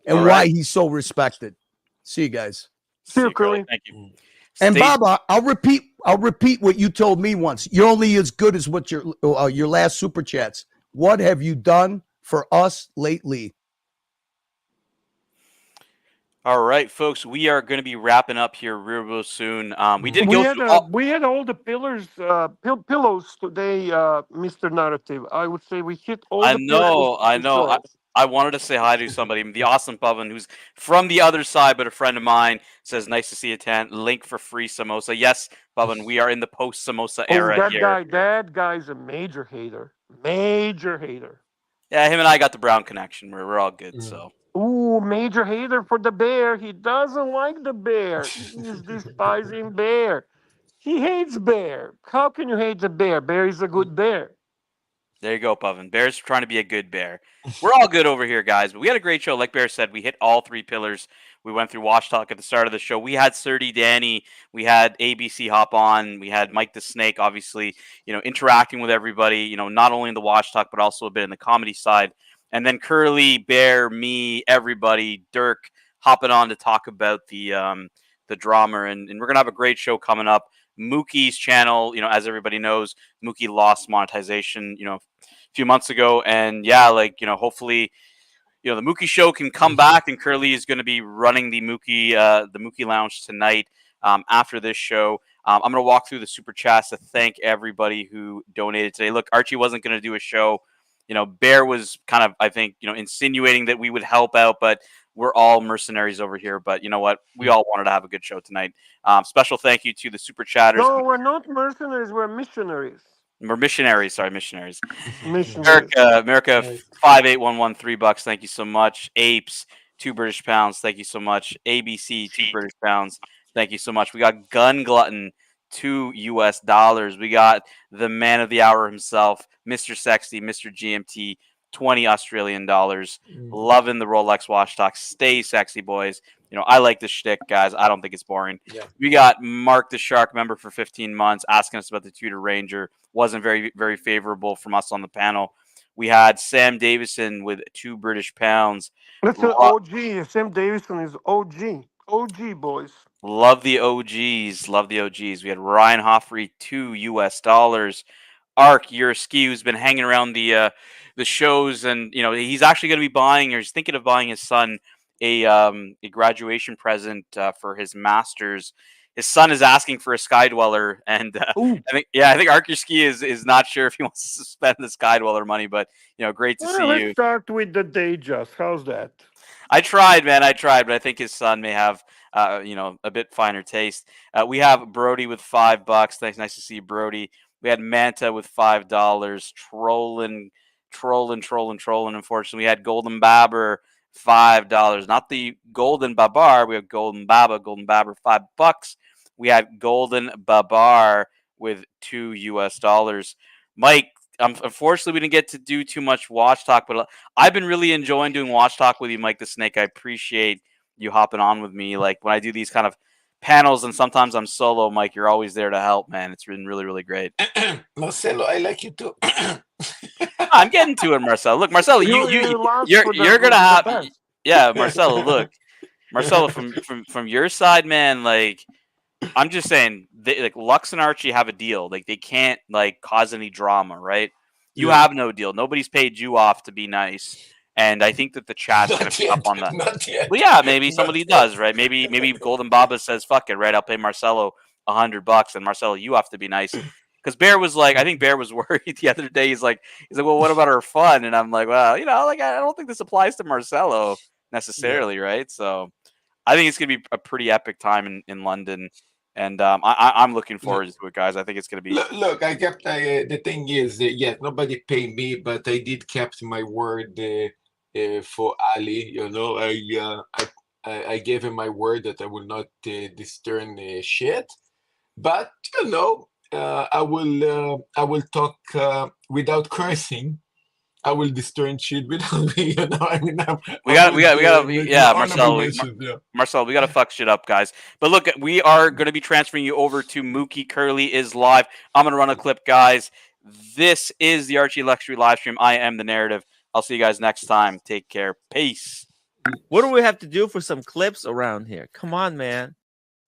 And why he's so respected. See you guys. See you, Curly. Thank you. And Baba, I'll repeat what you told me once. You're only as good as what your last super chats. What have you done for us lately? All right, folks, we are going to be wrapping up here real soon. We had all the pillows today, Mr. Narrative. I would say we hit all the pillows. I know. I wanted to say hi to somebody. The awesome Pavan, who's from the other side, but a friend of mine, says, nice to see you, Tan. Link for free samosa. Yes, Pavan, we are in the post-samosa era here. That guy's a major hater. Major hater. Yeah, him and I got the Brown connection. We're all good, so. Ooh, major hater for the bear. He doesn't like the bear. He's despising bear. He hates bear. How can you hate the bear? Bear is a good bear. There you go, Puffin. Bear's trying to be a good bear. We're all good over here, guys. But we had a great show. Like Bear said, we hit all 3 pillars. We went through Wash Talk at the start of the show. We had Surdy Danny. We had ABC hop on. We had Mike the Snake, obviously, interacting with everybody, not only in the Wash Talk, but also a bit in the comedy side. And then Curly, Bear, me, everybody, Dirk hopping on to talk about the drama. And we're going to have a great show coming up. Mookie's channel, as everybody knows, Mookie lost monetization, a few months ago. And yeah, hopefully, the Mookie show can come back, and Curly is going to be running the Mookie Lounge tonight after this show. I'm going to walk through the super chats to thank everybody who donated today. Look, Archie wasn't going to do a show. Bear was kind of, I think, insinuating that we would help out, but we're all mercenaries over here. But you know what? We all wanted to have a good show tonight. Special thank you to the super chatters. No, we're not mercenaries. We're missionaries. We're missionaries. Sorry, missionaries. Missionaries. America 5811 $3. Thank you so much. Apes 2 British pounds. Thank you so much. ABC 2 British pounds. Thank you so much. We got Gun Glutton $2 US. We got the man of the hour himself, Mr. Sexy, Mr. GMT, $20 Australian. Loving the Rolex Wash Talk. Stay sexy, boys. I like this shtick, guys. I don't think it's boring. Yeah. We got Mark the Shark, member for 15 months, asking us about the Tudor Ranger. Wasn't very, very favorable from us on the panel. We had Sam Davison with 2 British pounds. That's an OG. Sam Davison is OG. OG, boys. Love the OGs. Love the OGs. We had Ryan Hoffrey, $2 US. Ark, your ski, who's been hanging around the shows, and he's actually going to be buying, or he's thinking of buying his son a graduation present for his master's. His son is asking for a Sky Dweller, and I think Ark, your ski is not sure if he wants to spend the Sky Dweller money, but great to see let's you. Start with the Dejas. How's that? I tried, man. But I think his son may have a bit finer taste. We have Brody with $5. Thanks, nice to see you, Brody. We had Manta with $5. Trolling. Unfortunately, we had Golden Babber, $5. Not the Golden Babar. We have Golden Babber, $5. We had Golden Babar with $2 US. Mike, unfortunately, we didn't get to do too much Watch Talk, but I've been really enjoying doing Watch Talk with you, Mike the Snake. I appreciate you hopping on with me. Like when I do these kind of panels, and sometimes I'm solo, Mike, you're always there to help, man. It's been really, really great. Marcelo, I like you too. I'm getting to it, Marcelo. Look, Marcelo, you're gonna have, yeah, Marcelo. Look, Marcelo, from your side, man. Like, I'm just saying, Lux and Archie have a deal. Like, they can't cause any drama, right? You have no deal. Nobody's paid you off to be nice. And I think that the chat's going to pick up on that. Well, yeah, maybe somebody does, right? Maybe Golden Baba says, fuck it, right? I'll pay Marcelo $100. And Marcelo, you have to be nice. Because Bear was I think Bear was worried the other day. He's like, well, what about our fun? And I'm like, well, I don't think this applies to Marcelo necessarily, right? So I think it's going to be a pretty epic time in London. And I'm looking forward to it, guys. I think it's going to be. Look, the thing is, yes, nobody paid me, but I did kept my word for Ali. I gave him my word that I will not disturb shit. But I will talk without cursing. I will disturb shit without me. We got Marcel, we got to fuck shit up, guys. But look, we are going to be transferring you over to Mookie. Curly is live. I'm going to run a clip, guys. This is the Archie Luxury live stream. I am the narrative. I'll see you guys next time. Take care. Peace. What do we have to do for some clips around here? Come on, man.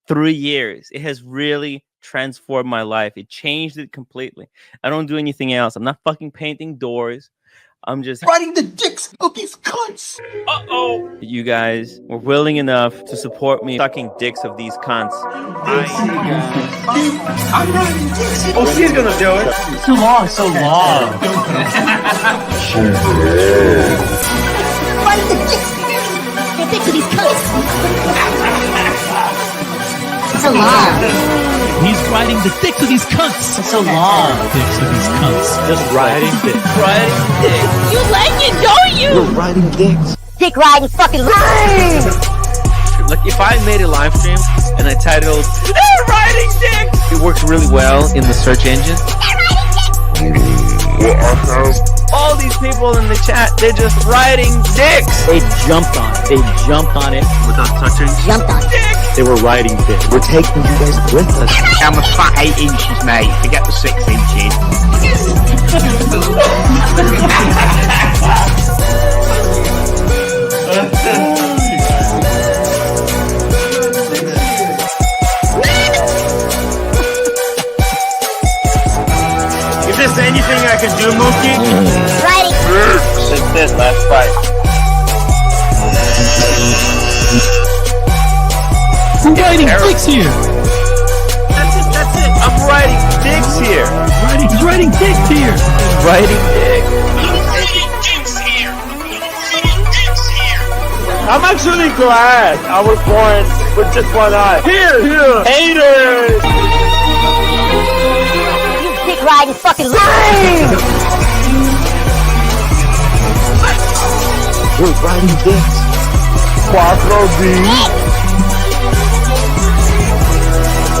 3 years. It has really transformed my life. It changed it completely. I don't do anything else. I'm not fucking painting doors. I'm just riding the dicks of these cunts. Uh-oh. You guys were willing enough to support me sucking dicks of these cunts. I'm riding dicks. Oh, she's gonna do it. So long. Riding the dicks. The dicks of these cunts. So long. He's riding the dicks of these cunts. So long. Dicks of these cunts. Just riding dicks. Riding dicks. You like it, don't you? We're riding dicks. Dick riding fucking live. Like if I made a live stream and I titled "They're riding dicks," it works really well in the search engine. They're riding dicks. All these people in the chat, they're just riding dicks. They jumped on it. They jumped on it without touching. Jumped on it. They were riding dicks. We're taking you guys with us. I'm a fat 8 inches, mate. Forget the 6 inches. Is this anything I can do, Mookie? Riding. It's this last fight. We're riding dicks here. That's it. I'm riding dicks here. He's riding dicks here. Riding dicks. I'm actually glad I was born with just one eye. Here. Haters. Dick riding fucking lame. We're riding dicks. Quattro D.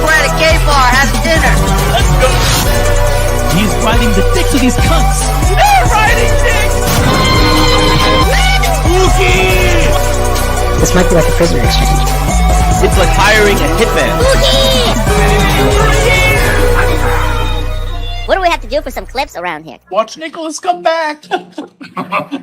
We're at a gay bar having dinner. Let's go. He's riding the dicks of these cunts. They're riding dicks. Mookie. This might be like a prisoner exchange. It's like hiring a hitman. What do we have to do for some clips around here? Watch Nicholas come back.